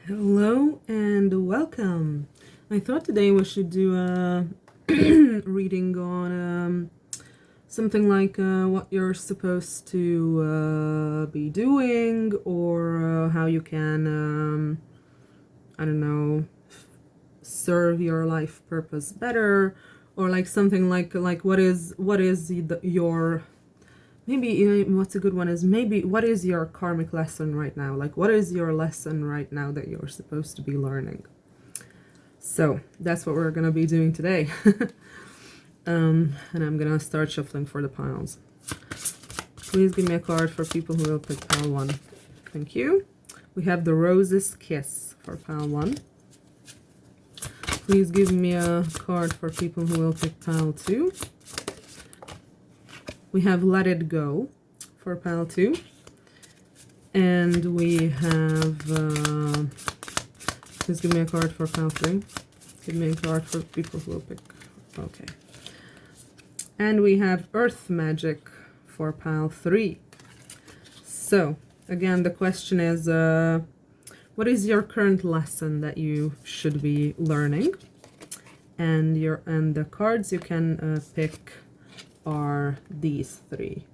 Hello and welcome. I thought today we should do a reading on something like what you're supposed to be doing, or how you can, I don't know, serve your life purpose better, or like something like your maybe what's a good one is maybe what is your karmic lesson right now? Like, what is your lesson right now that you're supposed to be learning? So that's what we're going to be doing today. And I'm going to start shuffling for the piles. Please give me a card for people who will pick pile 1. Thank you. We have the Rose's Kiss for pile 1. Please give me a card for people who will pick pile 2. We have Let It Go for pile 2. And we have, please give me a card for pile 3. Give me a card for people who will pick, okay. And we have Earth Magic for pile 3. So, again, the question is, what is your current lesson that you should be learning? And the cards you can pick are these 3.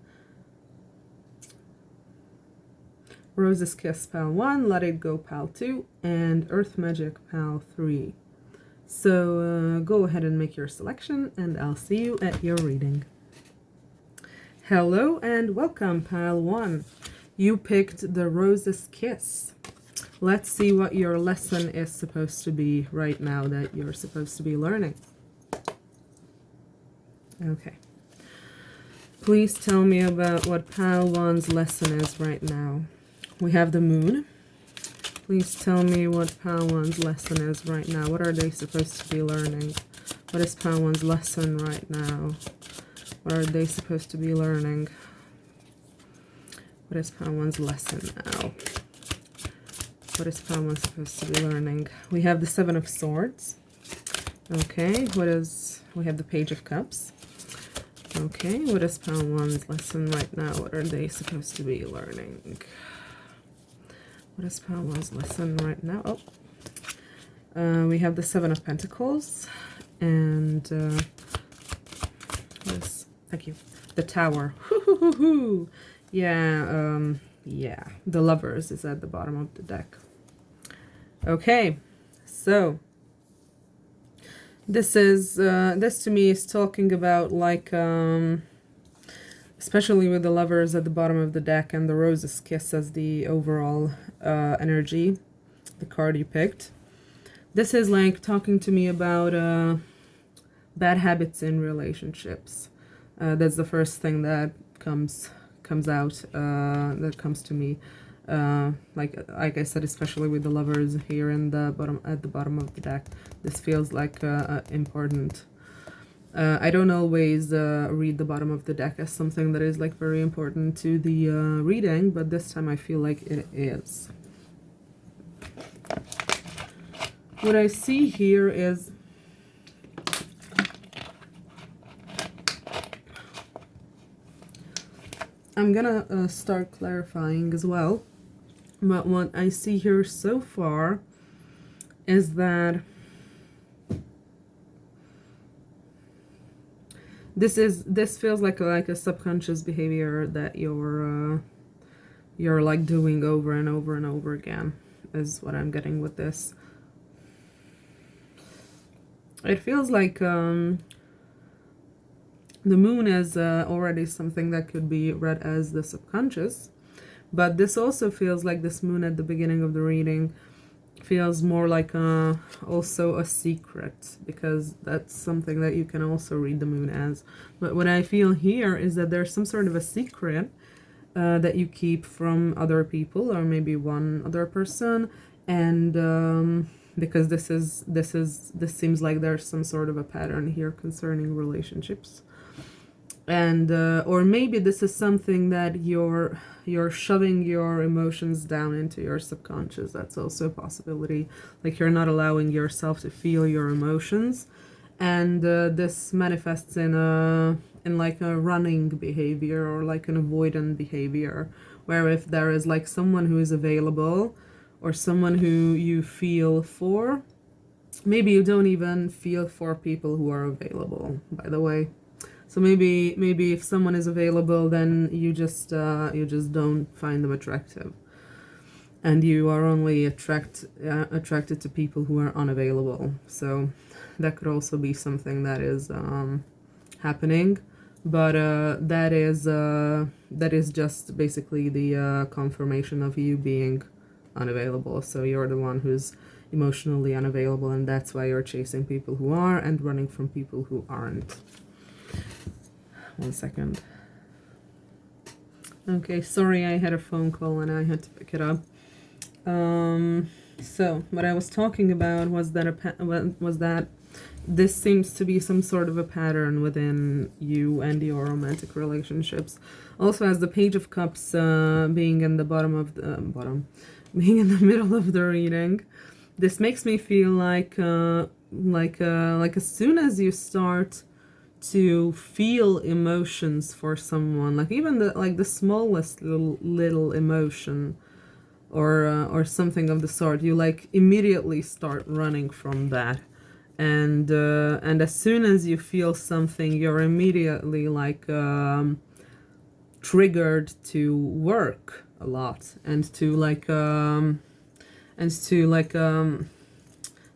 Rose's Kiss pile 1, Let It Go pile 2, and Earth Magic pile 3. So go ahead and make your selection, and I'll see you at your reading. Hello and welcome, pile 1. You picked the Rose's Kiss. Let's see what your lesson is supposed to be right now that you're supposed to be learning. Okay. Please tell me about what pile 1's lesson is right now. We have the Moon. Please tell me what pile 1's lesson is right now. What are they supposed to be learning? What is pile 1's lesson right now? What are they supposed to be learning? What is pile 1's lesson now? What is pile 1 supposed to be learning? We have the Seven of Swords. Okay, we have the Page of Cups. Okay, what is pile 1's lesson right now? What are they supposed to be learning? What is pile 1's lesson right now? Oh, we have the Seven of Pentacles, and thank you, the Tower. Yeah, yeah, the Lovers is at the bottom of the deck. Okay, so this to me is talking about, like, especially with the Lovers at the bottom of the deck and the Rose's Kiss as the overall energy, the card you picked. This is like talking to me about bad habits in relationships. That's the first thing that comes out, that comes to me. Like I said, especially with the Lovers here in the at the bottom of the deck, this feels like important. I don't always read the bottom of the deck as something that is like very important to the reading, but this time I feel like it is. What I see here is I'm gonna start clarifying as well, but what I see here so far is that this feels like a subconscious behavior that you're like doing over and over and over again, is what I'm getting with this. It feels like the Moon is already something that could be read as the subconscious, but this also feels like this Moon at the beginning of the reading feels more like also a secret, because that's something that you can also read the Moon as. But what I feel here is that there's some sort of a secret that you keep from other people, or maybe one other person, and because this seems like there's some sort of a pattern here concerning relationships. And or maybe this is something that you're shoving your emotions down into your subconscious. That's also a possibility. Like, you're not allowing yourself to feel your emotions, and this manifests in like a running behavior, or like an avoidant behavior, where if there is like someone who is available, or someone who you feel for. Maybe you don't even feel for people who are available, by the way. So maybe if someone is available, then you just don't find them attractive, and you are only attracted to people who are unavailable. So that could also be something that is happening, but that is just basically the confirmation of you being unavailable. So you're the one who's emotionally unavailable, and that's why you're chasing people who are and running from people who aren't. 1 second. Okay, sorry, I had a phone call and I had to pick it up. So what I was talking about was that this seems to be some sort of a pattern within you and your romantic relationships. Also, as the Page of Cups being in the being in the middle of the reading, this makes me feel like as soon as you start to feel emotions for someone, like even the smallest little emotion, or something of the sort, you like immediately start running from that, and as soon as you feel something, you're immediately like triggered to work a lot, and to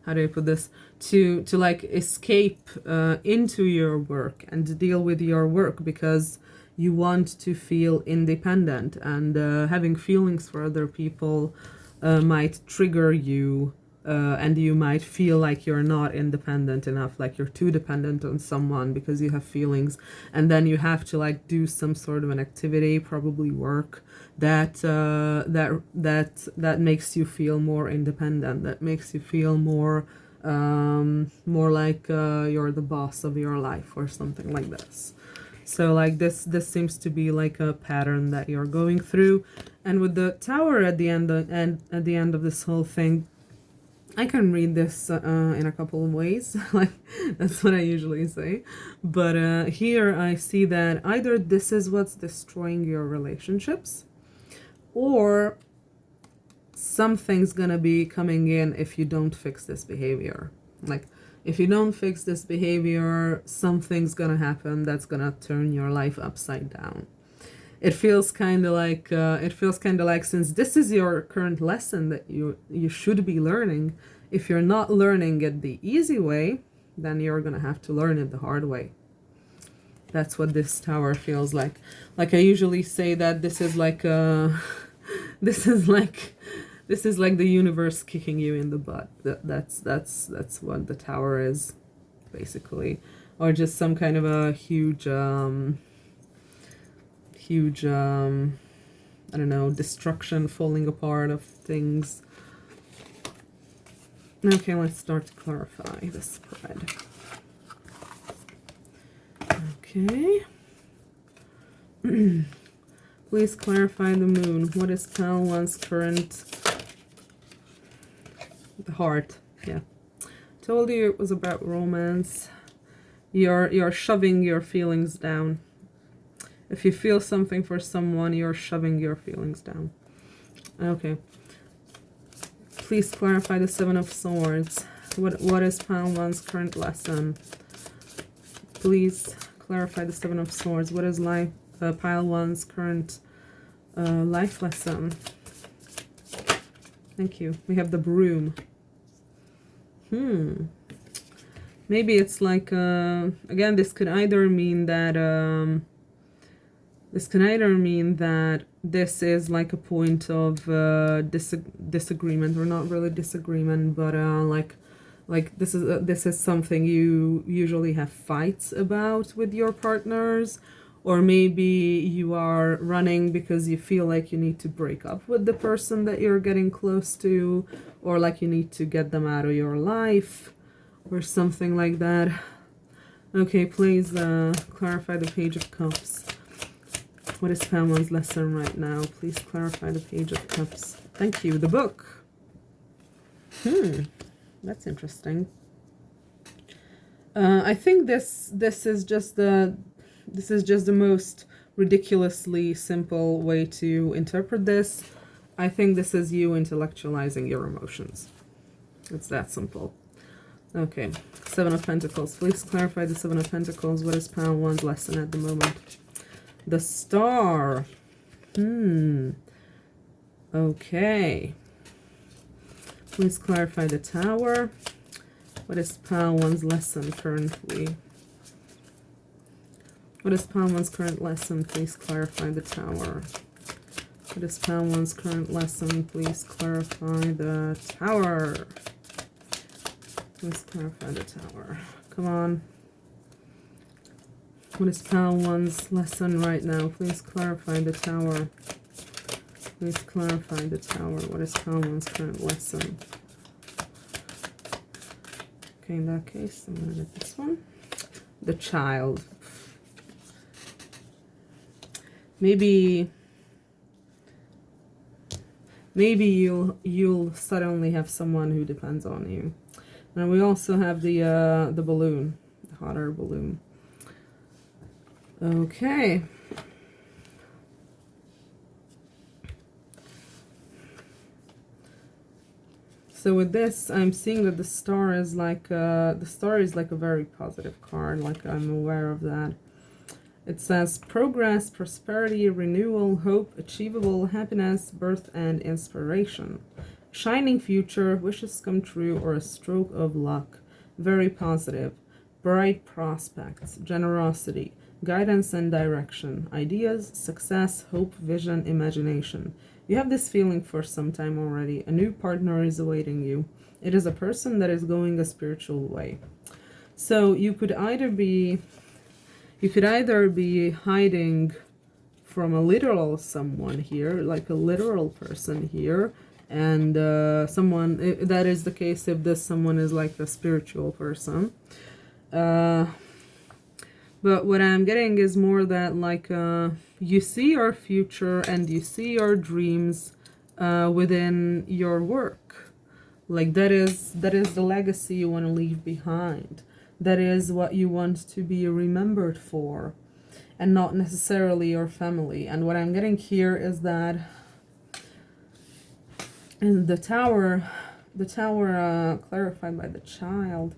how do I put this, to like escape into your work and deal with your work, because you want to feel independent, and having feelings for other people might trigger you, and you might feel like you're not independent enough, like you're too dependent on someone because you have feelings, and then you have to like do some sort of an activity, probably work, that makes you feel more independent, that makes you feel more like you're the boss of your life, or something like this. So like this seems to be like a pattern that you're going through. And with the Tower at the end of this whole thing, I can read this in a couple of ways. Like, that's what I usually say. But here I see that either this is what's destroying your relationships, or something's gonna be coming in if you don't fix this behavior. Like, if you don't fix this behavior, something's gonna happen that's gonna turn your life upside down. It feels kind of like since this is your current lesson that you should be learning, if you're not learning it the easy way, then you're gonna have to learn it the hard way. That's what this Tower feels like. Like, I usually say that this is like this is like the universe kicking you in the butt. That's what the Tower is, basically. Or just some kind of a huge I don't know, destruction, falling apart of things. Okay, let's start to clarify the spread. Okay. Please clarify the moon. What is Pile 1's current... The heart, yeah. Told you it was about romance. You're shoving your feelings down. If you feel something for someone, you're shoving your feelings down. Okay. Please clarify the Seven of Swords. What is Pile 1's current lesson? Please clarify the Seven of Swords. What is Pile 1's current life lesson? Thank you. We have the Broom. Maybe it's like, again, this could either mean that this is like a point of disagreement, or not really disagreement, but like this is something you usually have fights about with your partners. Or maybe you are running because you feel like you need to break up with the person that you're getting close to, or like you need to get them out of your life, or something like that. Okay, please clarify the Page of Cups. What is Pile 1's lesson right now? Please clarify the Page of Cups. Thank you. The book. That's interesting. I think this is just the most ridiculously simple way to interpret this. I think this is you intellectualizing your emotions. It's that simple. Okay, Seven of Pentacles. Please clarify the Seven of Pentacles. What is pile one's lesson at the moment? The Star. Okay. Please clarify the Tower. What is pile one's lesson currently? What is pile one's current lesson? Please clarify the Tower. What is pile one's current lesson? Please clarify the Tower. Please clarify the Tower. Come on. What is pile one's lesson right now? Please clarify the Tower. Please clarify the Tower. What is pile one's current lesson? Okay, in that case, I'm going to get this one. The Child. Maybe you'll suddenly have someone who depends on you. And we also have the balloon, the hot air balloon. Okay. So with this, I'm seeing that the Star is like a very positive card. Like, I'm aware of that. It says progress, prosperity, renewal, hope, achievable, happiness, birth, and inspiration. Shining future, wishes come true, or a stroke of luck. Very positive. Bright prospects, generosity, guidance and direction, ideas, success, hope, vision, imagination. You have this feeling for some time already. A new partner is awaiting you. It is a person that is going a spiritual way. So you could either be hiding from a literal someone here, like a literal person here, and someone, that is the case if this someone is like a spiritual person. But what I'm getting is more that like you see your future and you see your dreams within your work. Like that is the legacy you want to leave behind. That is what you want to be remembered for, and not necessarily your family. And what I'm getting here is that in the tower clarified by the Child.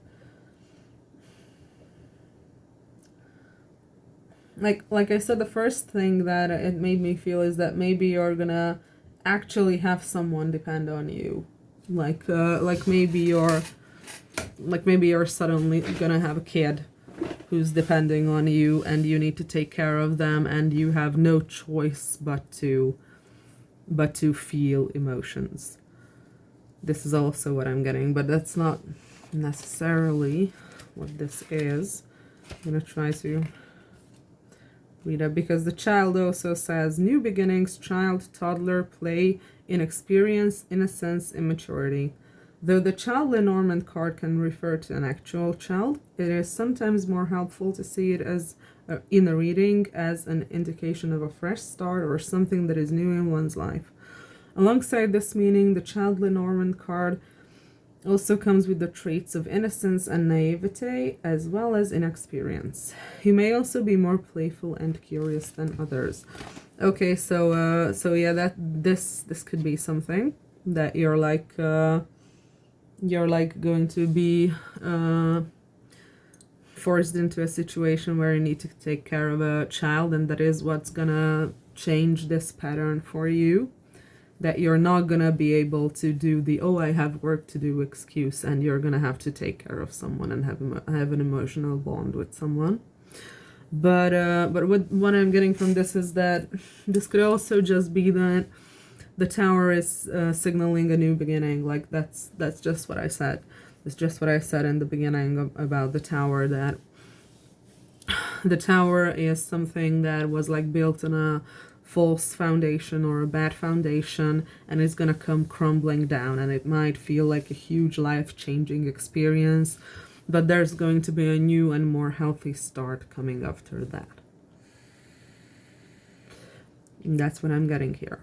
Like I said, the first thing that it made me feel is that maybe you're gonna actually have someone depend on you. Like maybe you're suddenly gonna have a kid who's depending on you, and you need to take care of them, and you have no choice but to feel emotions. This is also what I'm getting, but that's not necessarily what this is. I'm gonna try to read it, because the Child also says new beginnings, child, toddler, play, inexperience, innocence, immaturity. Though the Child Lenormand card can refer to an actual child, it is sometimes more helpful to see it as in the reading as an indication of a fresh start or something that is new in one's life. Alongside this meaning, the Child Lenormand card also comes with the traits of innocence and naivete, as well as inexperience. You may also be more playful and curious than others. Okay, so yeah, that this could be something that you're like going to be forced into a situation where you need to take care of a child, and that is what's gonna change this pattern for you. That you're not gonna be able to do the "oh, I have work to do" excuse, and you're gonna have to take care of someone and have an emotional bond with someone. But what I'm getting from this is that this could also just be that the Tower is signaling a new beginning. Like that's just what I said. It's just what I said in the beginning about the Tower, that the Tower is something that was like built on a false foundation or a bad foundation, and it's gonna come crumbling down, and it might feel like a huge life-changing experience, but there's going to be a new and more healthy start coming after that. And that's what I'm getting here.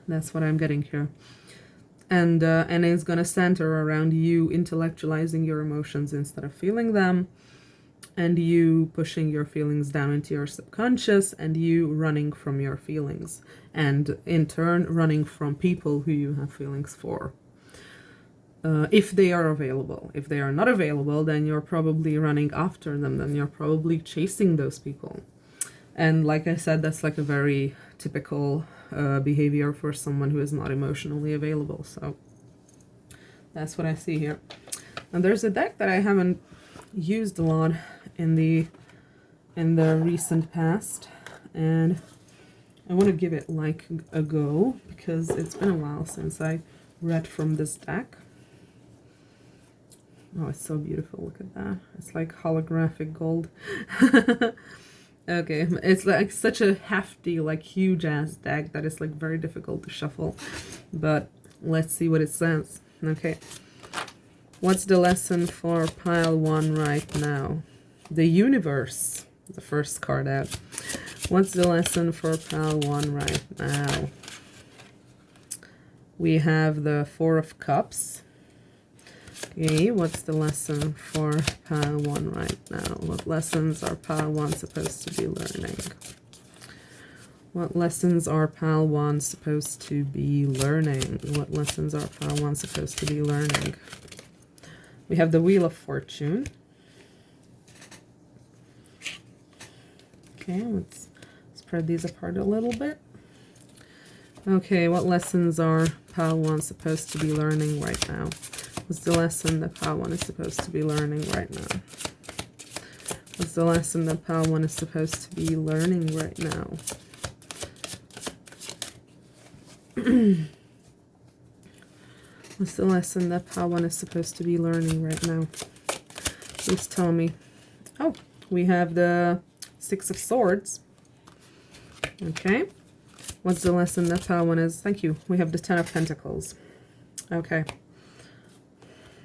That's what I'm getting here. And it's gonna center around you intellectualizing your emotions instead of feeling them, and you pushing your feelings down into your subconscious, and you running from your feelings, and in turn running from people who you have feelings for. If they are available. If they are not available, then you're probably running after them, then you're probably chasing those people. And like I said, that's like a very typical behavior for someone who is not emotionally available. So that's what I see here. And there's a deck that I haven't used a lot in the recent past, and I want to give it like a go because it's been a while since I read from this deck. Oh, it's so beautiful. Look at that. It's like holographic gold. Okay, it's like such a hefty, like huge ass deck that is like very difficult to shuffle. But let's see what it says. Okay. What's the lesson for pile 1 right now? The universe. The first card out. What's the lesson for pile 1 right now? We have the 4 of Cups. Okay, what's the lesson for pile 1 right now? What lessons are pile 1 supposed to be learning? What lessons are pile 1 supposed to be learning? What lessons are pile 1 supposed to be learning? We have the Wheel of Fortune. Okay, let's spread these apart a little bit. Okay, what lessons are pile 1 supposed to be learning right now? What's the lesson that pile 1 is supposed to be learning right now? What's the lesson that pile 1 is supposed to be learning right now? What's the lesson that pile 1 is supposed to be learning right now? Please tell me. Oh, we have the 6 of Swords. Okay. What's the lesson that pile 1 is? Thank you. We have the 10 of Pentacles. Okay.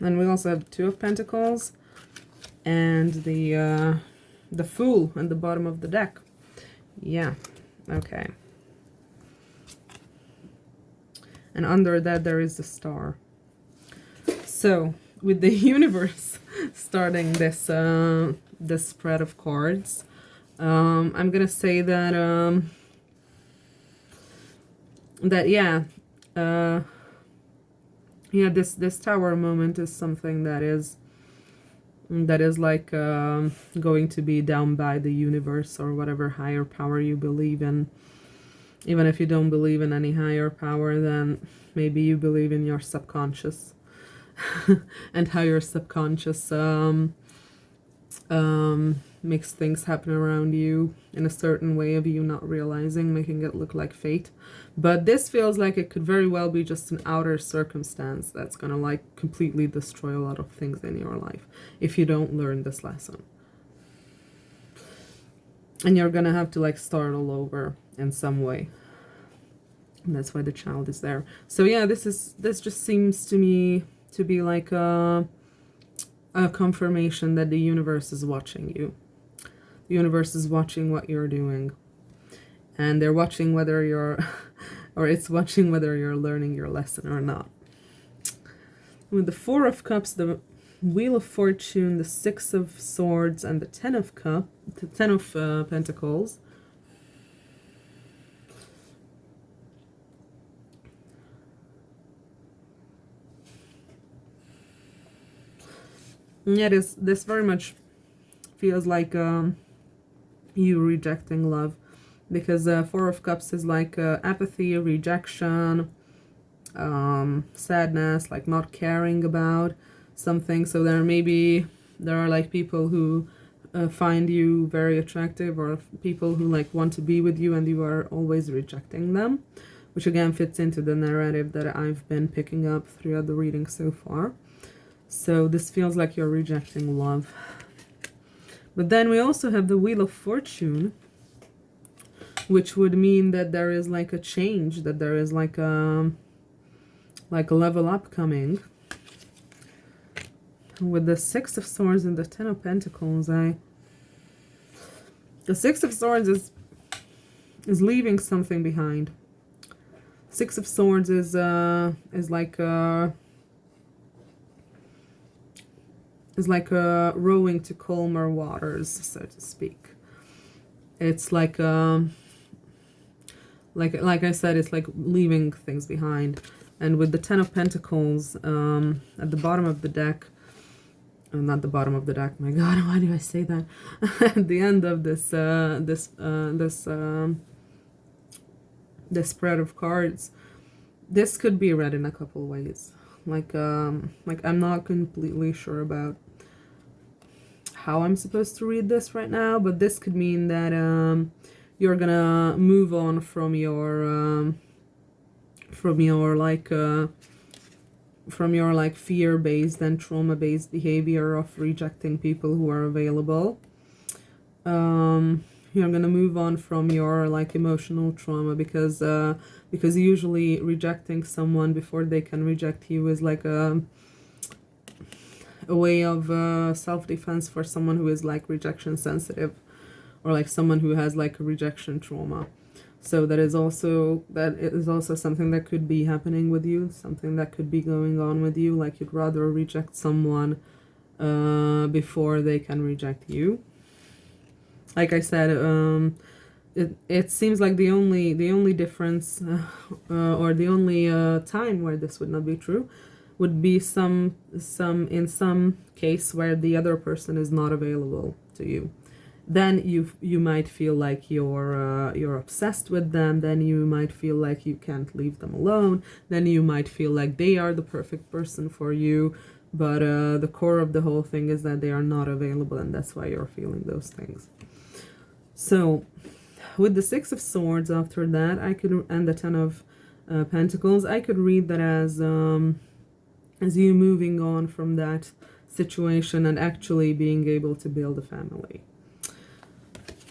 And we also have 2 of Pentacles and the Fool at the bottom of the deck. Yeah. Okay. And under that there is the Star. So with the universe starting this this spread of cards, I'm gonna say that this Tower moment is something that is like going to be down by the universe or whatever higher power you believe in. Even if you don't believe in any higher power, then maybe you believe in your subconscious and how your subconscious makes things happen around you in a certain way of you not realizing, making it look like fate. But this feels like it could very well be just an outer circumstance that's gonna like completely destroy a lot of things in your life if you don't learn this lesson. And you're gonna have to like start all over in some way. And that's why the Child is there. So yeah, this just seems to me to be like a confirmation that the universe is watching you. The universe is watching what you're doing. And they're watching whether you're, or it's watching whether you're learning your lesson or not. With the 4 of Cups, the Wheel of Fortune, the 6 of Swords, and the 10 of Pentacles. Yeah, this very much feels like you rejecting love, because 4 of Cups is like apathy, rejection, sadness, like not caring about something. So there are like people who find you very attractive, or people who like want to be with you, and you are always rejecting them, which again fits into the narrative that I've been picking up throughout the reading so far. So this feels like you're rejecting love. But then we also have the Wheel of Fortune, which would mean that there is like a change, that there is like a level up coming. With the 6 of Swords and the 10 of Pentacles, the 6 of Swords is leaving something behind. 6 of Swords is like is like rowing to calmer waters, so to speak. It's like I said, it's like leaving things behind. And with the Ten of Pentacles at the bottom of the deck, not the bottom of the deck, my god, why do I say that? At the end of this spread of cards, this could be read in a couple ways. Like I'm not completely sure about how I'm supposed to read this right now, but this could mean that you're gonna move on from your fear-based and trauma-based behavior of rejecting people who are available. You're gonna move on from your like emotional trauma, because usually rejecting someone before they can reject you is like a way of self-defense for someone who is like rejection sensitive, or like someone who has like a rejection trauma. So that is also something that could be happening with you, something that could be going on with you, like you'd rather reject someone before they can reject you. Like I said, it seems like the only difference or the only time where this would not be true would be some case where the other person is not available to you. Then you might feel like you're obsessed with them. Then you might feel like you can't leave them alone. Then you might feel like they are the perfect person for you, but the core of the whole thing is that they are not available, and that's why you're feeling those things. So with the Six of Swords after that, and the Ten of Pentacles, I could read that as you moving on from that situation and actually being able to build a family.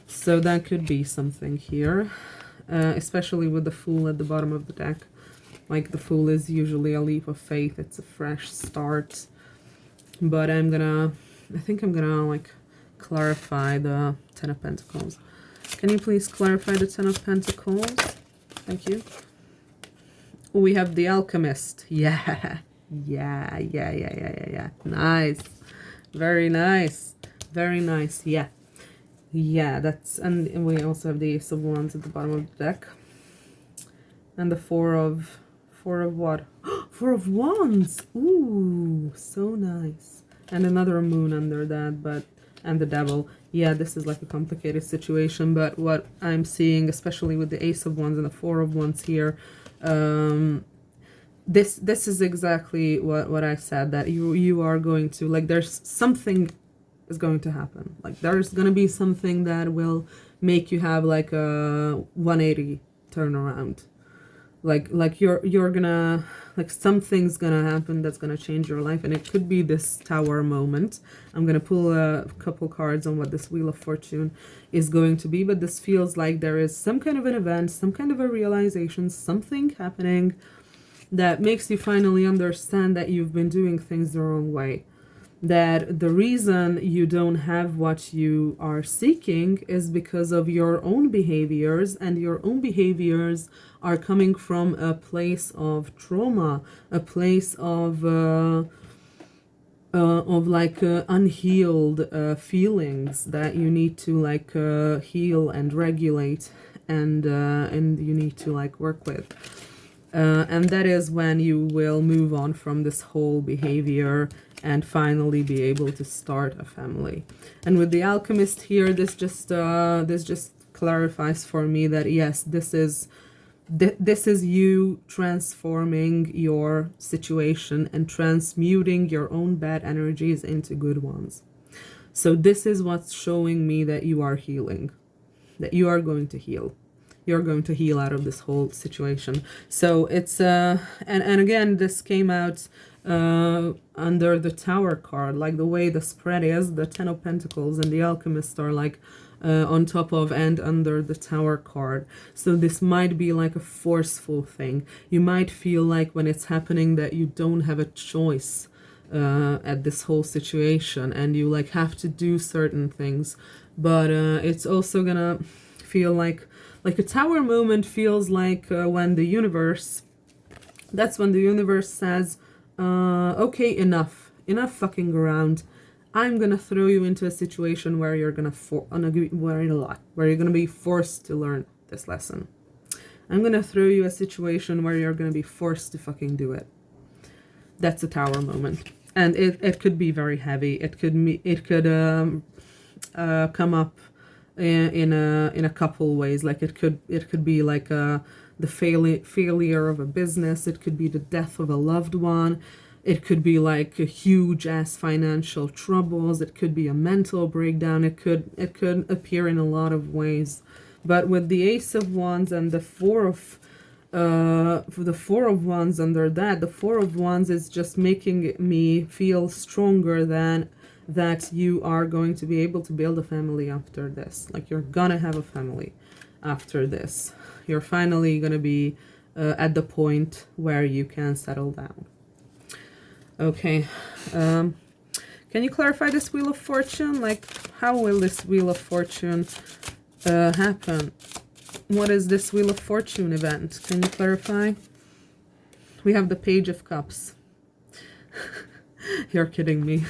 So that could be something here, especially with the Fool at the bottom of the deck. Like the Fool is usually a leap of faith. It's a fresh start. But I think I'm gonna like clarify the Ten of Pentacles. Can you please clarify the Ten of Pentacles? Thank you. We have the Alchemist. Yeah. Nice. Very nice. Very nice. Yeah. Yeah, and we also have the Ace of Wands at the bottom of the deck. And the Four of what? Four of Wands. Ooh, so nice. And another Moon under that, and the Devil. Yeah, this is like a complicated situation, but what I'm seeing, especially with the Ace of Wands and the Four of Wands here, this is exactly what I said, that you are going to, like, there's something is going to happen. Like there's going to be something that will make you have like a 180 turnaround. Like you're gonna, like, something's gonna happen that's gonna change your life, and it could be this Tower moment. I'm gonna pull a couple cards on what this Wheel of Fortune is going to be, but this feels like there is some kind of an event, some kind of a realization, something happening that makes you finally understand that you've been doing things the wrong way. That the reason you don't have what you are seeking is because of your own behaviors, and your own behaviors are coming from a place of trauma, a place of unhealed feelings that you need to like heal and regulate, and you need to like work with. And that is when you will move on from this whole behavior and finally be able to start a family. And with the Alchemist here, this just clarifies for me that yes, this is you transforming your situation and transmuting your own bad energies into good ones. So this is what's showing me that you are healing, that you are going to heal. You're going to heal out of this whole situation. So it's and again, this came out under the Tower card, like the way the spread is, the Ten of Pentacles and the Alchemist are like on top of and under the Tower card. So this might be like a forceful thing. You might feel like when it's happening that you don't have a choice at this whole situation, and you like have to do certain things. But it's also gonna feel like a Tower moment feels like when the universe, that's when the universe says, okay, enough fucking around. I'm gonna throw you into a situation where you're gonna where you're gonna be forced to learn this lesson. I'm gonna throw you a situation where you're gonna be forced to fucking do it. That's a Tower moment, and it could be very heavy. It could come up in a couple ways. Like it could be like the failure of a business. It could be the death of a loved one. It could be like a huge ass financial troubles. It could be a mental breakdown. It could appear in a lot of ways. But with the Ace of Wands and the Four of Wands under that, the Four of Wands is just making me feel stronger than that you are going to be able to build a family after this. Like you're gonna have a family after this. You're finally gonna be at the point where you can settle down. Okay, can you clarify this Wheel of Fortune? Like, how will this Wheel of Fortune happen? What is this Wheel of Fortune event? Can you clarify? We have the Page of Cups. You're kidding me.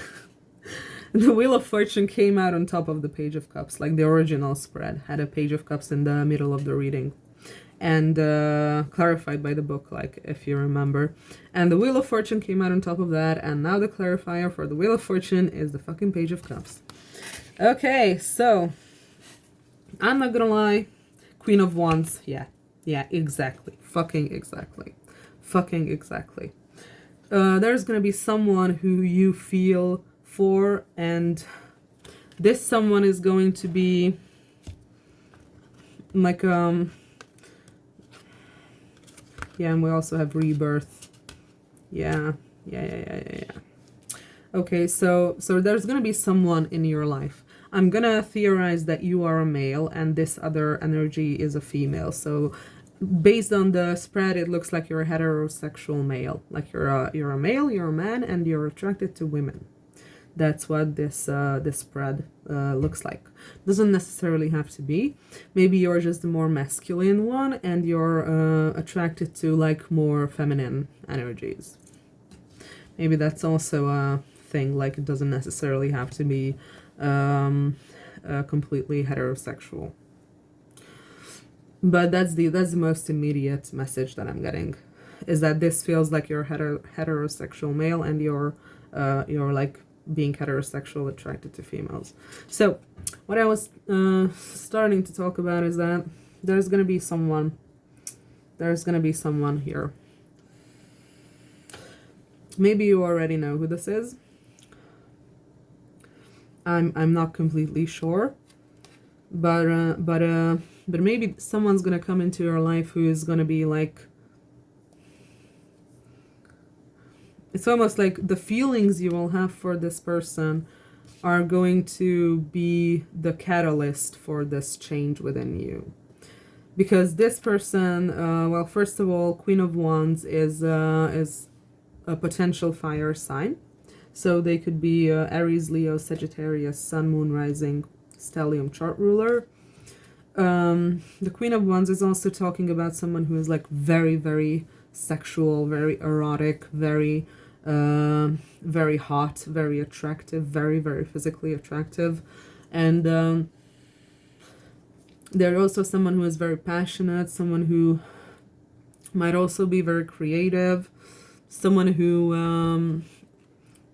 The Wheel of Fortune came out on top of the Page of Cups, like the original spread had a Page of Cups in the middle of the reading. And clarified by the book, like if you remember. And the Wheel of Fortune came out on top of that, and now the clarifier for the Wheel of Fortune is the fucking Page of Cups. Okay, so I'm not gonna lie, Queen of Wands, yeah, exactly, fucking exactly. There's gonna be someone who you feel for, and this someone is going to be like yeah, and we also have rebirth. Yeah. Okay, so there's gonna be someone in your life. I'm gonna theorize that you are a male and this other energy is a female. So based on the spread, it looks like you're a heterosexual male. Like you're a male, you're a man, and you're attracted to women. That's what this spread looks like. Doesn't necessarily have to be. Maybe you're just the more masculine one and you're attracted to like more feminine energies. Maybe that's also a thing. Like it doesn't necessarily have to be completely heterosexual. But that's the most immediate message that I'm getting, is that this feels like you're heterosexual male and you're like being heterosexual attracted to females. So what I was starting to talk about is that there's gonna be someone here. Maybe you already know who this is. I'm not completely sure, but maybe someone's gonna come into your life who is gonna be like, it's almost like the feelings you will have for this person are going to be the catalyst for this change within you. Because this person, well, first of all, Queen of Wands is a potential fire sign. So they could be Aries, Leo, Sagittarius, Sun, Moon, Rising, Stellium chart ruler. The Queen of Wands is also talking about someone who is like very, very sexual, very erotic, very hot, very attractive, very, very physically attractive. And they're also someone who is very passionate, someone who might also be very creative, someone who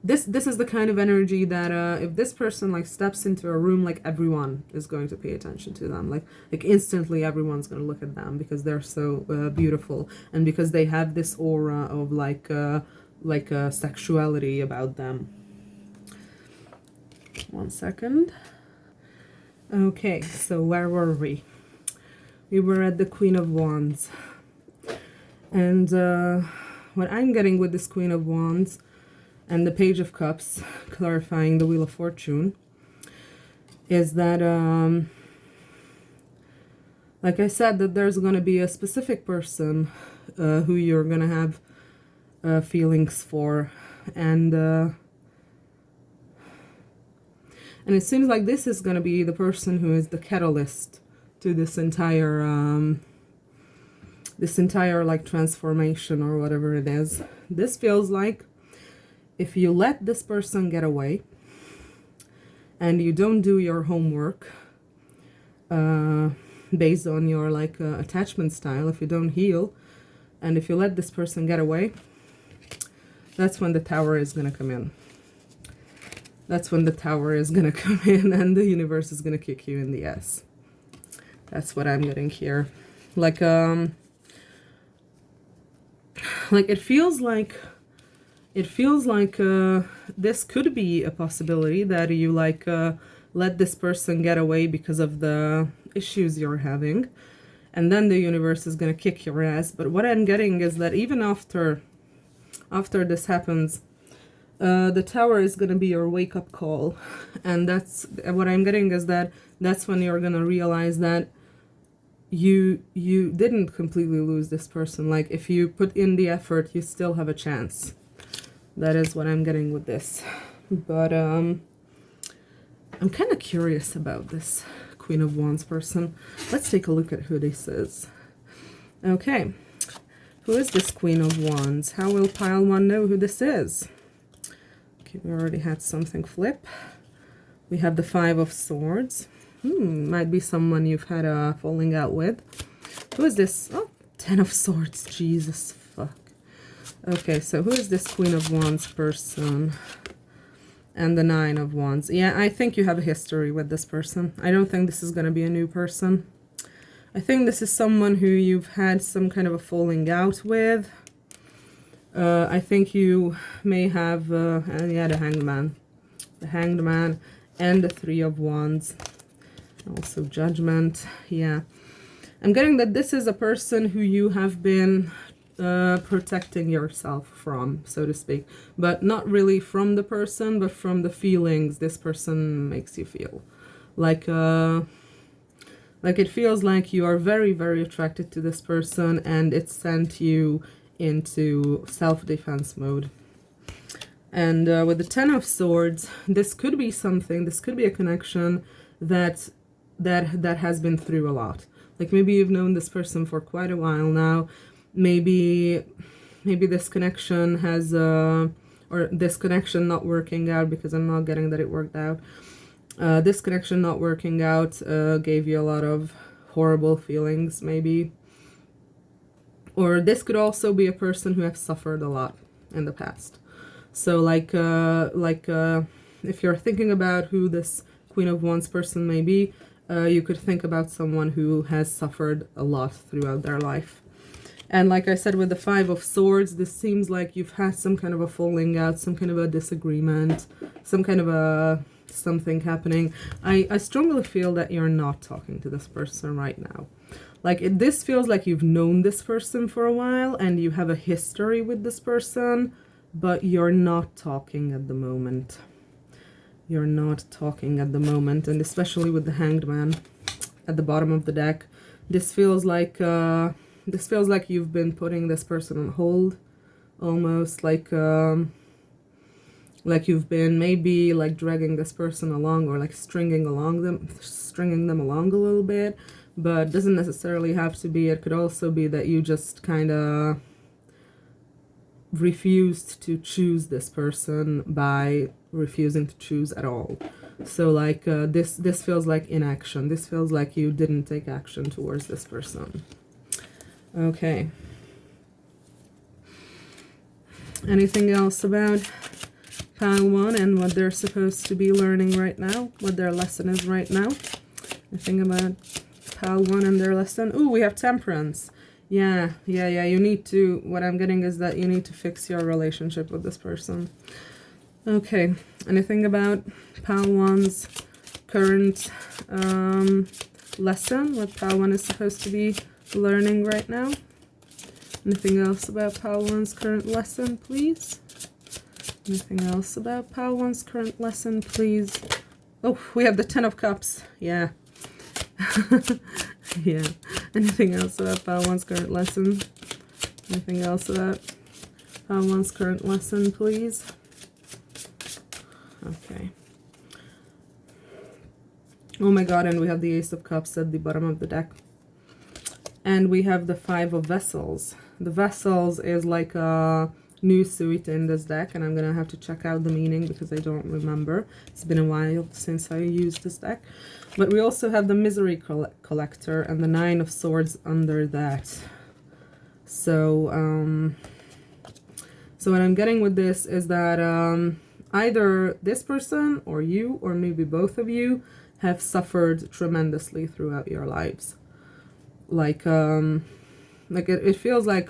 this is the kind of energy that if this person like steps into a room, like everyone is going to pay attention to them, like instantly everyone's going to look at them because they're so beautiful, and because they have this aura of like sexuality about them. 1 second. Okay, so where were we? We were at the Queen of Wands, and what I'm getting with this Queen of Wands and the Page of Cups, clarifying the Wheel of Fortune, is that like I said, that there's going to be a specific person who you're going to have feelings for, and it seems like this is going to be the person who is the catalyst to this entire like transformation or whatever it is. This feels like if you let this person get away, and you don't do your homework based on your like attachment style, if you don't heal, and if you let this person get away, that's when the Tower is going to come in. That's when the Tower is going to come in and the universe is going to kick you in the ass. That's what I'm getting here. Like it feels like this could be a possibility that you like let this person get away because of the issues you're having, and then the universe is going to kick your ass. But what I'm getting is that even after this happens, the Tower is going to be your wake-up call, and that's what I'm getting, is that that's when you're going to realize that you didn't completely lose this person. Like, if you put in the effort, you still have a chance. That is what I'm getting with this. But I'm kind of curious about this Queen of Wands person. Let's take a look at who this is. Okay, who is this Queen of Wands? How will pile 1 know who this is? Okay, we already had something flip. We have the 5 of Swords. Might be someone you've had a falling out with. Who is this? Oh, 10 of Swords. Jesus, fuck. Okay, so who is this Queen of Wands person? And the 9 of Wands. Yeah, I think you have a history with this person. I don't think this is going to be a new person. I think this is someone who you've had some kind of a falling out with. I think you may have, yeah, the Hanged Man. The Hanged Man and the 3 of Wands. Also Judgment. Yeah. I'm getting that this is a person who you have been protecting yourself from, so to speak. But not really from the person, but from the feelings this person makes you feel. Like it feels like you are very, very attracted to this person, and it sent you into self-defense mode. And with the 10 of Swords, this could be something, this could be a connection that has been through a lot. Like, maybe you've known this person for quite a while now. Maybe this connection has or this connection not working out, because I'm not getting that it worked out. This connection not working out gave you a lot of horrible feelings, maybe. Or this could also be a person who has suffered a lot in the past. So like if you're thinking about who this Queen of Wands person may be, you could think about someone who has suffered a lot throughout their life. And like I said, with the 5 of Swords, this seems like you've had some kind of a falling out, some kind of a disagreement, some kind of a something happening. I strongly feel that you're not talking to this person right now. Like, this feels like you've known this person for a while and you have a history with this person, but you're not talking at the moment. You're not talking at the moment, and especially with the Hanged Man at the bottom of the deck, this feels like you've been putting this person on hold, almost like you've been maybe like dragging this person along, or like stringing them along a little bit. But doesn't necessarily have to be. It could also be that you just kind of refused to choose this person by refusing to choose at all. So like this feels like inaction. This feels like you didn't take action towards this person. Okay. Anything else about pile 1 and what they're supposed to be learning right now? What their lesson is right now? Anything about pile 1 and their lesson? Ooh, we have Temperance. Yeah. You need to, what I'm getting is that you need to fix your relationship with this person. Okay. Anything about pile 1's current lesson? What pile 1 is supposed to be learning right now? Anything else about pile 1's current lesson, please? Anything else about pile 1's current lesson, please? Oh, we have the 10 of Cups. Yeah. Yeah. Anything else about pile 1's current lesson? Anything else about pile 1's current lesson, please? Okay. Oh my god, and we have the Ace of Cups at the bottom of the deck. And we have the 5 of Vessels. The Vessels is like a new suit in this deck, and I'm gonna have to check out the meaning because I don't remember. It's been a while since I used this deck. But we also have the Misery Collector and the Nine of Swords under that. So so what I'm getting with this is that either this person or you, or maybe both of you, have suffered tremendously throughout your lives. Like it feels like,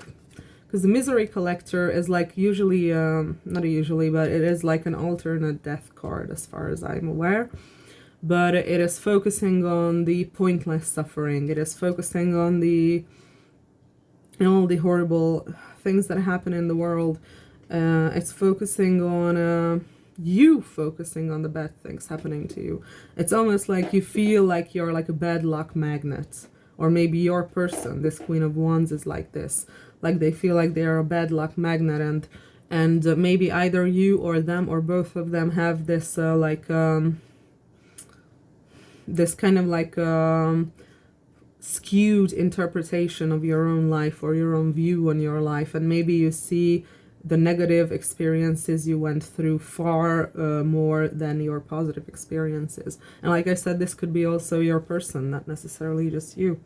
because the Misery Collector is like usually, not usually, but it is like an alternate death card as far as I'm aware. But it is focusing on the pointless suffering. It is focusing on the, all the horrible things that happen in the world. It's focusing on you focusing on the bad things happening to you. It's almost like you feel like you're like a bad luck magnet. Or maybe your person, this Queen of Wands, is like this. Like they feel like they are a bad luck magnet, and maybe either you or them or both of them have this this kind of like skewed interpretation of your own life or your own view on your life, and maybe you see the negative experiences you went through far more than your positive experiences. And like I said, this could be also your person, not necessarily just you.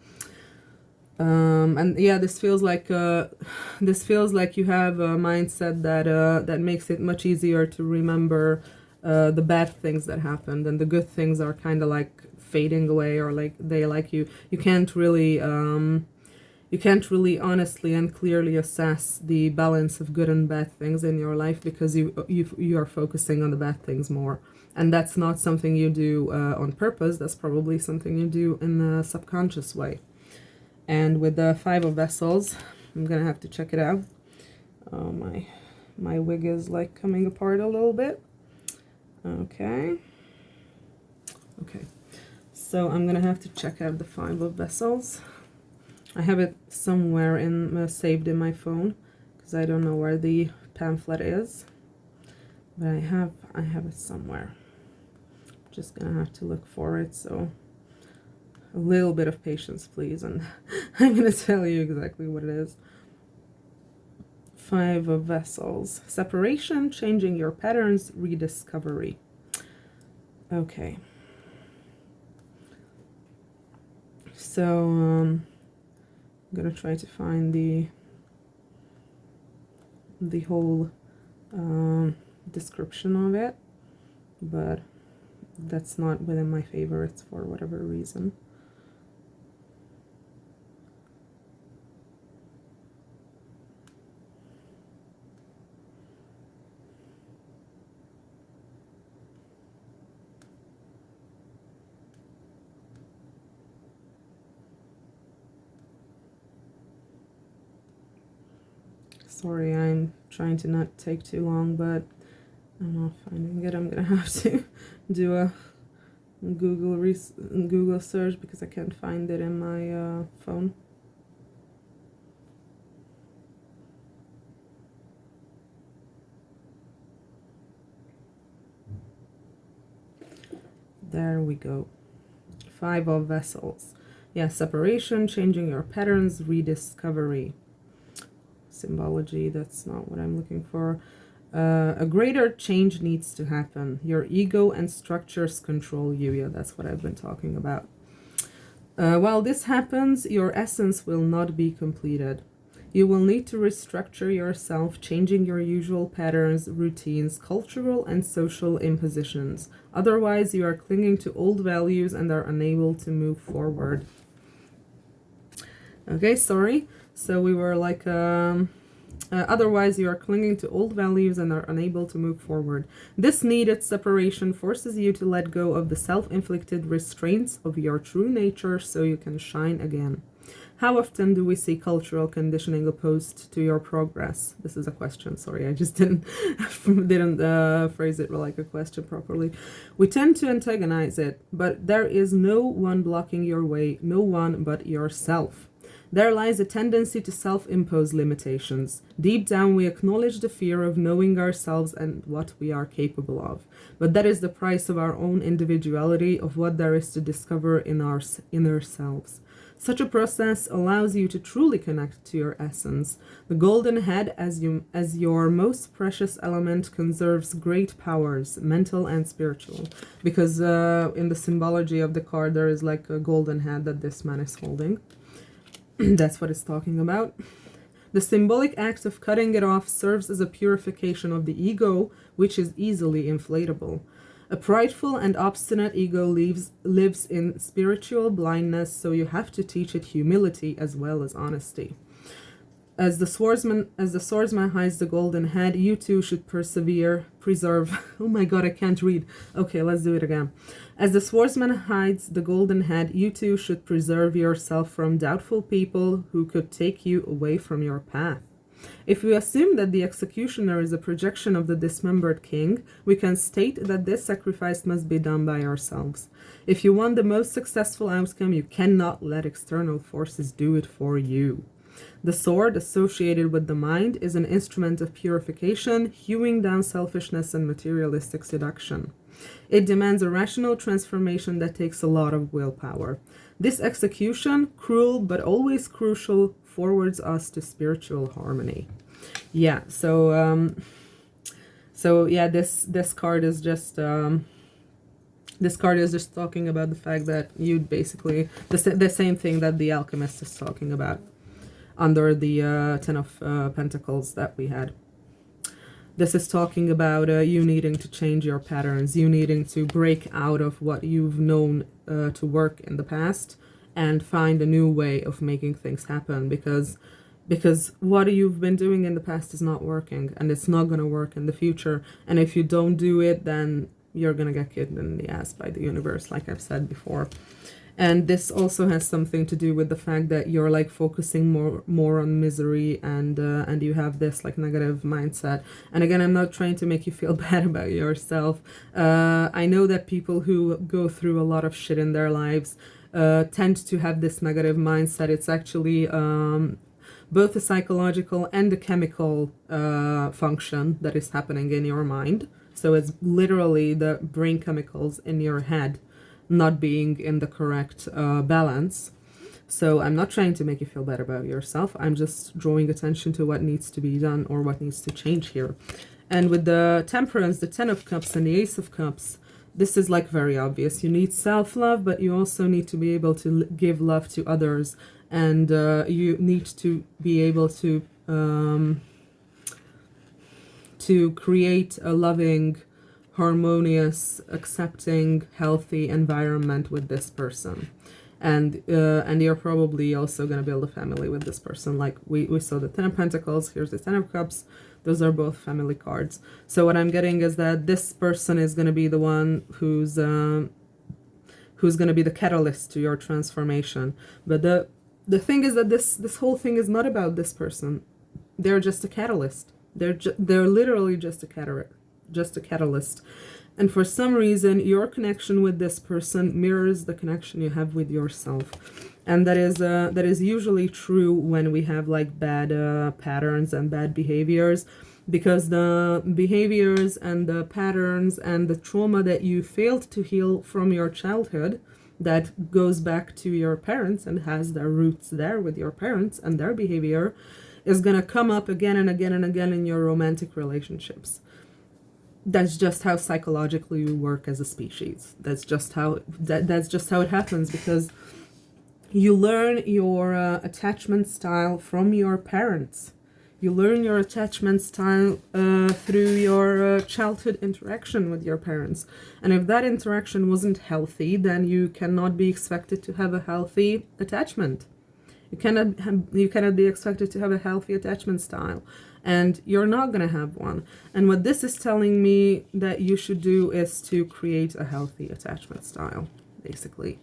And yeah, this feels like you have a mindset that makes it much easier to remember the bad things that happened, and the good things are kind of like fading away, or like you can't really honestly and clearly assess the balance of good and bad things in your life, because you are focusing on the bad things more. And that's not something you do on purpose. That's probably something you do in a subconscious way. And with the Five of Vessels, I'm gonna have to check it out. My wig is like coming apart a little bit. Okay, so I'm gonna have to check out the Five of Vessels. I have it somewhere saved in my phone, because I don't know where the pamphlet is, but I have it somewhere. Just gonna have to look for it, so a little bit of patience, please, and I'm gonna tell you exactly what it is. Five of Vessels. Separation, changing your patterns, rediscovery. Okay. So, I'm gonna try to find the whole description of it, but that's not within my favorites for whatever reason. Sorry, I'm trying to not take too long, but I'm not finding it. I'm gonna have to do a Google search because I can't find it in my phone. There we go. Five of Vessels. Yeah, separation, changing your patterns, rediscovery. Symbology, that's not what I'm looking for. A greater change needs to happen. Your ego and structures control you. Yeah, that's what I've been talking about. While this happens, your essence will not be completed. You will need to restructure yourself, changing your usual patterns, routines, cultural and social impositions. Otherwise, you are clinging to old values and are unable to move forward. Okay, sorry. So we were like, otherwise you are clinging to old values and are unable to move forward. This needed separation forces you to let go of the self-inflicted restraints of your true nature so you can shine again. How often do we see cultural conditioning opposed to your progress? This is a question, sorry, I just didn't phrase it like a question properly. We tend to antagonize it, but there is no one blocking your way, no one but yourself. There lies a tendency to self-impose limitations. Deep down, we acknowledge the fear of knowing ourselves and what we are capable of. But that is the price of our own individuality, of what there is to discover in our inner selves. Such a process allows you to truly connect to your essence. The golden head, as your most precious element, conserves great powers, mental and spiritual. Because in the symbology of the card, there is like a golden head that this man is holding. That's what it's talking about. The symbolic act of cutting it off serves as a purification of the ego, which is easily inflatable. A prideful and obstinate ego lives in spiritual blindness, so you have to teach it humility as well as honesty. As the swordsman hides the golden head, you too should preserve. Oh my god, I can't read. Okay, let's do it again. As the swordsman hides the golden head, you too should preserve yourself from doubtful people who could take you away from your path. If we assume that the executioner is a projection of the dismembered king, we can state that this sacrifice must be done by ourselves. If you want the most successful outcome, you cannot let external forces do it for you. The sword, associated with the mind, is an instrument of purification, hewing down selfishness and materialistic seduction. It demands a rational transformation that takes a lot of willpower. This execution, cruel but always crucial, forwards us to spiritual harmony. Yeah, so yeah, this card is just talking about the fact that you'd basically the same thing that the alchemist is talking about under the Ten of Pentacles that we had. This is talking about you needing to change your patterns, you needing to break out of what you've known to work in the past and find a new way of making things happen, because what you've been doing in the past is not working, and it's not going to work in the future. And if you don't do it, then you're going to get kicked in the ass by the universe, like I've said before. And this also has something to do with the fact that you're like focusing more on misery, and you have this like negative mindset. And again, I'm not trying to make you feel bad about yourself. I know that people who go through a lot of shit in their lives tend to have this negative mindset. It's actually both a psychological and a chemical function that is happening in your mind. So it's literally the brain chemicals in your head not being in the correct balance. So I'm not trying to make you feel bad about yourself. I'm just drawing attention to what needs to be done or what needs to change here. And with the Temperance, the Ten of Cups, and the Ace of Cups, this is like very obvious. You need self-love, but you also need to be able to give love to others, and you need to be able to create a loving, harmonious, accepting, healthy environment with this person. And you're probably also going to build a family with this person. Like we saw the Ten of Pentacles, here's the Ten of Cups. Those are both family cards. So what I'm getting is that this person is going to be the one who's going to be the catalyst to your transformation. But the thing is that this whole thing is not about this person. They're just a catalyst. They're literally just a catalyst. And for some reason, your connection with this person mirrors the connection you have with yourself. And that is usually true when we have like bad patterns and bad behaviors, because the behaviors and the patterns and the trauma that you failed to heal from your childhood, that goes back to your parents and has their roots there with your parents and their behavior, is going to come up again and again and again in your romantic relationships. That's just how psychologically we work as a species. That's just how it happens, because you learn your attachment style from your parents. You learn your attachment style through your childhood interaction with your parents. And if that interaction wasn't healthy, then you cannot be expected to have a healthy attachment. You cannot be expected to have a healthy attachment style. And you're not going to have one. And what this is telling me that you should do is to create a healthy attachment style, basically.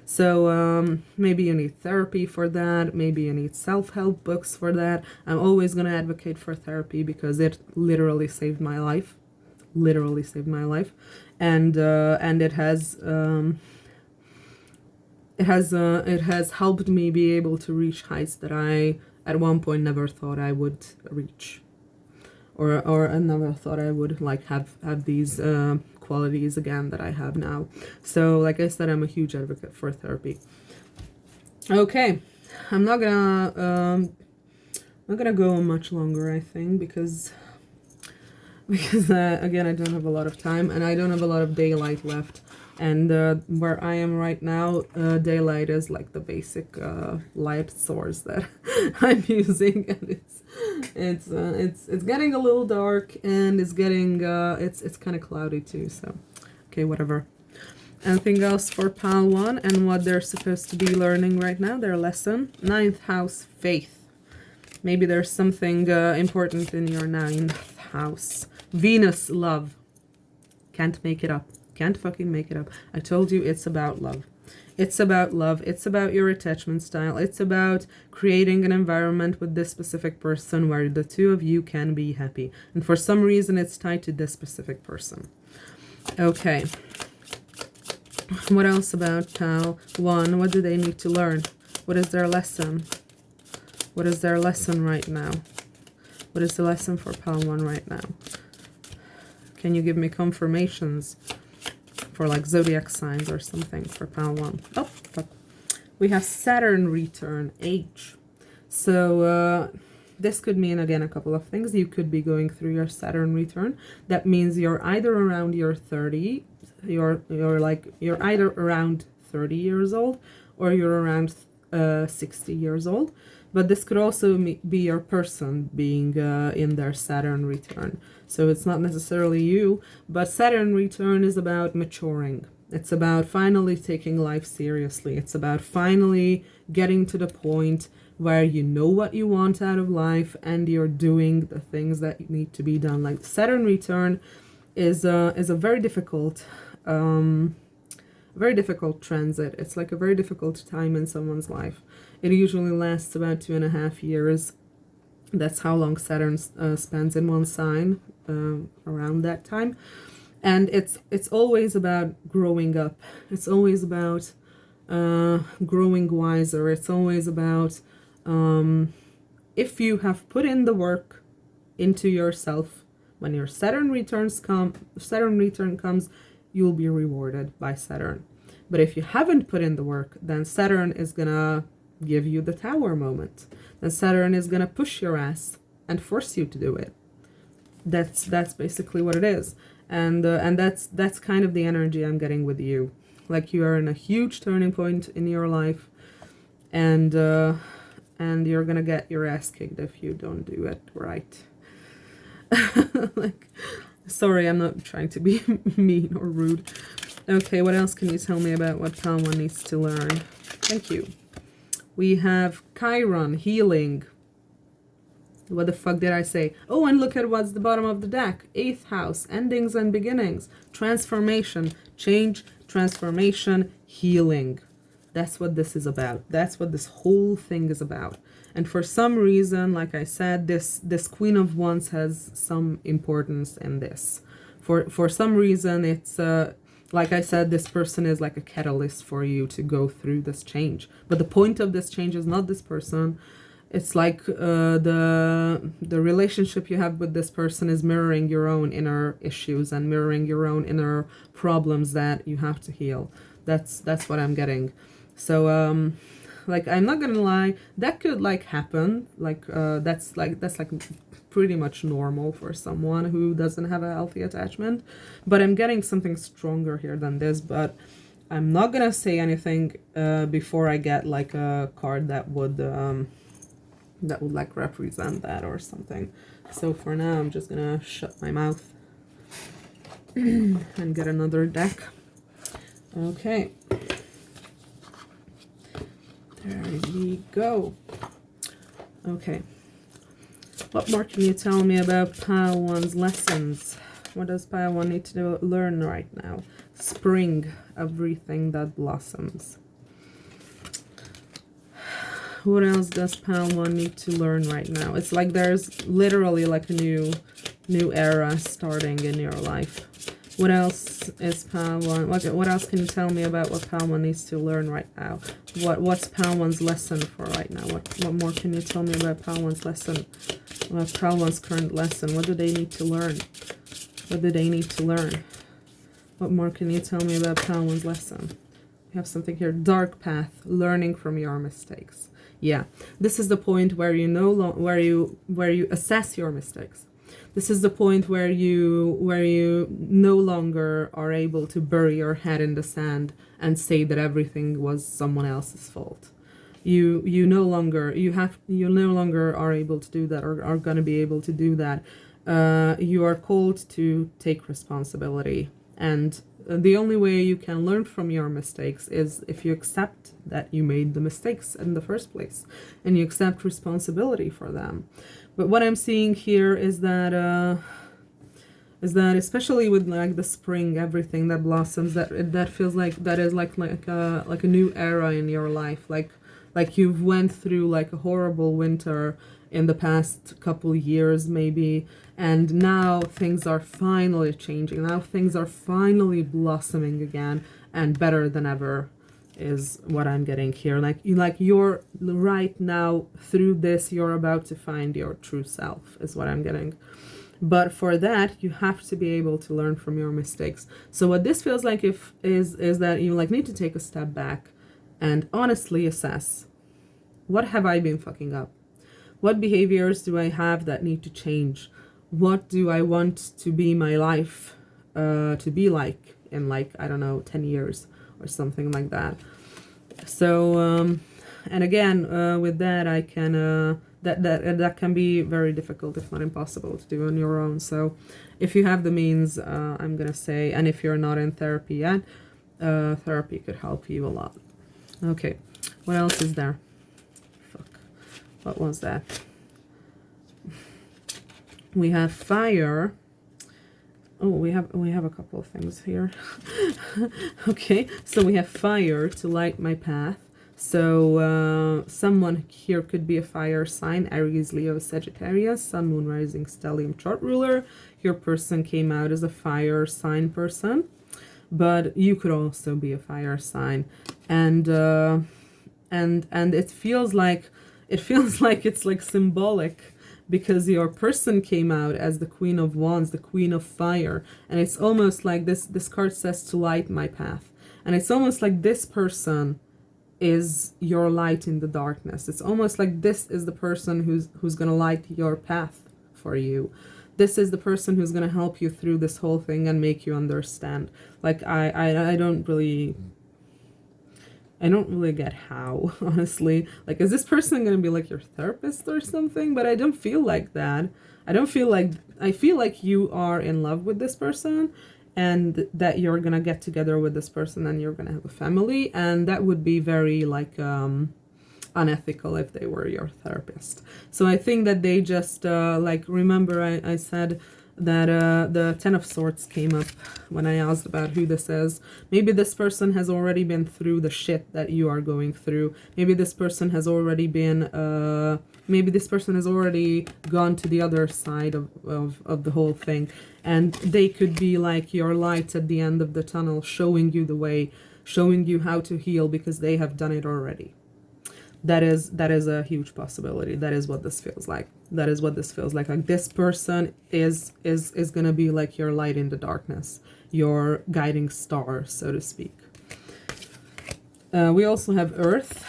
So maybe you need therapy for that. Maybe you need self-help books for that. I'm always going to advocate for therapy because it literally saved my life. Literally saved my life. And it has helped me be able to reach heights that I at one point never thought I would reach, or I never thought I would like have these qualities again that I have now. So like I said, I'm a huge advocate for therapy. Okay, I'm not gonna go much longer, I think, because again, I don't have a lot of time and I don't have a lot of daylight left. And where I am right now, daylight is like the basic light source that I'm using, and it's getting a little dark, and it's getting it's kind of cloudy too. So, okay, whatever. Anything else for Pal 1 and what they're supposed to be learning right now? Their lesson, 9th house, faith. Maybe there's something important in your 9th house. Venus, love. Can't make it up. Can't fucking make it up. I told you it's about love. It's about love. It's about your attachment style. It's about creating an environment with this specific person where the two of you can be happy. And for some reason, it's tied to this specific person. Okay. What else about Pal 1? What do they need to learn? What is their lesson? What is their lesson right now? What is the lesson for Pal 1 right now? Can you give me confirmations for like zodiac signs or something for Pal 1? Oh, fuck. We have Saturn return, H. So this could mean, again, a couple of things. You could be going through your Saturn return. That means you're either around your 30, you're either around 30 years old or you're around 60 years old. But this could also be your person being in their Saturn return. So it's not necessarily you, but Saturn return is about maturing. It's about finally taking life seriously. It's about finally getting to the point where you know what you want out of life and you're doing the things that need to be done. Like Saturn return is a very difficult transit. It's like a very difficult time in someone's life. It usually lasts about 2.5 years. That's how long Saturn spends in one sign, around that time. And it's always about growing up. It's always about growing wiser. It's always about if you have put in the work into yourself, when your Saturn return comes, you'll be rewarded by Saturn. But if you haven't put in the work, then Saturn is gonna give you the tower moment. Then Saturn is gonna push your ass and force you to do it. That's basically what it is. And that's kind of the energy I'm getting with you. Like you are in a huge turning point in your life, and you're gonna get your ass kicked if you don't do it right. Like, sorry, I'm not trying to be mean or rude. Okay, what else can you tell me about what Pal 1 needs to learn? Thank you. We have Chiron, healing. What the fuck did I say? Oh, and look at what's the bottom of the deck. 8th house, endings and beginnings. Transformation, change, transformation, healing. That's what this is about. That's what this whole thing is about. And for some reason, like I said, this Queen of Wands has some importance in this. For some reason, it's like I said, this person is like a catalyst for you to go through this change. But the point of this change is not this person. It's like the relationship you have with this person is mirroring your own inner issues and mirroring your own inner problems that you have to heal. That's what I'm getting. So like, I'm not gonna lie, that could like happen. Like that's like pretty much normal for someone who doesn't have a healthy attachment. But I'm getting something stronger here than this. But I'm not gonna say anything before I get like a card that would like represent that or something. So for now, I'm just gonna shut my mouth and get another deck. Okay. There we go. Okay. What more can you tell me about Pile 1's lessons? What does Pile 1 need to learn right now? Spring, everything that blossoms. What else does Pile 1 need to learn right now? It's like there's literally like a new era starting in your life. What else is Pile 1? What else can you tell me about what Pile 1 needs to learn right now? What's Pile 1's lesson for right now? What more can you tell me about Pile 1's lesson? What Pile 1's current lesson? What do they need to learn? What do they need to learn? What more can you tell me about Pile 1's lesson? We have something here, dark path, learning from your mistakes. Yeah, this is the point where you where you assess your mistakes. This is the point where you no longer are able to bury your head in the sand and say that everything was someone else's fault. You no longer are able to do that, or are going to be able to do that. You are called to take responsibility, and the only way you can learn from your mistakes is if you accept that you made the mistakes in the first place and you accept responsibility for them. But what I'm seeing here is that especially with like the spring, everything that blossoms, that feels like that is like a new era in your life, like you've went through like a horrible winter in the past couple years maybe, and now things are finally changing. Now things are finally blossoming again, and better than ever is what I'm getting here. Like you're right now through this, you're about to find your true self is what I'm getting. But for that, you have to be able to learn from your mistakes. So what this feels like is that you like need to take a step back and honestly assess, what have I been fucking up? What behaviors do I have that need to change? What do I want to be my life to be like in, like, I don't know, 10 years or something like that. So and again, with that, I can that can be very difficult, if not impossible, to do on your own. So if you have the means, I'm gonna say, and if you're not in therapy yet, therapy could help you a lot. Okay, what else is there? What was that? We have fire. Oh, we have a couple of things here. Okay, so we have fire to light my path. So someone here could be a fire sign: Aries, Leo, Sagittarius, Sun, Moon, Rising, Stellium, chart ruler. Your person came out as a fire sign person, but you could also be a fire sign, and it feels like it's like symbolic, because your person came out as the Queen of Wands, the Queen of Fire, and it's almost like this card says to light my path, and it's almost like this person is your light in the darkness. It's almost like this is the person who's gonna light your path for you. This is the person who's gonna help you through this whole thing and make you understand. Like I don't really get how, honestly. Like, is this person gonna be like your therapist or something? But I don't feel like that. I feel like you are in love with this person, and that you're gonna get together with this person and you're gonna have a family, and that would be very like unethical if they were your therapist. So I think that they just like, remember I said that the Ten of Swords came up when I asked about who this is. Maybe this person has already been through the shit that you are going through. Maybe this person has already been maybe this person has already gone to the other side of the whole thing, and they could be like your light at the end of the tunnel, showing you the way, showing you how to heal, because they have done it already. That is a huge possibility. That is what this feels like. That is what this feels like. Like, this person is gonna be like your light in the darkness, your guiding star, so to speak. We also have Earth.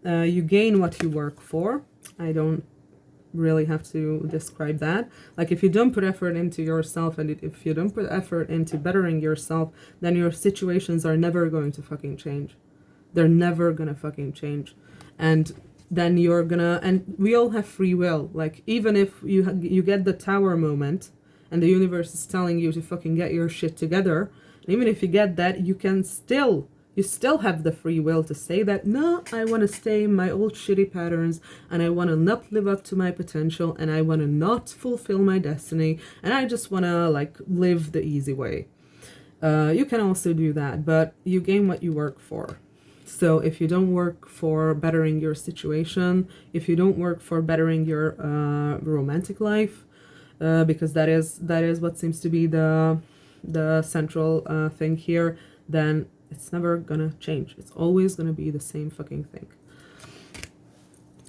You gain what you work for. I don't really have to describe that. Like, if you don't put effort into yourself, and if you don't put effort into bettering yourself, then your situations are never going to fucking change. They're never gonna fucking change. And then you're gonna, and we all have free will. Like, even if you get the tower moment and the universe is telling you to fucking get your shit together, and even if you get that, you still have the free will to say that, no, I want to stay in my old shitty patterns, and I want to not live up to my potential, and I want to not fulfill my destiny, and I just want to like live the easy way. You can also do that, but you gain what you work for. So if you don't work for bettering your situation, if you don't work for bettering your romantic life, because that is what seems to be the central thing here, then it's never gonna change. It's always gonna be the same fucking thing.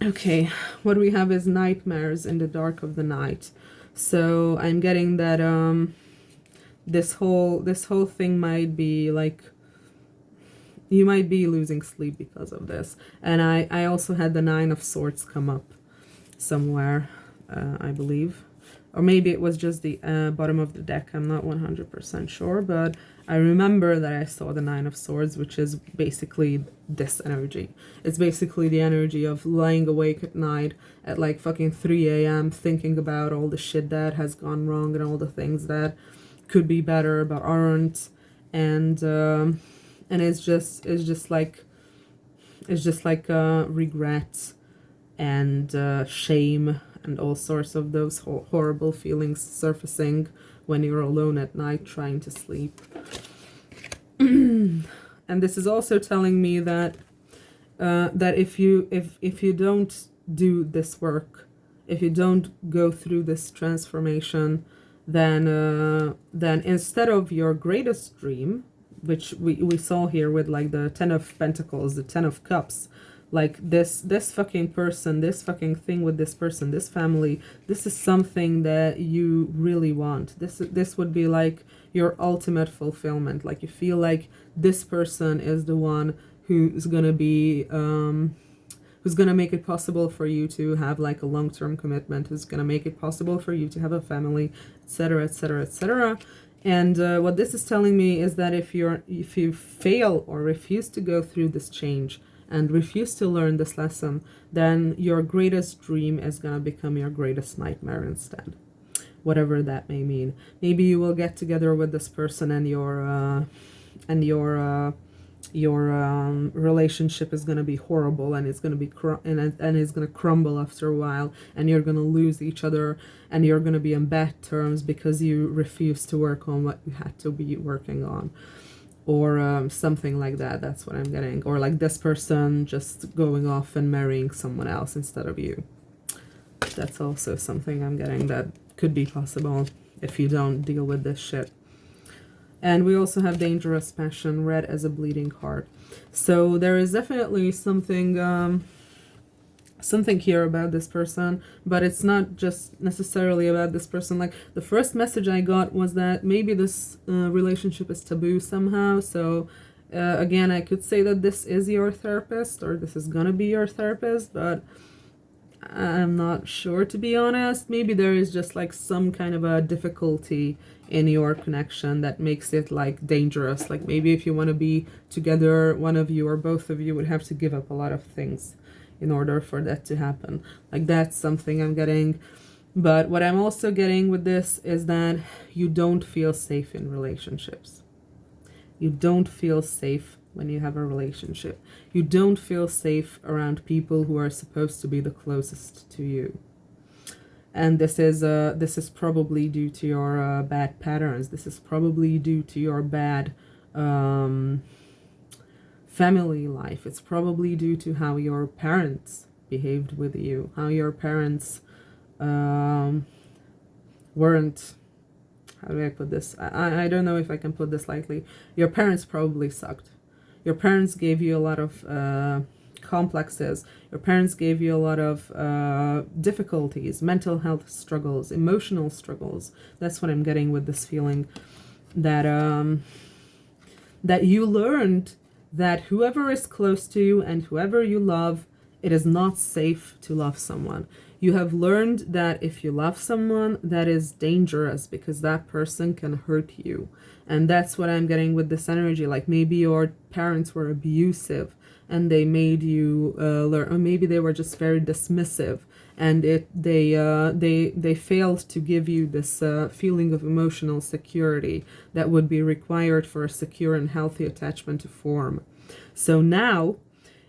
Okay, what we have is nightmares in the dark of the night. So I'm getting that this whole thing might be like, you might be losing sleep because of this. And I also had the Nine of Swords come up somewhere, I believe. Or maybe it was just the bottom of the deck. I'm not 100% sure, but I remember that I saw the Nine of Swords, which is basically this energy. It's basically the energy of lying awake at night at like fucking 3 a.m. thinking about all the shit that has gone wrong and all the things that could be better but aren't. And it's just like regret and shame and all sorts of those horrible feelings surfacing when you're alone at night trying to sleep. And this is also telling me that if you don't do this work, if you don't go through this transformation, then instead of your greatest dream, which we saw here with like the 10 of Pentacles, the 10 of Cups, like this fucking person, this fucking thing with this person, this family, this is something that you really want. This would be like your ultimate fulfillment. Like you feel like this person is the one who's gonna be who's gonna make it possible for you to have like a long-term commitment, who's gonna make it possible for you to have a family, etc., etc., etc. And what this is telling me is that if you fail or refuse to go through this change and refuse to learn this lesson, then your greatest dream is gonna become your greatest nightmare instead, whatever that may mean. Maybe you will get together with this person and your relationship is going to be horrible, and it's going to be and it's going to crumble after a while, and you're going to lose each other, and you're going to be in bad terms because you refuse to work on what you had to be working on, or something like that. That's what I'm getting. Or like this person just going off and marrying someone else instead of you. That's also something I'm getting that could be possible if you don't deal with this shit. And we also have Dangerous Passion, red as a bleeding heart. So there is definitely something something here about this person, but it's not just necessarily about this person. Like the first message I got was that maybe this relationship is taboo somehow. So again, I could say that this is your therapist, or this is gonna be your therapist, but I'm not sure, to be honest. Maybe there is just like some kind of a difficulty in your connection that makes it like dangerous. Like maybe if you want to be together, one of you or both of you would have to give up a lot of things in order for that to happen. Like that's something I'm getting. But what I'm also getting with this is that you don't feel safe in relationships. You don't feel safe when you have a relationship. You don't feel safe around people who are supposed to be the closest to you. And this is probably due to your bad patterns. This is probably due to your bad family life. It's probably due to how your parents behaved with you, how your parents weren't, how do I put this? I don't know if I can put this lightly. Your parents probably sucked. Your parents gave you a lot of complexes. Your parents gave you a lot of difficulties, mental health struggles, emotional struggles. That's what I'm getting with this feeling, that that you learned that whoever is close to you and whoever you love, it is not safe to love someone. You have learned that if you love someone, that is dangerous because that person can hurt you. And that's what I'm getting with this energy. Like maybe your parents were abusive and they made you learn, or maybe they were just very dismissive, and they failed to give you this feeling of emotional security that would be required for a secure and healthy attachment to form. So now,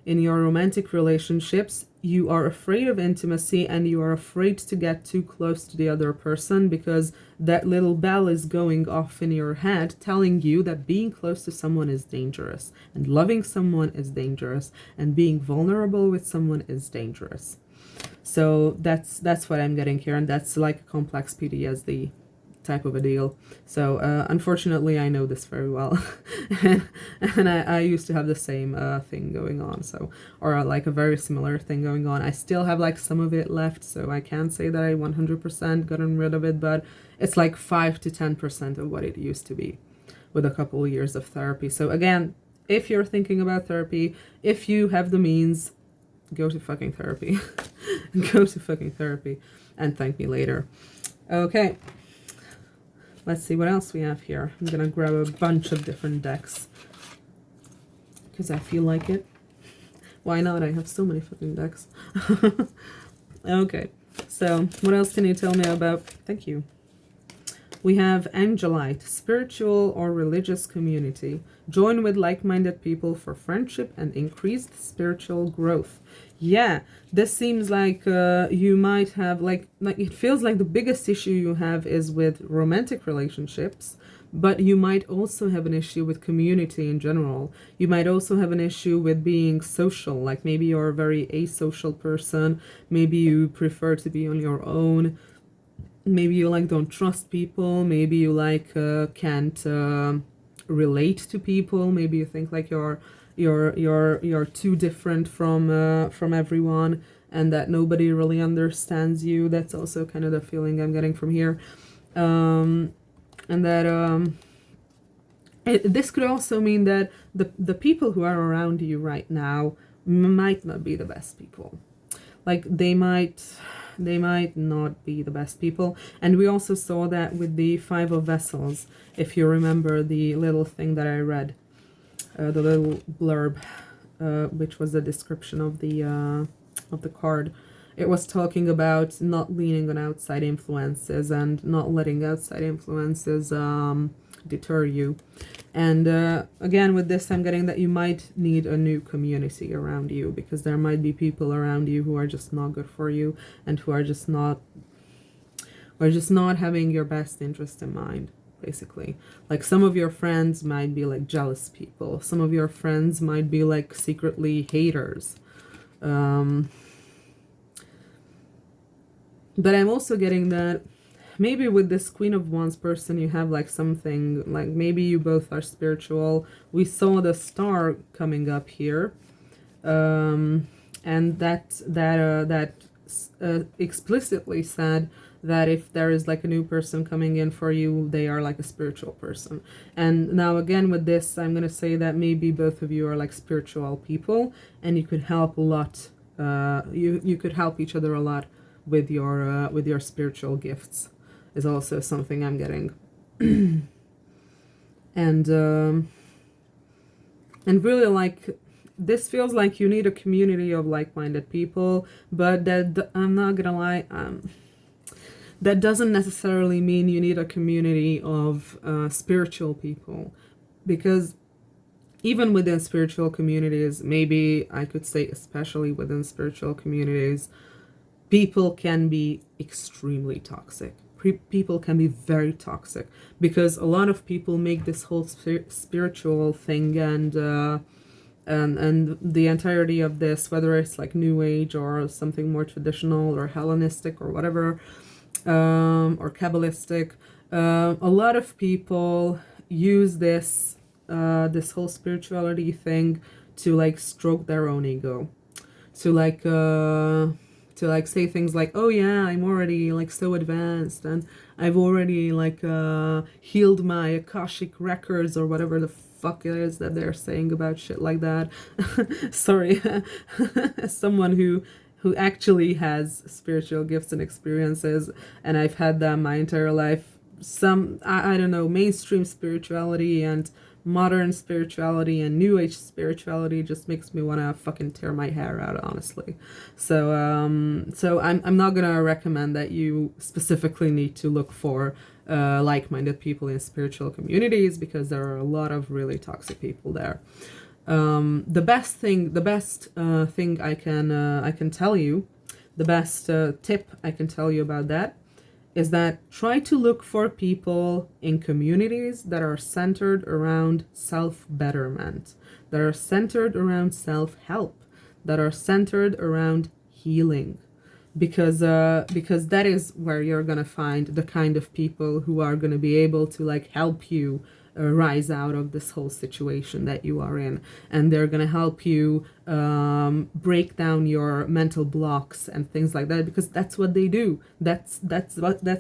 in your romantic relationships, you are afraid of intimacy and you are afraid to get too close to the other person because that little bell is going off in your head telling you that being close to someone is dangerous, and loving someone is dangerous, and being vulnerable with someone is dangerous. So that's what I'm getting here, and that's like a complex PTSD type of a deal. So unfortunately I know this very well. and I used to have the same thing going on, so, or like a very similar thing going on. I still have like some of it left, so I can't say that I 100% gotten rid of it, but it's like 5 to 10% of what it used to be with a couple of years of therapy. So again, if you're thinking about therapy, if you have the means, go to fucking therapy. Go to fucking therapy and thank me later. Okay. Let's see what else we have here. I'm gonna grab a bunch of different decks because I feel like it. Why not? I have so many fucking decks. Okay. So what else can you tell me about? Thank you. We have Angelite, spiritual or religious community. Join with like-minded people for friendship and increased spiritual growth. Yeah, this seems like you might have like it feels like the biggest issue you have is with romantic relationships, but you might also have an issue with community in general. You might also have an issue with being social, like maybe you're a very asocial person, maybe you prefer to be on your own. Maybe you like don't trust people. Maybe you like can't relate to people. Maybe you think like you're too different from everyone, and that nobody really understands you. That's also kind of the feeling I'm getting from here, and that this could also mean that the people who are around you right now might not be the best people. Like they might not be the best people. And we also saw that with the Five of Vessels, if you remember the little thing that I read, the little blurb, which was the description of the card. It was talking about not leaning on outside influences and not letting outside influences deter you. And again, with this, I'm getting that you might need a new community around you, because there might be people around you who are just not good for you and who are just not having your best interest in mind, basically. Like some of your friends might be like jealous people. Some of your friends might be like secretly haters. But I'm also getting that maybe with this Queen of Wands person, you have like something, like maybe you both are spiritual. We saw the star coming up here. And that explicitly said that if there is like a new person coming in for you, they are like a spiritual person. And now again with this, I'm going to say that maybe both of you are like spiritual people, and you could help a lot. You could help each other a lot with your spiritual gifts, is also something I'm getting. and really, like, this feels like you need a community of like-minded people, but that, I'm not gonna lie, that doesn't necessarily mean you need a community of spiritual people, because even within spiritual communities, maybe I could say especially within spiritual communities, people can be extremely toxic. People can be very toxic, because a lot of people make this whole spiritual thing and the entirety of this, whether it's like New Age or something more traditional or Hellenistic or whatever, or Kabbalistic, a lot of people use this this whole spirituality thing to like stroke their own ego, to like say things like, oh yeah, I'm already like so advanced and I've already like healed my Akashic records, or whatever the fuck it is that they're saying about shit like that. Sorry. As someone who actually has spiritual gifts and experiences, and I've had them my entire life, some I don't know, mainstream spirituality and modern spirituality and New Age spirituality just makes me want to fucking tear my hair out, honestly. So I'm not gonna recommend that you specifically need to look for like-minded people in spiritual communities, because there are a lot of really toxic people there. The best thing I can tell you, the best tip I can tell you about that, is that try to look for people in communities that are centered around self-betterment, that are centered around self-help, that are centered around healing, because that is where you're gonna find the kind of people who are gonna be able to like help you rise out of this whole situation that you are in, and they're gonna help you break down your mental blocks and things like that, because that's what they do. That's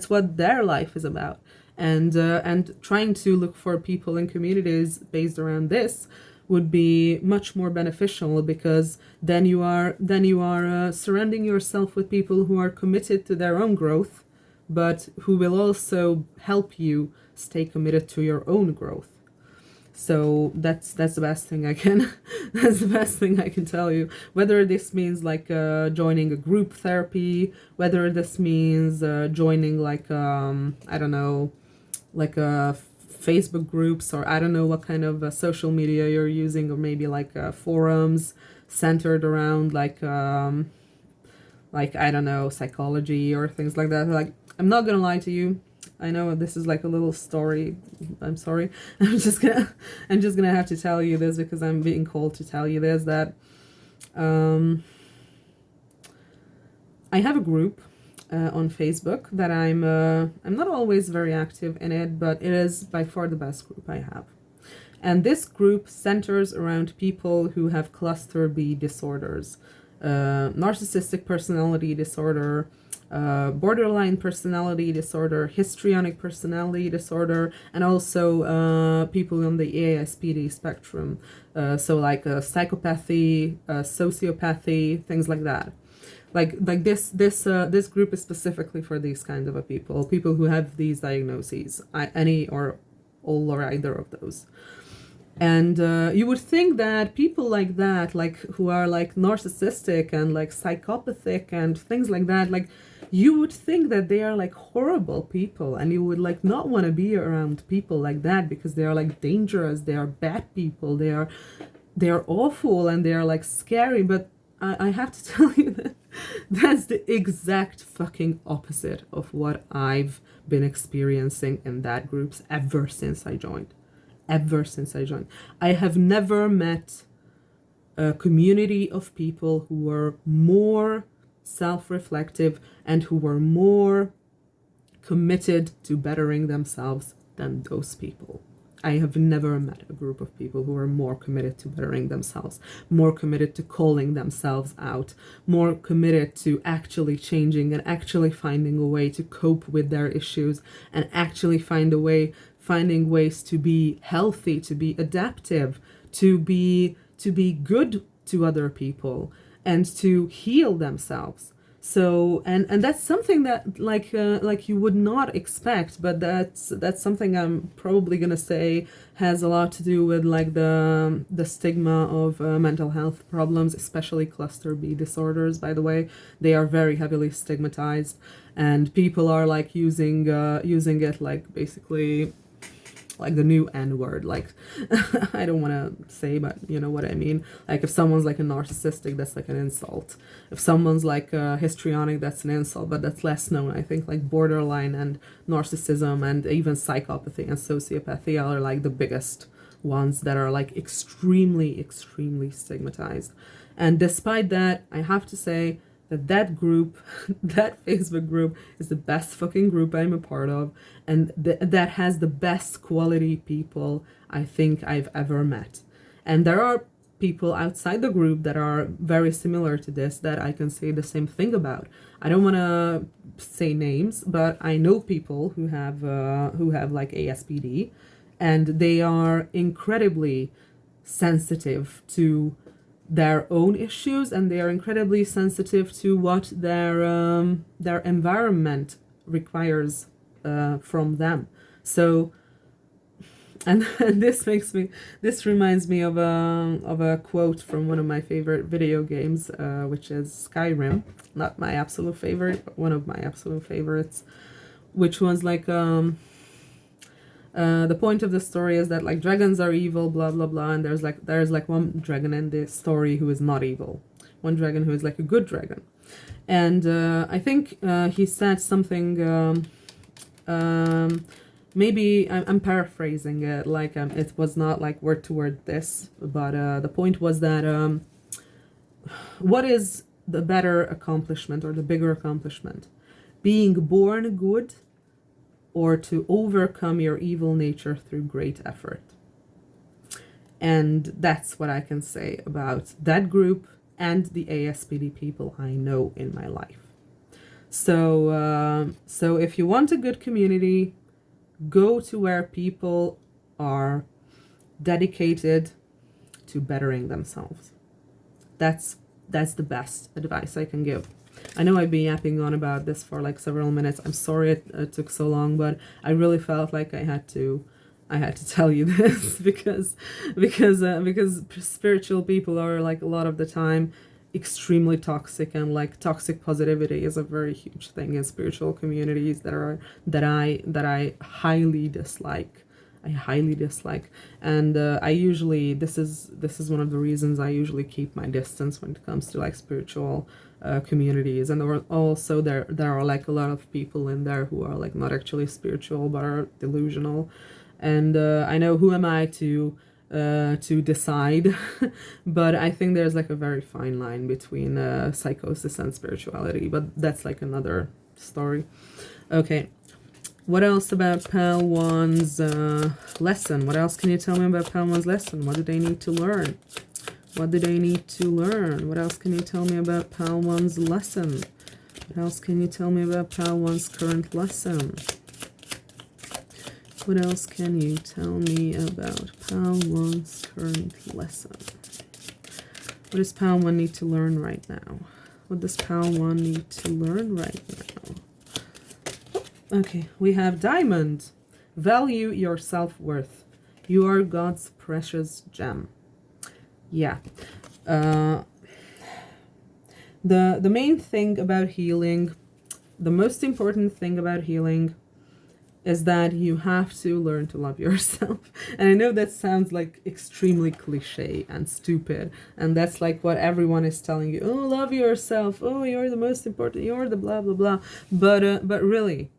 what their life is about. And trying to look for people in communities based around this would be much more beneficial, because then you are surrounding yourself with people who are committed to their own growth, but who will also help you stay committed to your own growth. So that's the best thing I can that's the best thing I can tell you. Whether this means like joining a group therapy, whether this means joining like I don't know, like Facebook groups, or I don't know what kind of social media you're using, or maybe like forums centered around like I don't know, psychology or things like that. Like, I'm not gonna lie to you, I know this is like a little story. I'm sorry. I'm just gonna have to tell you this because I'm being called to tell you this, that I have a group on Facebook that I'm not always very active in it, but it is by far the best group I have. And this group centers around people who have cluster B disorders, narcissistic personality disorder, borderline personality disorder, histrionic personality disorder, and also people on the ASPD spectrum. So like psychopathy, sociopathy, things like that. Like this group is specifically for these kinds of people who have these diagnoses, any or all or either of those. And you would think that people like that, like who are like narcissistic and like psychopathic and things like that, like you would think that they are like horrible people, and you would like not want to be around people like that because they are like dangerous, they are bad people, they are awful, and they are like scary. But I have to tell you that that's the exact fucking opposite of what I've been experiencing in that groups ever since I joined. I have never met a community of people who were more self-reflective and who were more committed to bettering themselves than those people. I have never met a group of people who are more committed to bettering themselves, more committed to calling themselves out, more committed to actually changing and actually finding a way to cope with their issues, and actually finding ways to be healthy, to be adaptive, to be good to other people, and to heal themselves. So and that's something that like you would not expect, but that's something I'm probably gonna say has a lot to do with like the stigma of mental health problems, especially cluster B disorders. By the way, they are very heavily stigmatized, and people are like using it like basically like the new N-word, like I don't want to say, but you know what I mean. Like if someone's like a narcissistic, that's like an insult. If someone's like histrionic, that's an insult, but that's less known. I think like borderline and narcissism and even psychopathy and sociopathy are like the biggest ones that are like extremely stigmatized. And despite that, I have to say that group, that Facebook group, is the best fucking group I'm a part of, and that has the best quality people I think I've ever met. And there are people outside the group that are very similar to this that I can say the same thing about. I don't want to say names, but I know people who have like ASPD, and they are incredibly sensitive to their own issues, and they are incredibly sensitive to what their environment requires from them. So, and this reminds me of a quote from one of my favorite video games, which is Skyrim. Not my absolute favorite, but one of my absolute favorites, which was like the point of the story is that like dragons are evil, blah blah blah, and there's like one dragon in this story who is not evil, one dragon who is like a good dragon. And I think he said something, maybe I'm paraphrasing it, like it was not like word to word this, but the point was that what is the better accomplishment or the bigger accomplishment, being born good or to overcome your evil nature through great effort? And that's what I can say about that group and the ASPD people I know in my life. So if you want a good community, go to where people are dedicated to bettering themselves. That's the best advice I can give. I know I've been yapping on about this for like several minutes. I'm sorry it took so long, but I really felt like I had to tell you this because spiritual people are, like, a lot of the time extremely toxic, and like toxic positivity is a very huge thing in spiritual communities that I highly dislike. And I usually, this is one of the reasons I usually keep my distance when it comes to like spiritual communities. And there are like a lot of people in there who are like not actually spiritual but are delusional, and I know, who am I to decide? But I think there's like a very fine line between psychosis and spirituality, but that's like another story. Okay, what else about Pal 1's lesson? What else can you tell me about Pal 1's lesson? What do they need to learn? What do they need to learn? What else can you tell me about Pal 1's lesson? What else can you tell me about Pal 1's current lesson? What else can you tell me about Pal 1's current lesson? What does Pal 1 need to learn right now? What does Pal 1 need to learn right now? Okay, we have Diamond. Value your self-worth. You are God's precious gem. Yeah. The main thing about healing, the most important thing about healing, is that you have to learn to love yourself. And I know that sounds like extremely cliche and stupid, and that's like what everyone is telling you. Oh, love yourself. Oh, you're the most important. You're the blah blah blah. But really,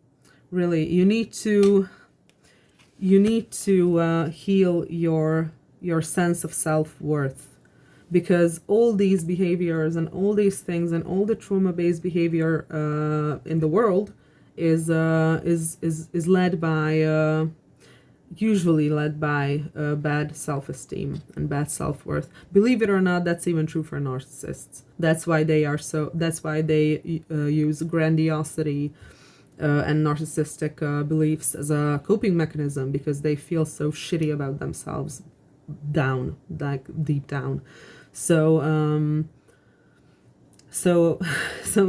you need to heal your sense of self-worth, because all these behaviors and all these things and all the trauma-based behavior in the world is led by usually led by bad self-esteem and bad self-worth. Believe it or not, that's even true for narcissists. That's why they use grandiosity and narcissistic beliefs as a coping mechanism, because they feel so shitty about themselves down, like deep down. So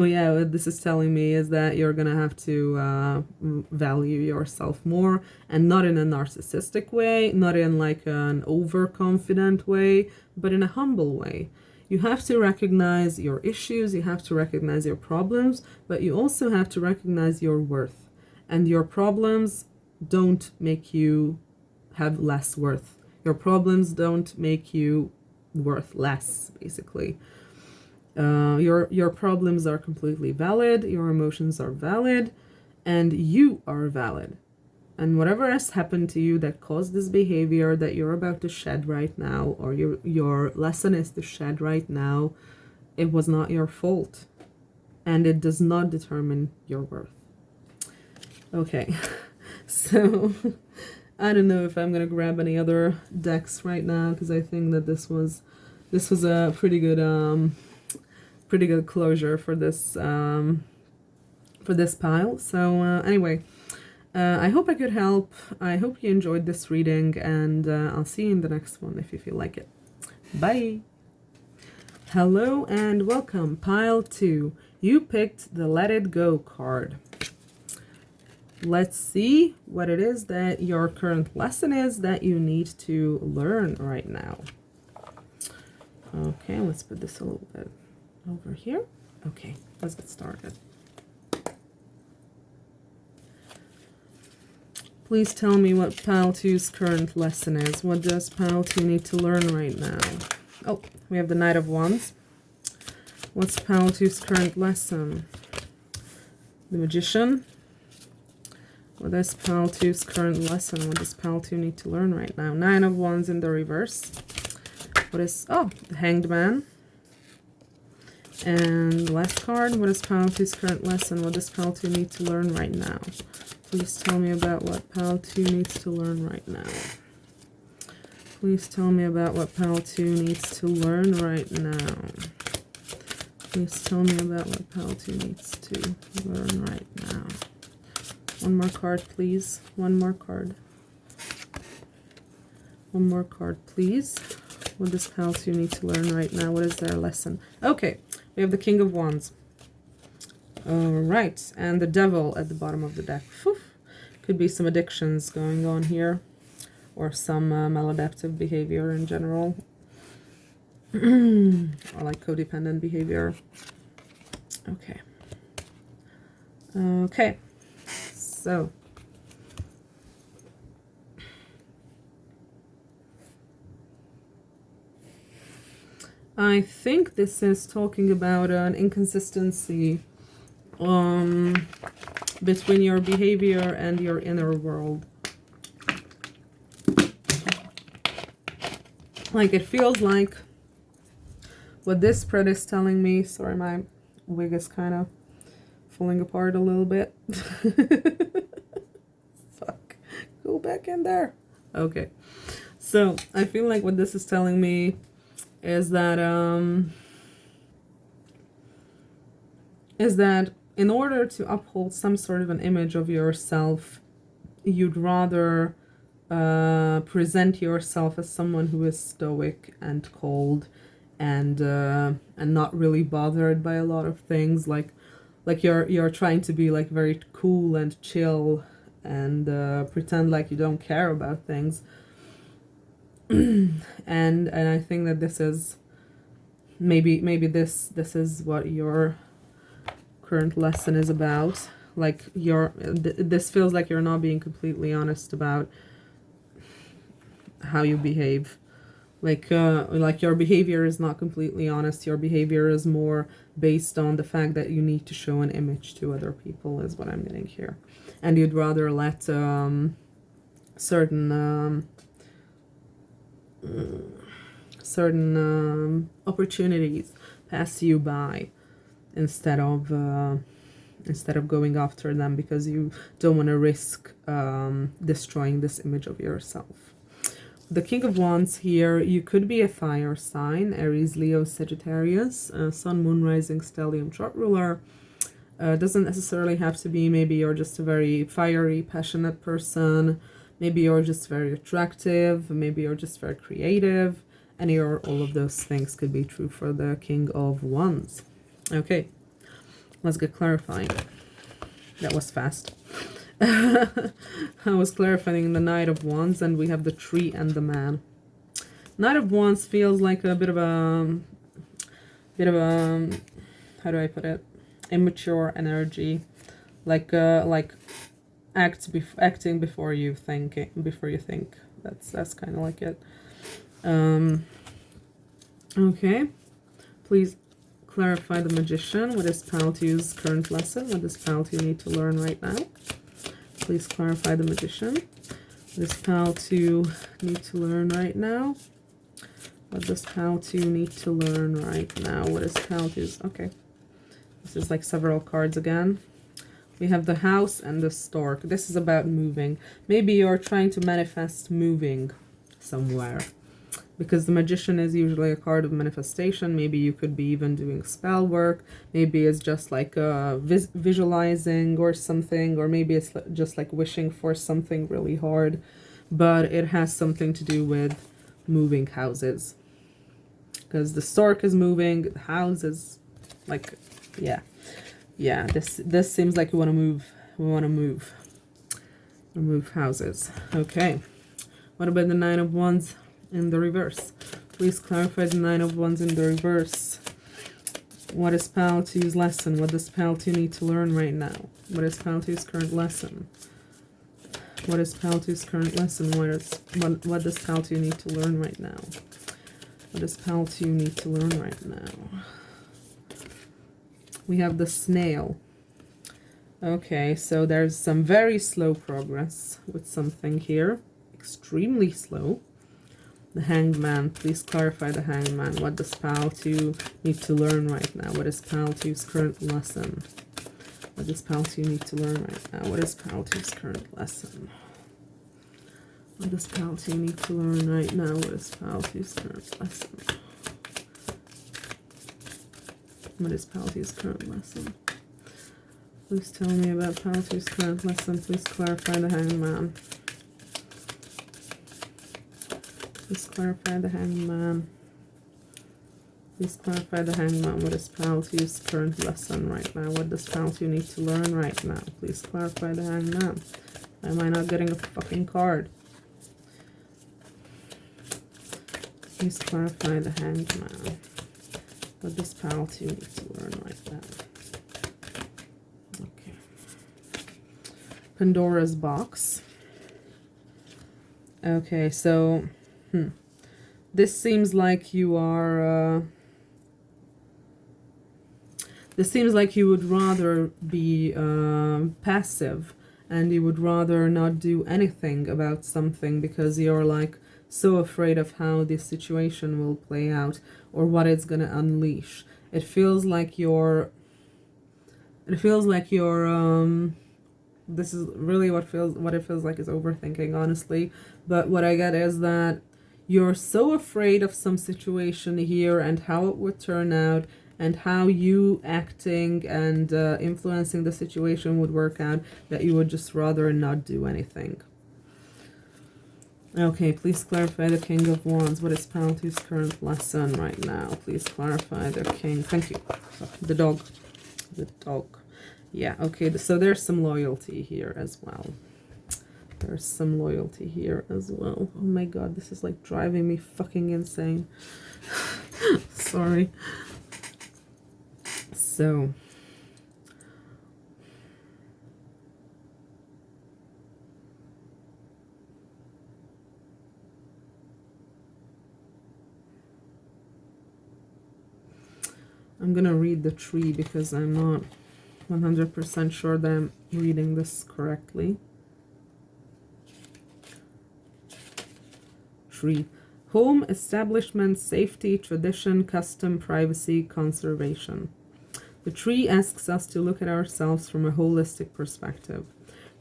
yeah, what this is telling me is that you're gonna have to value yourself more, and not in a narcissistic way, not in like an overconfident way, but in a humble way. You have to recognize your issues, you have to recognize your problems, but you also have to recognize your worth. And your problems don't make you have less worth. Your problems don't make you worth less, basically. Your problems are completely valid, your emotions are valid, and you are valid. And whatever has happened to you that caused this behavior that you're about to shed right now, or your lesson is to shed right now, it was not your fault. And it does not determine your worth. Okay, so I don't know if I'm gonna grab any other decks right now, because I think that this was a pretty good closure for this pile. So anyway, I hope I could help. I hope you enjoyed this reading, and I'll see you in the next one if you feel like it. Bye. Hello and welcome, pile 2. You picked the Let It Go card. Let's see what it is that your current lesson is that you need to learn right now. Okay, let's put this a little bit over here. Okay, let's get started. Please tell me what pile 2's current lesson is. What does pile 2 need to learn right now? Oh, we have the Knight of Wands. What's pile 2's current lesson? The Magician. What is pile 2's current lesson? What does pile 2 need to learn right now? Nine of Wands in the reverse. What is, oh, the Hanged Man. And the last card, what is pile 2's current lesson? What does pile 2 need to learn right now? Please tell me about what pile 2 needs to learn right now. Please tell me about what pile 2 needs to learn right now. Please tell me about what pile 2 needs to learn right now. One more card, please. One more card. One more card, please. What does Pal 2 need to learn right now? What is their lesson? Okay, we have the King of Wands. All right, and the Devil at the bottom of the deck. Whew. Could be some addictions going on here, or some maladaptive behavior in general, or like codependent behavior. Okay. Okay, so I think this is talking about an inconsistency between your behavior and your inner world. Like, it feels like what this spread is telling me, sorry, my wig is kind of falling apart a little bit. Fuck, go back in there. Okay, so I feel like what this is telling me is that in order to uphold some sort of an image of yourself, you'd rather present yourself as someone who is stoic and cold and not really bothered by a lot of things, like you're trying to be like very cool and chill and pretend like you don't care about things. and I think that this is maybe this is what your current lesson is about. Like, this feels like you're not being completely honest about how you behave. Like your behavior is not completely honest. Your behavior is more based on the fact that you need to show an image to other people, is what I'm getting here. And you'd rather let certain opportunities pass you by instead of going after them, because you don't want to risk destroying this image of yourself. The King of Wands here, you could be a fire sign: Aries, Leo, Sagittarius, Sun, Moon, Rising, Stellium, Chart ruler. Doesn't necessarily have to be. Maybe you're just a very fiery, passionate person. Maybe you're just very attractive. Maybe you're just very creative. Any or all of those things could be true for the King of Wands. Okay, let's get clarifying. That was fast. I was clarifying the Knight of Wands, and we have the Tree and the Man. Knight of Wands feels like a bit of a how do I put it, immature energy, like acting before you think. That's kind of like it. Okay, please clarify the Magician. What is Pal 2's current lesson? What does Pal 2 need to learn right now? Please clarify the Magician. What does Pal 2 need to learn right now? What does Pal 2 need to learn right now? What is Pal 2's? Okay, this is like several cards again. We have the House and the Stork. This is about moving. Maybe you're trying to manifest moving somewhere, because the Magician is usually a card of manifestation. Maybe you could be even doing spell work. Maybe it's just like visualizing or something, or maybe it's just like wishing for something really hard, but it has something to do with moving houses, because the Stork is moving, the house is like, yeah, this seems like we want to move houses. Okay, what about the Nine of Wands in the reverse? Please clarify the Nine of Wands in the reverse. What is Pal 2's lesson? What does Pal 2 need to learn right now? What is Pal 2's current lesson? What is Pal 2's current lesson? What does Pal 2 need to learn right now? What does Pal 2 need to learn right now? We have the Snail. Okay, so there's some very slow progress with something here. Extremely slow. The Hanged Man. Please clarify the Hanged Man. What does Pal 2 need to learn right now? What is Pal 2's current lesson? What does Pal 2 need to learn right now? What is Pal 2's current lesson? What does Pal 2 need to learn right now? What is Pal 2's current lesson? What is Pal 2's current lesson? Please tell me about Pal 2's current lesson. Please clarify the Hanged Man. Please clarify the Hangman. Please clarify the Hangman. What is Paltu's current lesson right now? What does Paltu need to learn right now? Please clarify the Hangman. Why am I not getting a fucking card? Please clarify the Hangman. What does Paltu need to learn right now? Okay. Pandora's box. Okay, so this seems like you are this seems like you would rather be passive, and you would rather not do anything about something because you're like so afraid of how this situation will play out or what it's going to unleash. It feels like you're this is really what it feels like is overthinking, honestly. But what I get is that you're so afraid of some situation here and how it would turn out and how you acting and influencing the situation would work out, that you would just rather not do anything. Okay, please clarify the King of Wands. What is Paltu's current lesson right now? Please clarify the King. Thank you. The dog. The dog. Yeah, okay, so there's some loyalty here as well. There's some loyalty here as well. Oh my god, this is like driving me fucking insane. Sorry. So I'm gonna read the tree because I'm not 100% sure that I'm reading this correctly. Tree. Home, establishment, safety, tradition, custom, privacy, conservation. The tree asks us to look at ourselves from a holistic perspective.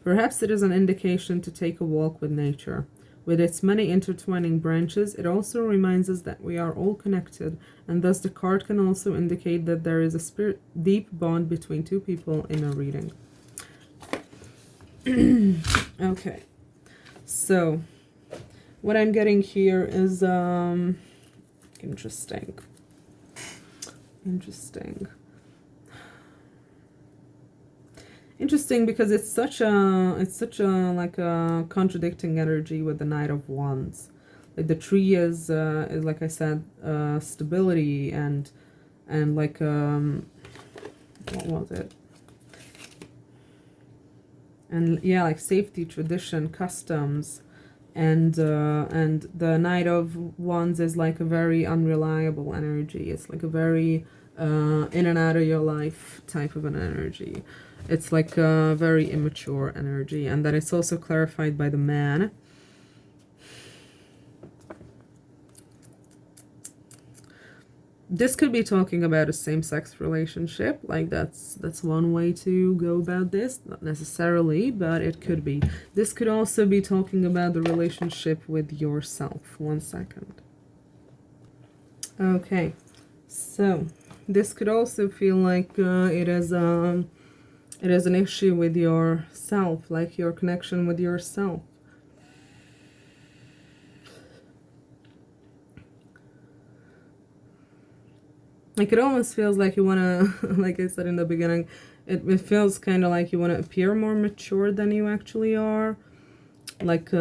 Perhaps it is an indication to take a walk with nature. With its many intertwining branches, it also reminds us that we are all connected, and thus the card can also indicate that there is a deep bond between two people in a reading. Okay, so what I'm getting here is interesting. Interesting because it's such a like a contradicting energy with the Knight of Wands. Like the tree is like I said, stability and like what was it? And yeah, like safety, tradition, customs, and the Knight of Wands is like a very unreliable energy. It's like a very in and out of your life type of an energy. It's like a very immature energy, and then it's also clarified by the man. This could be talking about a same-sex relationship. Like that's one way to go about this. Not necessarily, but it could be. This could also be talking about the relationship with yourself. 1 second. Okay, so this could also feel like it is an issue with yourself, like your connection with yourself. Like it almost feels like you want to, like I said in the beginning, it feels kind of like you want to appear more mature than you actually are. Like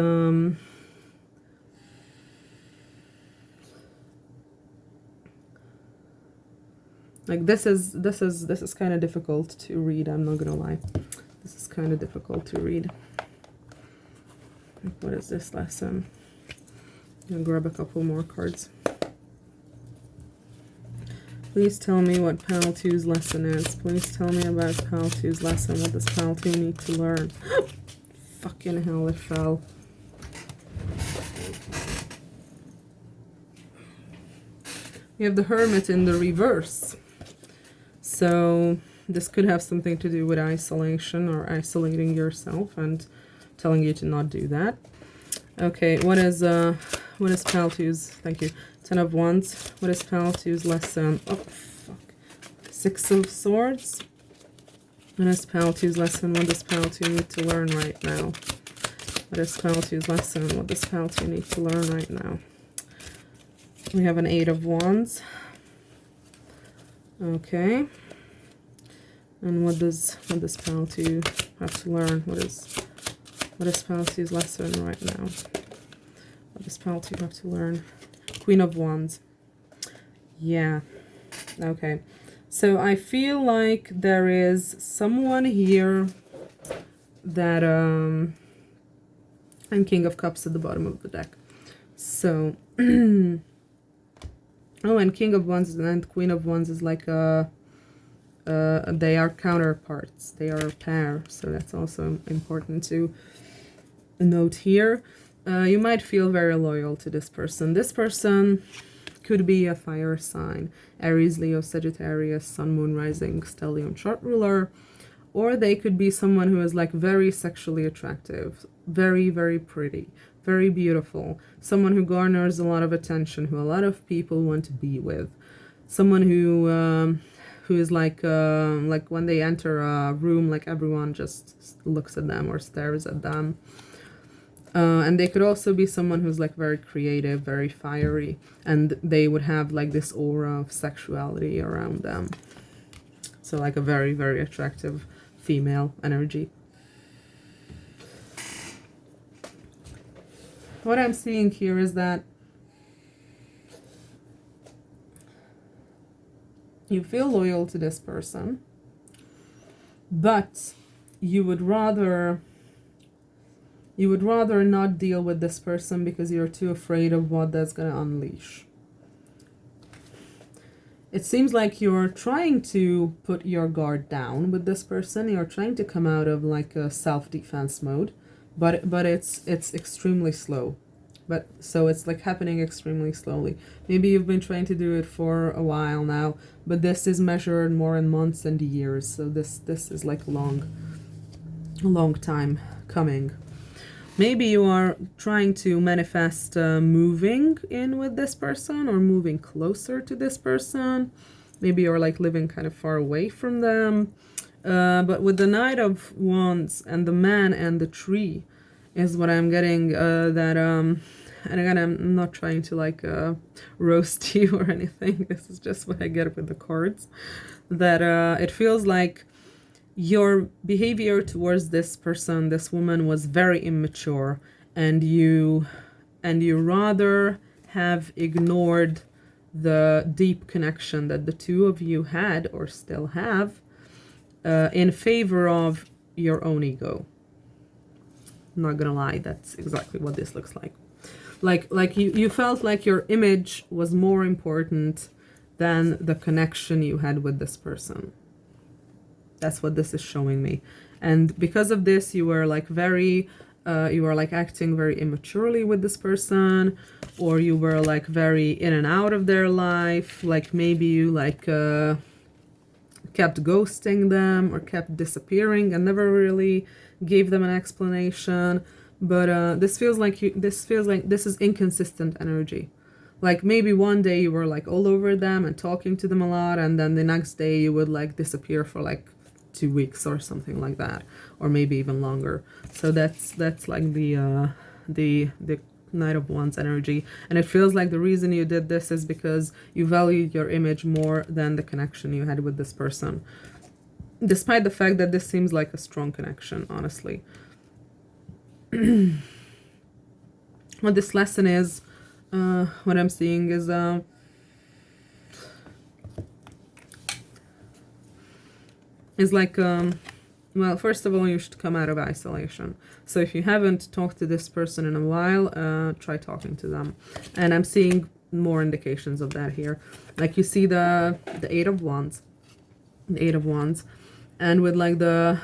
like this is kind of difficult to read, I'm not gonna lie. This is kind of difficult to read. Like, what is this lesson? I'm gonna grab a couple more cards. Please tell me what Paltu's lesson is. Please tell me about Paltu's lesson. What does Paltu need to learn? Fucking hell, it fell. We have the Hermit in the reverse. So this could have something to do with isolation or isolating yourself and telling you to not do that. Okay, what is Paltu's, thank you, 10 of Wands. What is Paltu's lesson? Oh, fuck. 6 of Swords. What is Paltu's lesson? What does Paltu need to learn right now? What is Paltu's lesson? What does Paltu need to learn right now? We have an Eight of Wands. Okay. And what does Penalty have to learn? What is Penalty's lesson right now? What does Penalty have to learn? Queen of Wands. Yeah. Okay. So I feel like there is someone here that and King of Cups at the bottom of the deck. So oh, and King of Wands and Queen of Wands is like they are counterparts. They are a pair. So that's also important to note here. You might feel very loyal to this person. This person could be a fire sign. Aries, Leo, Sagittarius, Sun, Moon, Rising, Stellium, chart ruler. Or they could be someone who is like very sexually attractive. Very, very pretty. Very beautiful. Someone who garners a lot of attention, who a lot of people want to be with. Someone who is like when they enter a room, like everyone just looks at them or stares at them. And they could also be someone who's like very creative, very fiery, and they would have like this aura of sexuality around them. So like a very, very attractive female energy. What I'm seeing here is that you feel loyal to this person, but you would rather not deal with this person because you're too afraid of what that's going to unleash. It seems like you're trying to put your guard down with this person. You're trying to come out of like a self-defense mode, but it's extremely slow. But so it's like happening extremely slowly. Maybe you've been trying to do it for a while now, but this is measured more in months and years. So this is like a long time coming. Maybe you are trying to manifest moving in with this person or moving closer to this person. Maybe you're like living kind of far away from them. But with the Knight of Wands and the man and the tree is what I'm getting, and again, I'm not trying to like roast you or anything. This is just what I get with the cards. That it feels like your behavior towards this person, this woman, was very immature, and you rather have ignored the deep connection that the two of you had or still have in favor of your own ego. I'm not gonna lie, that's exactly what this looks like. Like you felt like your image was more important than the connection you had with this person. That's what this is showing me. And because of this, you were like you were like acting very immaturely with this person, or you were like very in and out of their life. Like maybe you like kept ghosting them or kept disappearing and never really gave them an explanation. But this feels like this is inconsistent energy. Like maybe one day you were like all over them and talking to them a lot, and then the next day you would like disappear for like 2 weeks or something like that, or maybe even longer. So that's like the Knight of Wands energy, and it feels like the reason you did this is because you valued your image more than the connection you had with this person, despite the fact that this seems like a strong connection, honestly. What this lesson is, what I'm seeing is like well, first of all, you should come out of isolation. So if you haven't talked to this person in a while, try talking to them. And I'm seeing more indications of that here. Like you see the Eight of Wands, and with like the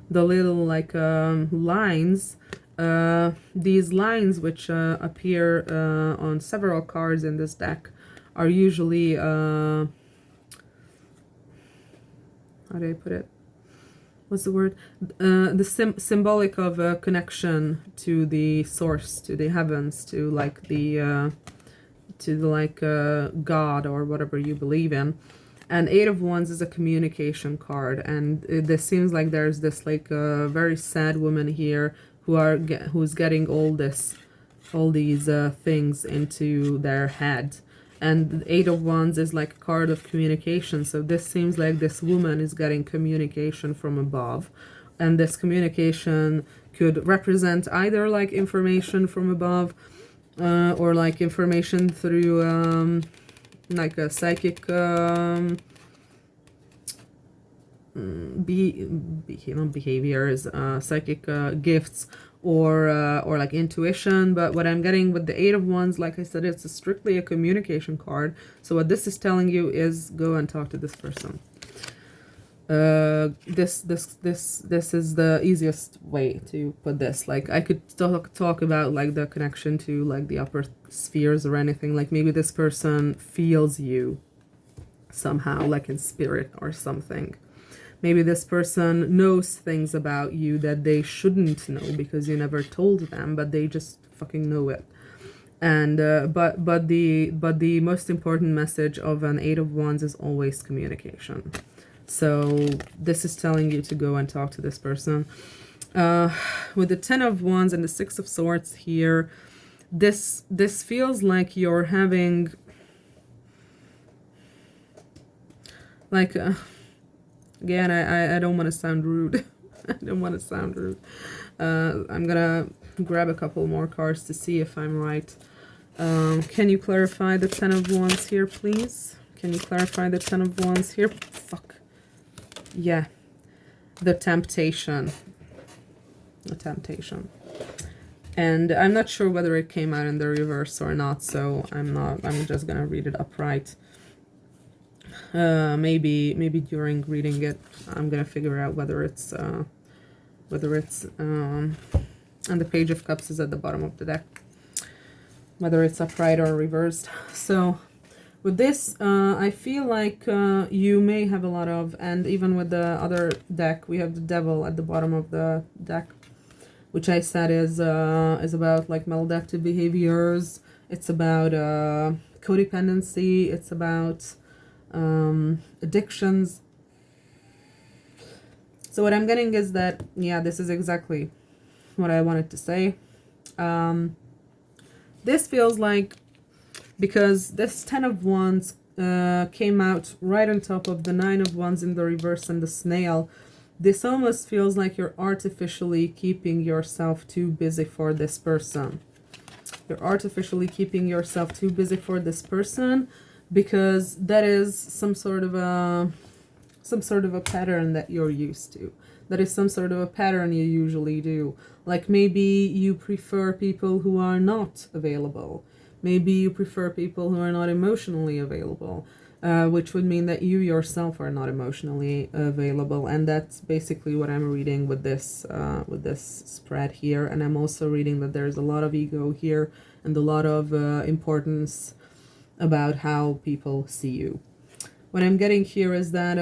little like lines, these lines which appear on several cards in this deck are usually how do I put it? What's the word? The symbolic of a connection to the source, to the heavens, to like the God or whatever you believe in. And Eight of Wands is a communication card, and this seems like there's this like very sad woman here who's getting all this things into their head. And the Eight of Wands is like a card of communication. So this seems like this woman is getting communication from above. And this communication could represent either like information from above, or like information through like a psychic not behaviors, psychic gifts, or like intuition. But what I'm getting with the Eight of Wands, like I said, it's strictly a communication card. So what this is telling you is go and talk to this person. This is the easiest way to put this. Like I could talk about like the connection to like the upper spheres or anything. Like maybe this person feels you somehow, like in spirit or something. Maybe this person knows things about you that they shouldn't know because you never told them, but they just fucking know it. And but the most important message of an Eight of Wands is always communication. So this is telling you to go and talk to this person. With the Ten of Wands and the Six of Swords here, this feels like you're having like again, I don't want to sound rude. I don't want to sound rude. I'm gonna grab a couple more cards to see if I'm right. Can you clarify the Ten of Wands here, please? Can you clarify the Ten of Wands here? Fuck. Yeah. The temptation. The temptation. And I'm not sure whether it came out in the reverse or not, so I'm just gonna read it upright. Maybe during reading it I'm gonna figure out whether it's and the Page of Cups is at the bottom of the deck, whether it's upright or reversed. So with this I feel like you may have a lot of, and even with the other deck we have the Devil at the bottom of the deck, which I said is about like maladaptive behaviors. It's about codependency. It's about addictions. So what I'm getting is that, yeah, this is exactly what I wanted to say. This feels like, because this Ten of Wands came out right on top of the Nine of Wands in the reverse and the Snail, this almost feels like you're artificially keeping yourself too busy for this person. You're artificially keeping yourself too busy for this person, because that is some sort of a pattern that you're used to. That is some sort of a pattern you usually do. Like maybe you prefer people who are not available. Maybe you prefer people who are not emotionally available, which would mean that you yourself are not emotionally available. And that's basically what I'm reading with this spread here. And I'm also reading that there's a lot of ego here and a lot of importance about how people see you. What I'm getting here is that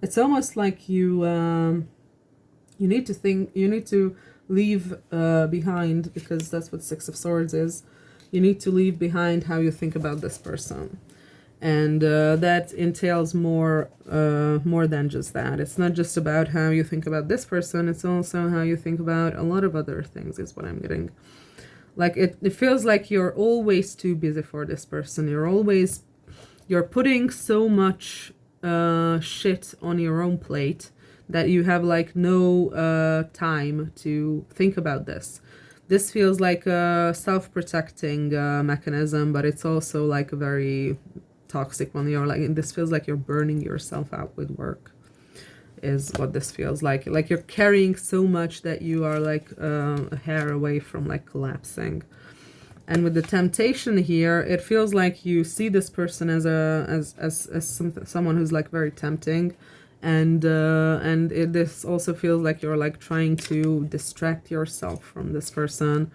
it's almost like you need to leave behind, because that's what Six of Swords is. You need to leave behind how you think about this person, and that entails more than just that. It's not just about how you think about this person, it's also how you think about a lot of other things, is what I'm getting. Like it feels like you're always too busy for this person. You're putting so much shit on your own plate that you have like no time to think about this. This feels like a self-protecting mechanism, but it's also like a very toxic one. This feels like you're burning yourself out with work, is what this feels like. Like you're carrying so much that you are like a hair away from like collapsing. And with the temptation here, it feels like you see this person as someone who's like very tempting, and this also feels like you're like trying to distract yourself from this person,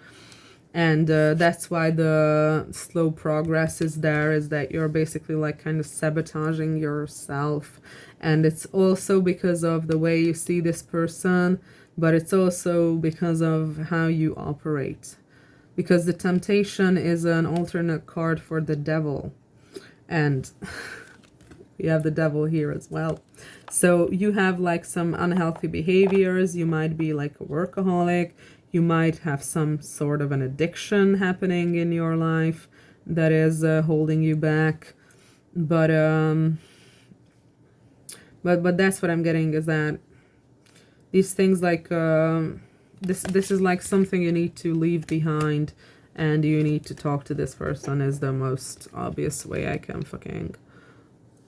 and that's why the slow progress is there, is that you're basically like kind of sabotaging yourself. And it's also because of the way you see this person, but it's also because of how you operate. Because the temptation is an alternate card for the Devil. And we have the Devil here as well. So you have like some unhealthy behaviors. You might be like a workaholic. You might have some sort of an addiction happening in your life that is holding you back. But that's what I'm getting, is that these things like this is like something you need to leave behind, and you need to talk to this person, is the most obvious way I can fucking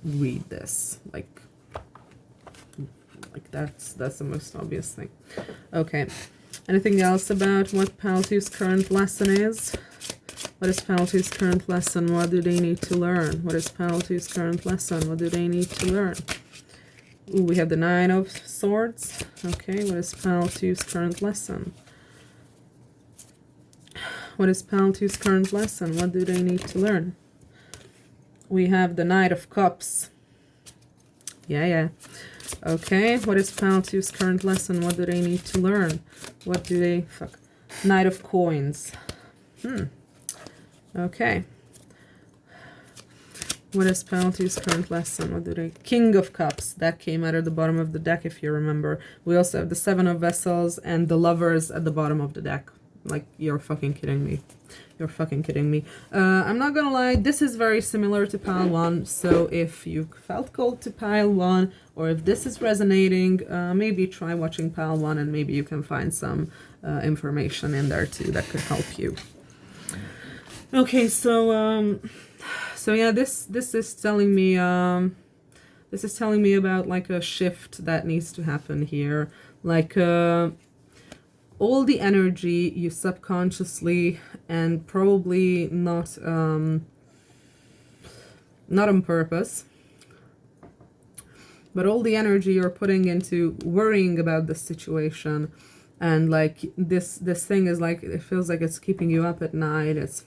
read this. Like that's the most obvious thing. Okay. Anything else about what Pal 2's current lesson is? What is Pal 2's current lesson? What do they need to learn? What is Pal 2's current lesson? What do they need to learn? Ooh, we have the 9 of Swords. Okay, what is Pal 2's current lesson? What is Pal 2's current lesson? What do they need to learn? We have the Knight of Cups. Yeah. Okay, what is Pal 2's current lesson? What do they need to learn? What do they... Fuck. Knight of Coins. Okay. What is Pal 2's current lesson? What do they... King of Cups. That came out of the bottom of the deck, if you remember. We also have the 7 of Vessels and the Lovers at the bottom of the deck. Like, you're fucking kidding me. You're fucking kidding me. I'm not gonna lie, this is very similar to pile 1, so if you felt called to pile 1, or if this is resonating, maybe try watching pile 1, and maybe you can find some information in there too that could help you. Okay, so yeah, this is telling me about like a shift that needs to happen here, like all the energy you subconsciously, and probably not on purpose, but all the energy you're putting into worrying about the situation, and like this thing is like, it feels like it's keeping you up at night. It's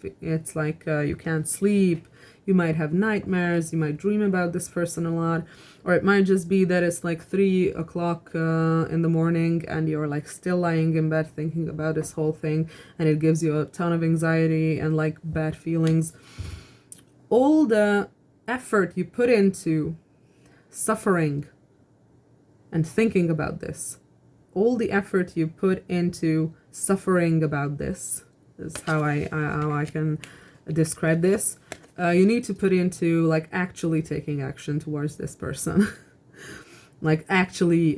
like you can't sleep. You might have nightmares. You might dream about this person a lot. Or it might just be that it's like 3 o'clock in the morning and you're like still lying in bed thinking about this whole thing, and it gives you a ton of anxiety and like bad feelings. All the effort you put into suffering and thinking about this, all the effort you put into suffering about this, is how I can describe this. You need to put into like actually taking action towards this person. Like actually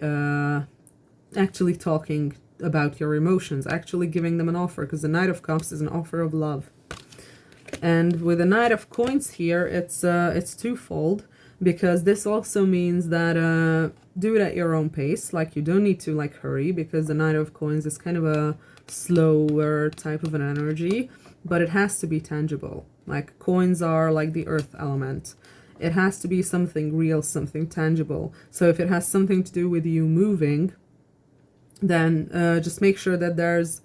talking about your emotions, actually giving them an offer, because the Knight of Cups is an offer of love. And with the Knight of Coins here, it's twofold, because this also means that do it at your own pace. Like, you don't need to like hurry, because the Knight of Coins is kind of a slower type of an energy, but it has to be tangible. Like, coins are like the earth element. It has to be something real, something tangible. So if it has something to do with you moving, then just make sure that there's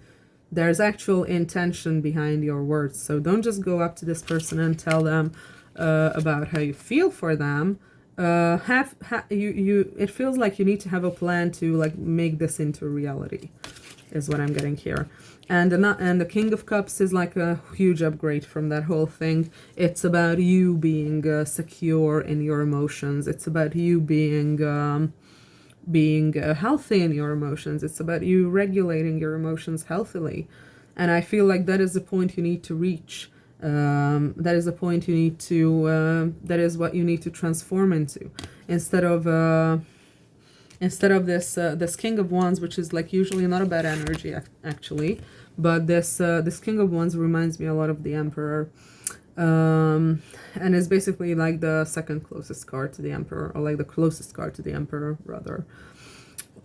actual intention behind your words. So don't just go up to this person and tell them about how you feel for them. It feels like you need to have a plan to like make this into reality, is what I'm getting here. And the King of Cups is like a huge upgrade from that whole thing. It's about you being secure in your emotions. It's about you being healthy in your emotions. It's about you regulating your emotions healthily. And I feel like that is the point you need to reach. That is the point you need to, that is what you need to transform into. Instead of this King of Wands, which is like usually not a bad energy actually, but this King of Wands reminds me a lot of the Emperor, and is basically like the second closest card to the Emperor, or like the closest card to the Emperor rather.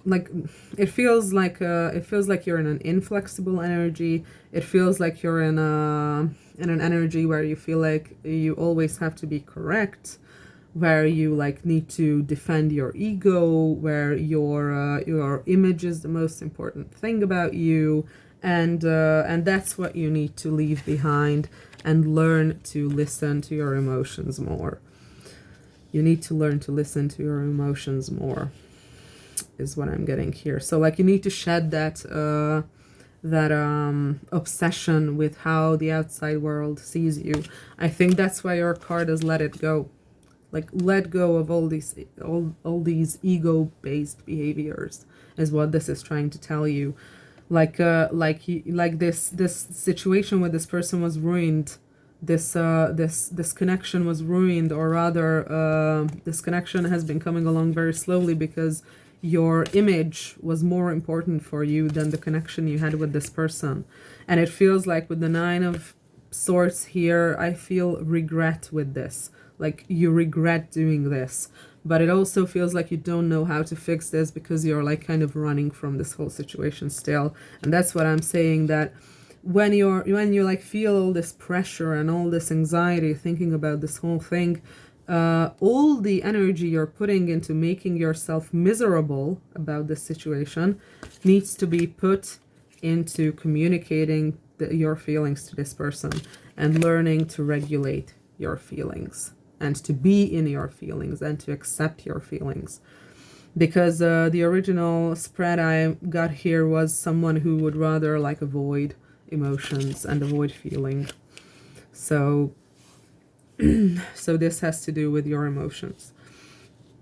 Like, it feels like you're in an inflexible energy. It feels like you're in an energy where you feel like you always have to be correct, where you like need to defend your ego, where your image is the most important thing about you, and that's what you need to leave behind and learn to listen to your emotions more. You need to learn to listen to your emotions more, is what I'm getting here. So like, you need to shed that obsession with how the outside world sees you. I think that's why your card is let it go. Like, let go of all these ego-based behaviors is what this is trying to tell you. like this situation with this person was ruined. This connection was ruined, or rather this connection has been coming along very slowly because your image was more important for you than the connection you had with this person. And it feels like with the Nine of Swords here, I feel regret with this. Like you regret doing this, but it also feels like you don't know how to fix this because you're like kind of running from this whole situation still. And that's what I'm saying, that when you like feel all this pressure and all this anxiety thinking about this whole thing, all the energy you're putting into making yourself miserable about this situation needs to be put into communicating your feelings to this person and learning to regulate your feelings and to be in your feelings and to accept your feelings. Because the original spread I got here was someone who would rather like avoid emotions and avoid feeling. So this has to do with your emotions.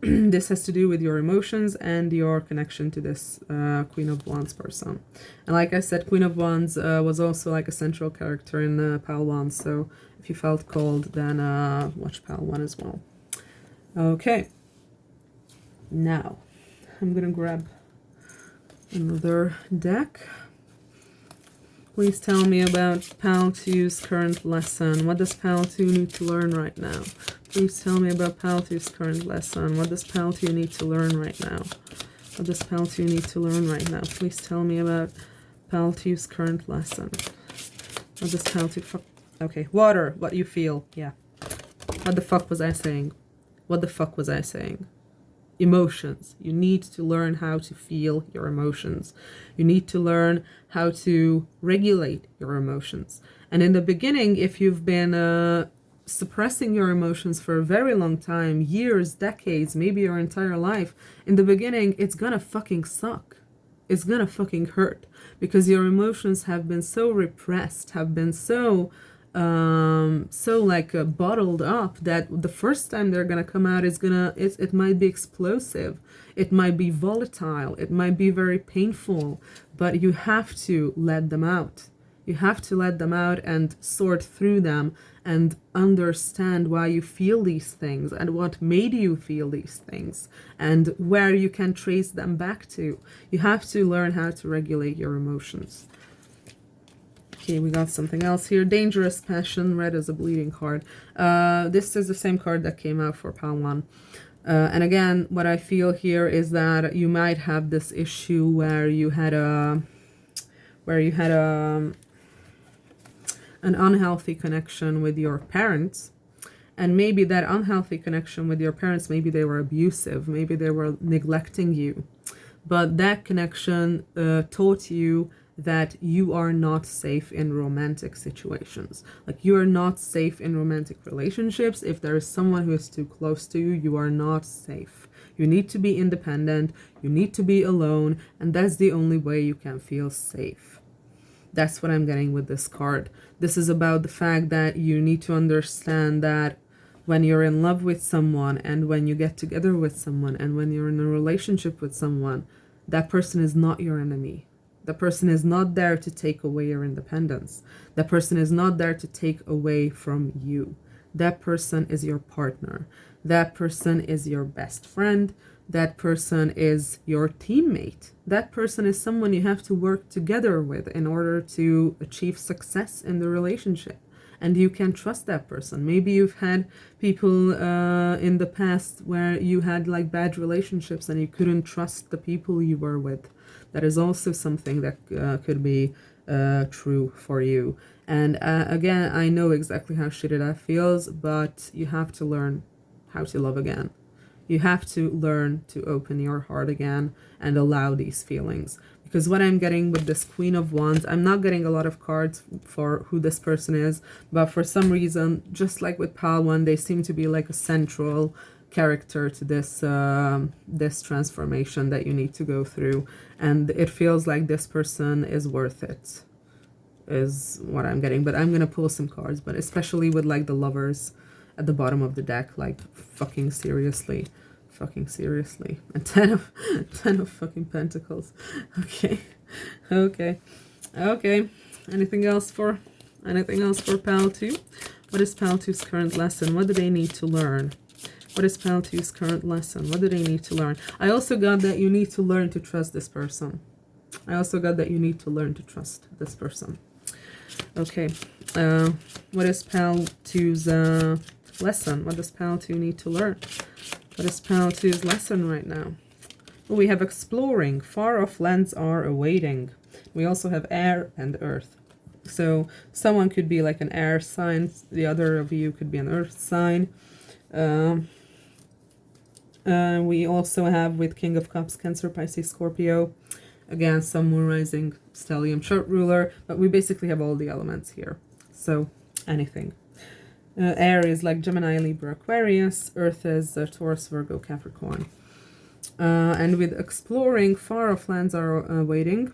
This has to do with your emotions and your connection to this Queen of Wands person. And like I said, Queen of Wands was also like a central character in Pile 1. So if you felt called, then watch Pile 1 as well. Okay. Now, I'm going to grab another deck. Please tell me about Pile 2's current lesson. What does Pile 2 need to learn right now? Please tell me about Pile 2's current lesson. What does Pile 2 need to learn right now? What does Pile 2 need to learn right now? Please tell me about Pile 2's current lesson. What does Pile 2... Okay, water. What you feel. Yeah. What the fuck was I saying? What the fuck was I saying? Emotions. You need to learn how to feel your emotions. You need to learn how to regulate your emotions. And in the beginning, if you've been suppressing your emotions for a very long time, years, decades, maybe your entire life, in the beginning, it's gonna fucking suck. It's gonna fucking hurt because your emotions have been so repressed, have been so bottled up that the first time they're gonna come out is it might be explosive, it might be volatile, it might be very painful, but you have to let them out. You have to let them out and sort through them and understand why you feel these things and what made you feel these things and where you can trace them back to. You have to learn how to regulate your emotions. Okay, we got something else here. Dangerous Passion, red as a bleeding card. This is the same card that came out for Pile 1. And again, what I feel here is that you might have this issue where you had an unhealthy connection with your parents. And maybe that unhealthy connection with your parents, maybe they were abusive, maybe they were neglecting you. But that connection taught you that you are not safe in romantic situations. Like, you are not safe in romantic relationships. If there is someone who is too close to you, you are not safe. You need to be independent, you need to be alone, and that's the only way you can feel safe. That's what I'm getting with this card. This is about the fact that you need to understand that when you're in love with someone and when you get together with someone and when you're in a relationship with someone, that person is not your enemy. The person is not there to take away your independence. That person is not there to take away from you. That person is your partner. That person is your best friend. That person is your teammate. That person is someone you have to work together with in order to achieve success in the relationship. And you can trust that person. Maybe you've had people in the past where you had like bad relationships and you couldn't trust the people you were with. That is also something that could be true for you. And again, I know exactly how shitty that feels, but you have to learn how to love again. You have to learn to open your heart again and allow these feelings. Because what I'm getting with this Queen of Wands, I'm not getting a lot of cards for who this person is, but for some reason, just like with Pile 1, they seem to be like a central character to this this transformation that you need to go through, and it feels like this person is worth it, is what I'm getting. But I'm gonna pull some cards, but especially with like the Lovers at the bottom of the deck, like fucking seriously, and 10 of fucking Pentacles. Okay, Okay. Okay. Anything else for Pal 2? What is Pal 2's current lesson? What do they need to learn? What is Pal 2's current lesson? What do they need to learn? I also got that you need to learn to trust this person. Okay. What is Pal 2's lesson? What does Pal 2 need to learn? What is Pal 2's lesson right now? Oh, we have exploring. Far off lands are awaiting. We also have air and earth. So someone could be like an air sign. The other of you could be an earth sign. We also have with King of Cups, Cancer, Pisces, Scorpio. Again, Sun, Moon, Rising, Stellium, Chart Ruler. But we basically have all the elements here. So anything. Air is like Gemini, Libra, Aquarius. Earth is Taurus, Virgo, Capricorn. And with exploring, far off lands are waiting.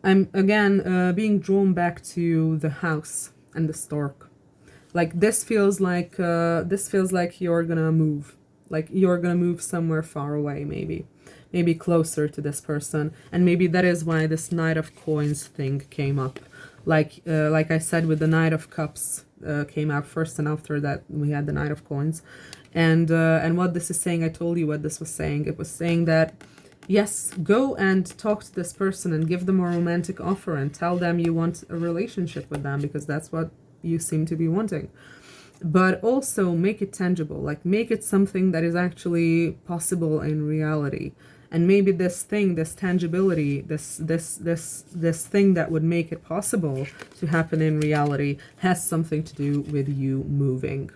I'm again being drawn back to the house and the stork. Like this feels like you're gonna move. Like you're gonna move somewhere far away, maybe closer to this person, and maybe that is why this Knight of Coins thing came up. Like I said, with the Knight of Cups came out first, and after that we had the Knight of Coins. And what this is saying, I told you what this was saying. It was saying that, yes, go and talk to this person and give them a romantic offer and tell them you want a relationship with them because that's what you seem to be wanting. But also make it tangible, like make it something that is actually possible in reality. And maybe this thing, this tangibility, this thing that would make it possible to happen in reality has something to do with you moving.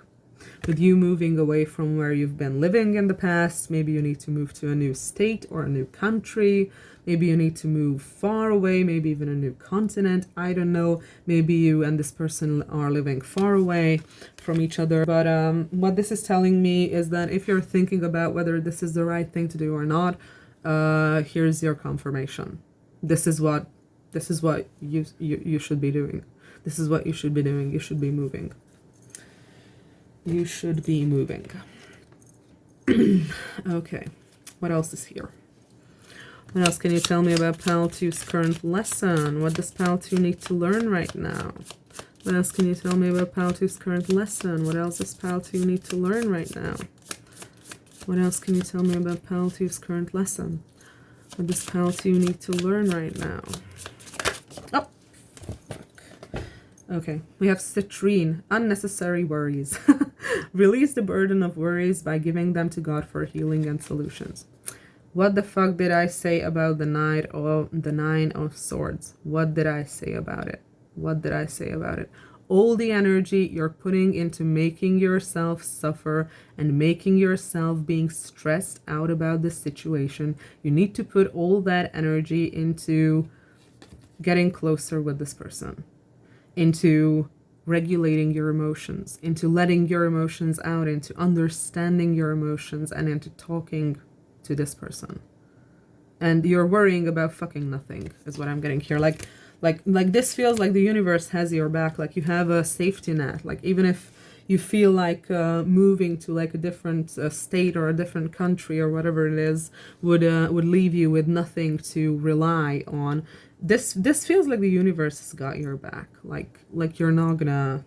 With you moving away from where you've been living in the past. Maybe you need to move to a new state or a new country. Maybe you need to move far away, maybe even a new continent. I don't know. Maybe you and this person are living far away from each other. But what this is telling me is that if you're thinking about whether this is the right thing to do or not, here's your confirmation. This is what you should be doing. This is what you should be doing. You should be moving. You should be moving. Okay. What else is here? What else can you tell me about Pal 2's current lesson? What does Pal 2 need to learn right now? What else can you tell me about Pal 2's current lesson? What else does Pal 2 need to learn right now? What else can you tell me about Pal 2's current lesson? What does Pal 2 need to learn right now? Oh! Okay, we have citrine. Unnecessary worries. Release the burden of worries by giving them to God for healing and solutions. What the fuck did I say about the Nine of Swords? What did I say about it? What did I say about it? All the energy you're putting into making yourself suffer and making yourself being stressed out about this situation, you need to put all that energy into getting closer with this person, into regulating your emotions, into letting your emotions out, into understanding your emotions, and into talking to this person. And you're worrying about fucking nothing is what I'm getting here. Like this feels like the universe has your back. Like you have a safety net. Like even if you feel like moving to like a different state or a different country or whatever it is would leave you with nothing to rely on. This feels like the universe has got your back. Like you're not gonna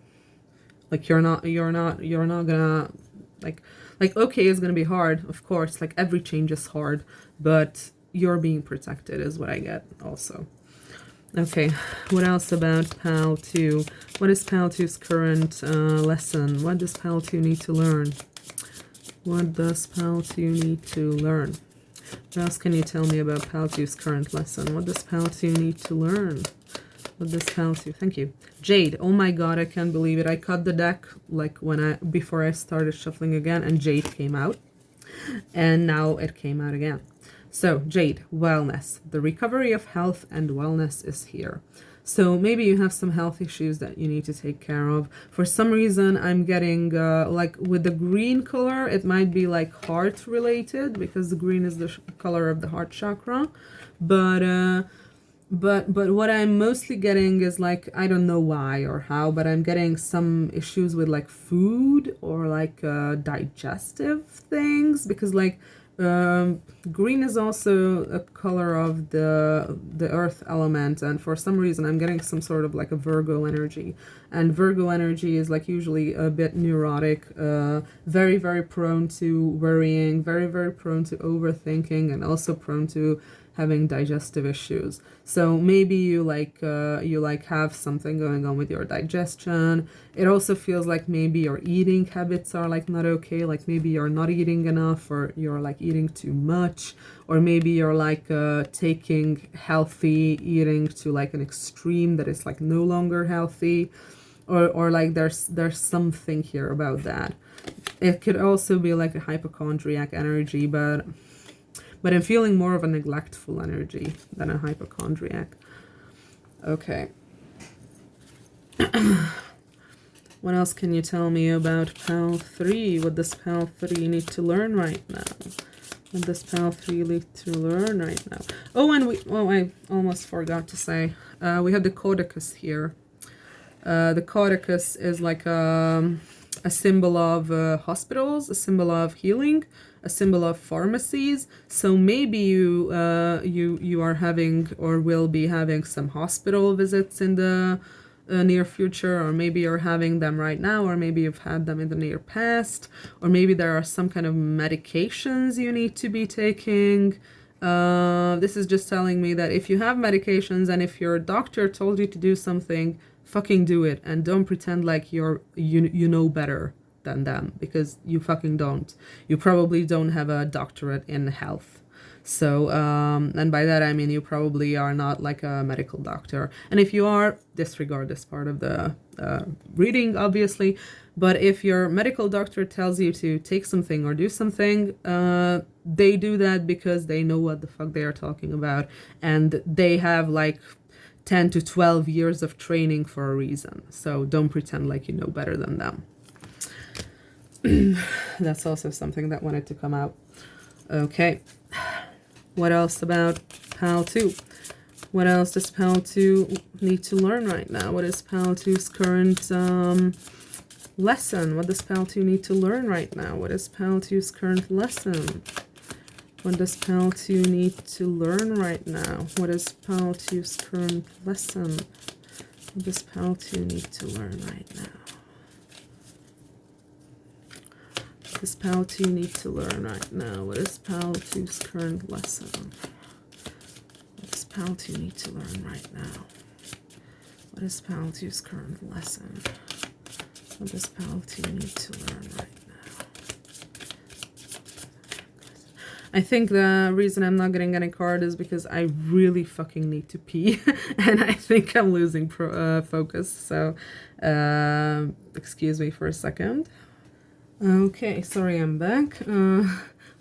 okay, it's gonna be hard, of course, like every change is hard, but you're being protected is what I get also. Okay, what else about Pal 2? What is Pal 2's current lesson? What does Pal 2 need to learn? What does Pal 2 need to learn? What else can you tell me about Pal 2's current lesson? What does Pal 2 need to learn? What does Pal 2? Thank you. Jade. Oh my god, I can't believe it. I cut the deck like before I started shuffling again, and Jade came out. And now it came out again. So, Jade, wellness. The recovery of health and wellness is here. So maybe you have some health issues that you need to take care of. For some reason, I'm getting, like with the green color, it might be like heart related because the green is the color of the heart chakra. But what I'm mostly getting is like, I don't know why or how, but I'm getting some issues with like food or like digestive things because like Green is also a color of the earth element, and for some reason I'm getting some sort of like a Virgo energy, and Virgo energy is like usually a bit neurotic, very very prone to worrying, very very prone to overthinking, and also prone to having digestive issues. So maybe you like have something going on with your digestion. It also feels like maybe your eating habits are like not okay, like maybe you're not eating enough, or you're like eating too much, or maybe you're like taking healthy eating to like an extreme that is like no longer healthy, or like there's something here about that. It could also be like a hypochondriac energy, but I'm feeling more of a neglectful energy than a hypochondriac. Okay. What else can you tell me about Pal 3? What does Pal 3 need to learn right now? What does Pal 3 need to learn right now? Oh, and I almost forgot to say, we have the Codicus here. The Codicus is like a symbol of hospitals, a symbol of healing, a symbol of pharmacies. So maybe you are having or will be having some hospital visits in the near future, or maybe you're having them right now, or maybe you've had them in the near past, or maybe there are some kind of medications you need to be taking. This is just telling me that if you have medications and if your doctor told you to do something, fucking do it, and don't pretend like you know better than them, because you fucking don't. You probably don't have a doctorate in health. So, and by that I mean you probably are not like a medical doctor. And if you are, disregard this part of the reading, obviously. But if your medical doctor tells you to take something or do something, they do that because they know what the fuck they are talking about. And they have like 10 to 12 years of training for a reason. So don't pretend like you know better than them. That's also something that wanted to come out. Okay. What else about Pal 2? What else does Pal 2 need to learn right now? What is Pal 2's current lesson? What does Pal 2 need to learn right now? What is Pal 2's current lesson? What does Pal 2 need to learn right now? What is Pal 2's current lesson? What does Pal 2 need to learn right now? What does Pal 2 need to learn right now? What is Pal 2's current lesson? What does Pal 2 need to learn right now? What is Pal 2's current lesson? What does Pal 2 need to learn right now? I think the reason I'm not getting any card is because I really fucking need to pee. And I think I'm losing focus. So, excuse me for a second. Okay, sorry, I'm back.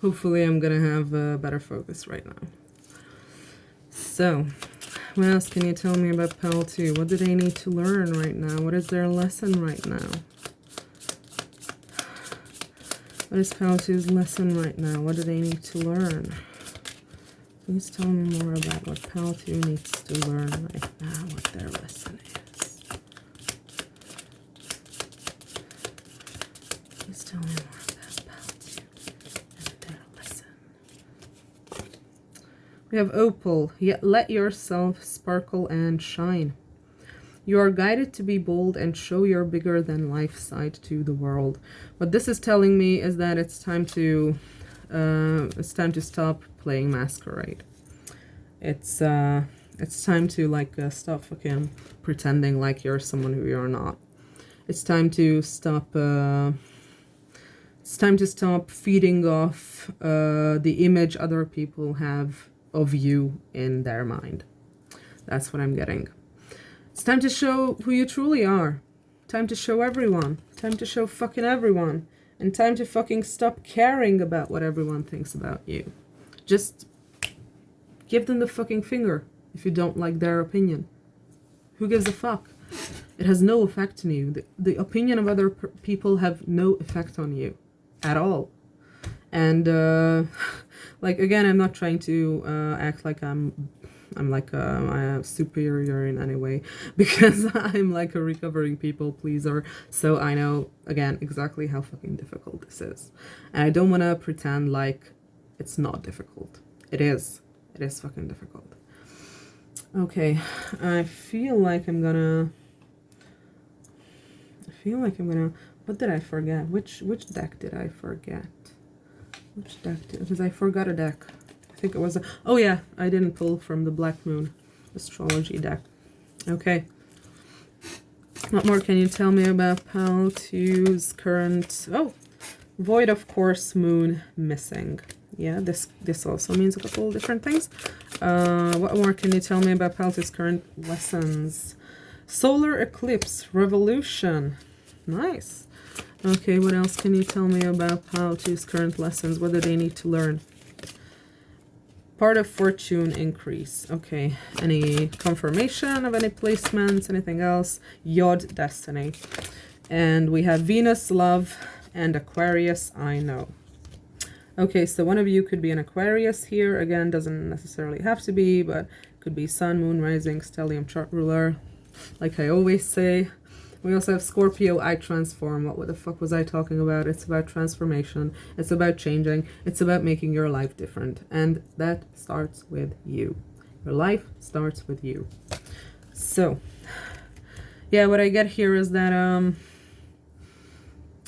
Hopefully I'm gonna have better focus right now. So, what else can you tell me about Pal 2? What do they need to learn right now? What is their lesson right now? What is Pal 2's lesson right now? What do they need to learn? Please tell me more about what Pal 2 needs to learn right now, what their lesson is. Please tell me more about Pal 2 and their lesson. We have Opal. Yet let yourself sparkle and shine. You are guided to be bold and show your bigger than life side to the world. What this is telling me is that it's time to stop playing masquerade. It's time to like stop fucking pretending like you're someone who you're not. It's time to stop. It's time to stop feeding off the image other people have of you in their mind. That's what I'm getting. It's time to show who you truly are. Time to show everyone. Time to show fucking everyone. And time to fucking stop caring about what everyone thinks about you. Just give them the fucking finger if you don't like their opinion. Who gives a fuck? It has no effect on you. The opinion of other people have no effect on you at all. And like, again, I'm not trying to act like I'm like a superior in any way, because I'm like a recovering people pleaser. So I know, again, exactly how fucking difficult this is. And I don't want to pretend like It's not difficult. It is fucking difficult. Okay, I feel like I'm gonna what did I forget? Which deck did I forget? Because I forgot a deck. I think it was oh yeah, I didn't pull from the Black Moon astrology deck. Okay. What more can you tell me about Paltu's current void of course, moon missing. Yeah, this also means a couple of different things. What more can you tell me about Paltu's current lessons? Solar eclipse, revolution. Nice. Okay, what else can you tell me about Paltu's current lessons? What do they need to learn? Part of fortune increase. Okay, any confirmation of any placements, anything else? Yod, destiny. And we have Venus, love, and Aquarius, I know. Okay, so one of you could be an Aquarius here. Again, doesn't necessarily have to be, but could be sun, moon, rising, stellium, chart ruler. Like I always say. We also have Scorpio, I transform. What the fuck was I talking about? It's about transformation. It's about changing. It's about making your life different. And that starts with you. Your life starts with you. So, yeah, what I get here is that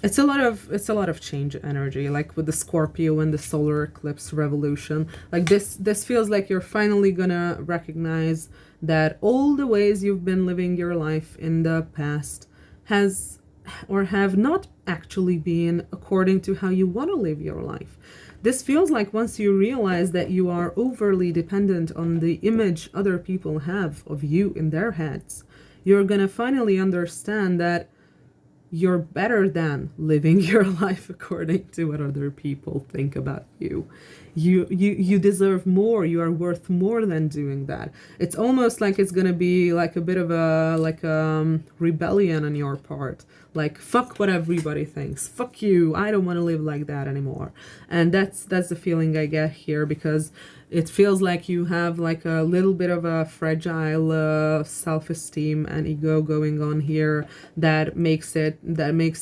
it's a lot of change energy, like with the Scorpio and the solar eclipse revolution. Like this feels like you're finally gonna recognize that all the ways you've been living your life in the past has or have not actually been according to how you want to live your life. This feels like once you realize that you are overly dependent on the image other people have of you in their heads, you're gonna finally understand that you're better than living your life according to what other people think about you. You deserve more. You are worth more than doing that. It's almost like it's gonna be like a bit of a rebellion on your part. Like, fuck what everybody thinks. Fuck you. I don't want to live like that anymore. And that's the feeling I get here, because it feels like you have like a little bit of a fragile self-esteem and ego going on here that makes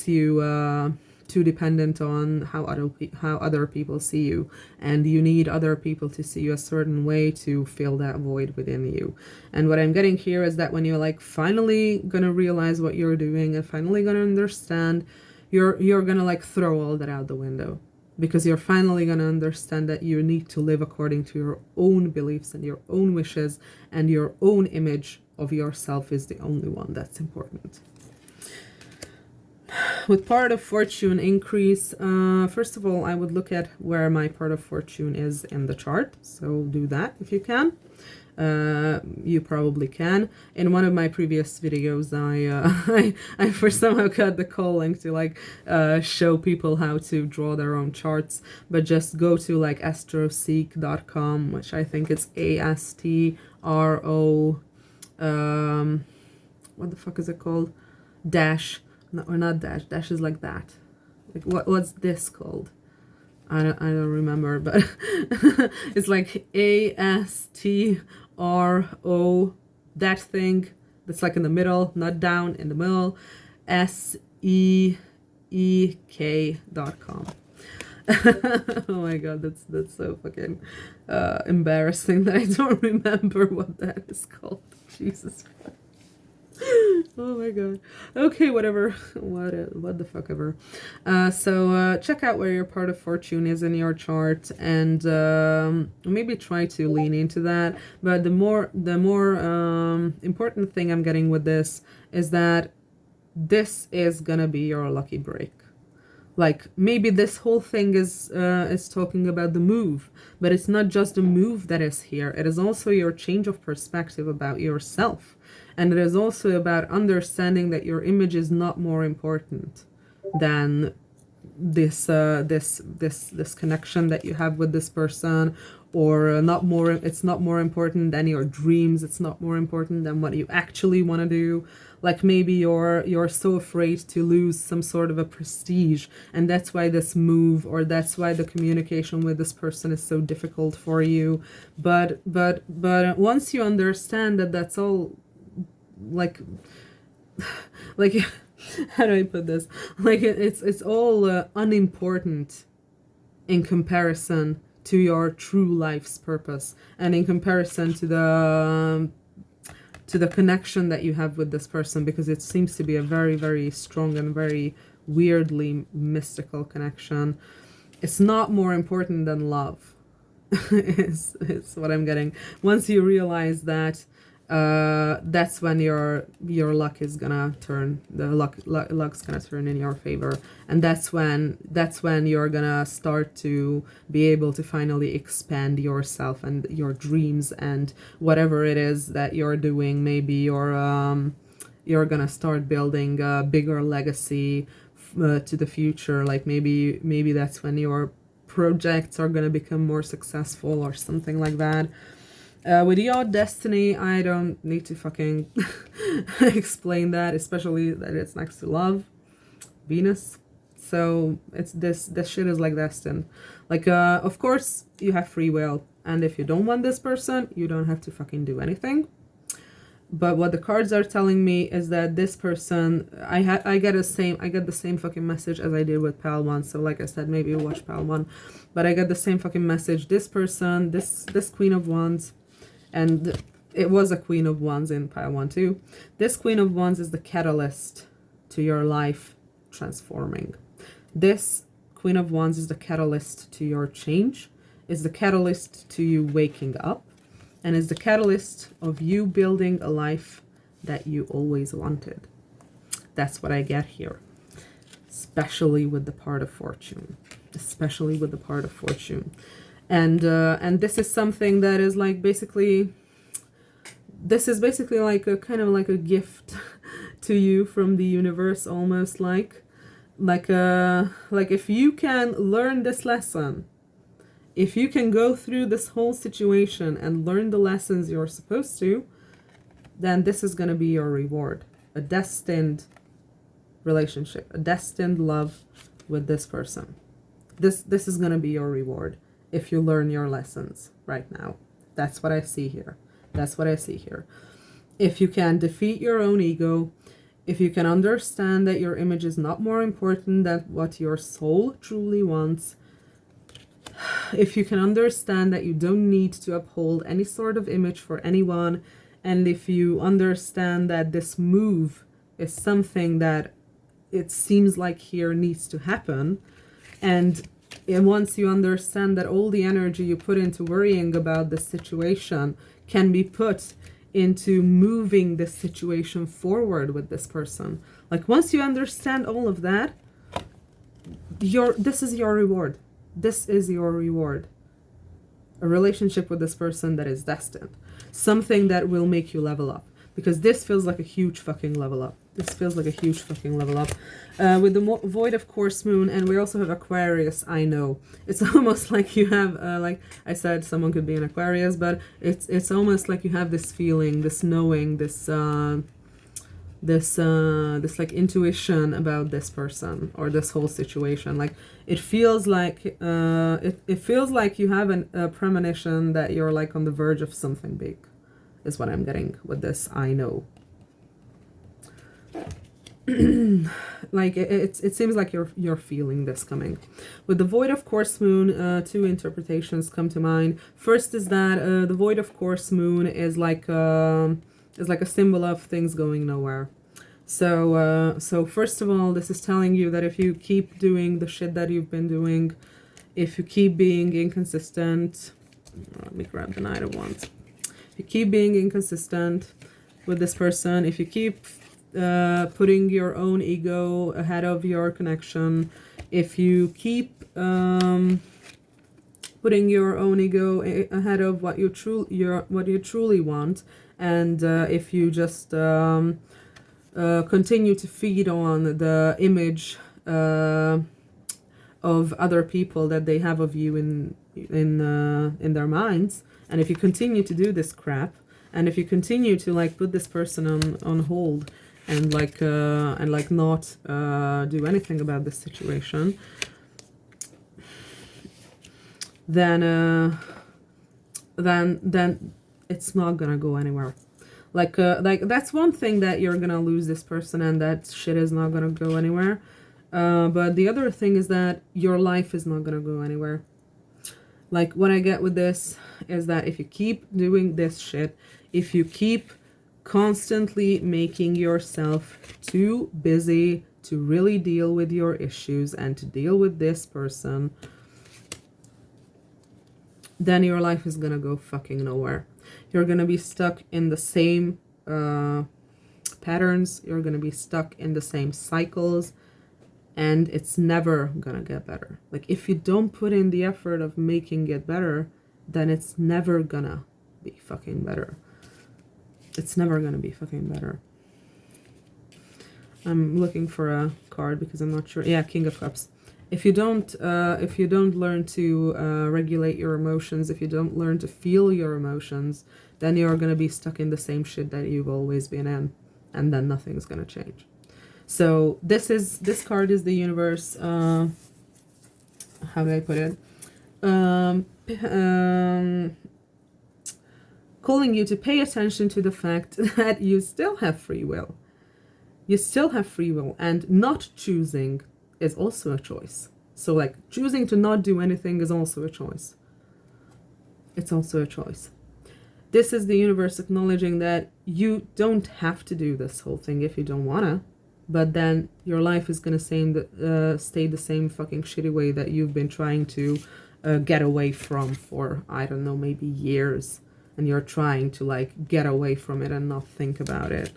you too dependent on how other people see you, and you need other people to see you a certain way to fill that void within you. And what I'm getting here is that when you're like finally gonna realize what you're doing and finally gonna understand, you're gonna like throw all that out the window, because you're finally gonna understand that you need to live according to your own beliefs and your own wishes, and your own image of yourself is the only one that's important. With part of fortune increase, first of all, I would look at where my part of fortune is in the chart. So do that if you can. You probably can. In one of my previous videos, I for somehow got the calling to like show people how to draw their own charts, but just go to like astroseek.com, which I think is ASTRO what the fuck is it called? Dash. No, or not dash. Dash is like that. Like what's this called? I don't remember, but it's like ASTRO, that thing that's like in the middle, not down, in the middle, SEEK.com. Oh my god, that's so fucking embarrassing that I don't remember what that is called. Jesus Christ. Oh my god. Okay, whatever. What the fuck ever. So check out where your part of fortune is in your chart, and maybe try to lean into that. But the more important thing I'm getting with this is that this is gonna be your lucky break. Like, maybe this whole thing is talking about the move, but it's not just the move that is here. It is also your change of perspective about yourself. And it is also about understanding that your image is not more important than this connection that you have with this person, or it's not more important than your dreams. It's not more important than what you actually want to do. Like, maybe you're so afraid to lose some sort of a prestige, and that's why this move, or that's why the communication with this person is so difficult for you. But once you understand that that's all like how do I put this? Like, it's all unimportant in comparison to your true life's purpose, and in comparison to the connection that you have with this person, because it seems to be a very, very strong and very weirdly mystical connection. It's not more important than love. is what I'm getting. Once you realize that, that's when your luck is gonna turn. The luck's gonna turn in your favor, and that's when you're gonna start to be able to finally expand yourself and your dreams and whatever it is that you're doing. Maybe you're gonna start building a bigger legacy to the future. Like maybe that's when your projects are gonna become more successful or something like that. With your destiny, I don't need to fucking explain that, especially that it's next to love, Venus. So it's this shit is like destined. Like of course you have free will, and if you don't want this person, you don't have to fucking do anything. But what the cards are telling me is that this person, I get the same fucking message as I did with Pal 1. So like I said, maybe you watch Pal 1, but I get the same fucking message. This person, this Queen of Wands, and it was a Queen of Wands in Pile 1 too. This Queen of Wands is the catalyst to your life transforming. This Queen of Wands is the catalyst to your change, is the catalyst to you waking up, and is the catalyst of you building a life that you always wanted. That's what I get here. Especially with the part of fortune. Especially with the part of fortune. And this is something that is like basically, this is basically like a kind of like a gift to you from the universe, almost like if you can learn this lesson, if you can go through this whole situation and learn the lessons you're supposed to, then this is going to be your reward. A destined relationship, a destined love with this person. This is going to be your reward if you learn your lessons right now. That's what I see here. That's what I see here. If you can defeat your own ego, if you can understand that your image is not more important than what your soul truly wants, if you can understand that you don't need to uphold any sort of image for anyone, and if you understand that this move is something that it seems like here needs to happen, and once you understand that all the energy you put into worrying about the situation can be put into moving this situation forward with this person, like once you understand all of that, this is your reward. This is your reward. A relationship with this person that is destined. Something that will make you level up. Because this feels like a huge fucking level up. This feels like a huge fucking level up. With the void of course moon, and we also have Aquarius, I know. It's almost like you have, like I said, someone could be an Aquarius, but it's almost like you have this feeling, this knowing, this like intuition about this person or this whole situation. Like it feels like it feels like you have a premonition that you're like on the verge of something big, is what I'm getting with this I know. Like it seems like you're feeling this coming. With the void of course moon, two interpretations come to mind. First is that the void of course moon is like a symbol of things going nowhere. So first of all, this is telling you that if you keep doing the shit that you've been doing, if you keep being inconsistent, let me grab the Knight of Wands. If you keep being inconsistent with this person, if you keep putting your own ego ahead of your connection, if you keep putting your own ego ahead of what you truly want, and if you just continue to feed on the image of other people that they have of you in their minds, and if you continue to do this crap, and if you continue to like put this person on hold and not do anything about this situation, then it's not gonna go anywhere. Like that's one thing, that you're gonna lose this person and that shit is not gonna go anywhere. But the other thing is that your life is not gonna go anywhere. Like, what I get with this is that if you keep doing this shit, if you keep constantly making yourself too busy to really deal with your issues and to deal with this person, then your life is gonna go fucking nowhere. You're gonna be stuck in the same patterns. You're gonna be stuck in the same cycles, and it's never gonna get better. Like, if you don't put in the effort of making it better, then it's never gonna be fucking better. It's never gonna be fucking better. I'm looking for a card because I'm not sure. Yeah, King of Cups. If you don't learn to regulate your emotions, if you don't learn to feel your emotions, then you're gonna be stuck in the same shit that you've always been in, and then nothing's gonna change. So this card is the universe. How do I put it? Calling you to pay attention to the fact that you still have free will. You still have free will, and not choosing is also a choice. So, like, choosing to not do anything is also a choice. It's also a choice. This is the universe acknowledging that you don't have to do this whole thing if you don't wanna, but then your life is gonna stay the same fucking shitty way that you've been trying to get away from for, I don't know, maybe years, and you're trying to, like, get away from it and not think about it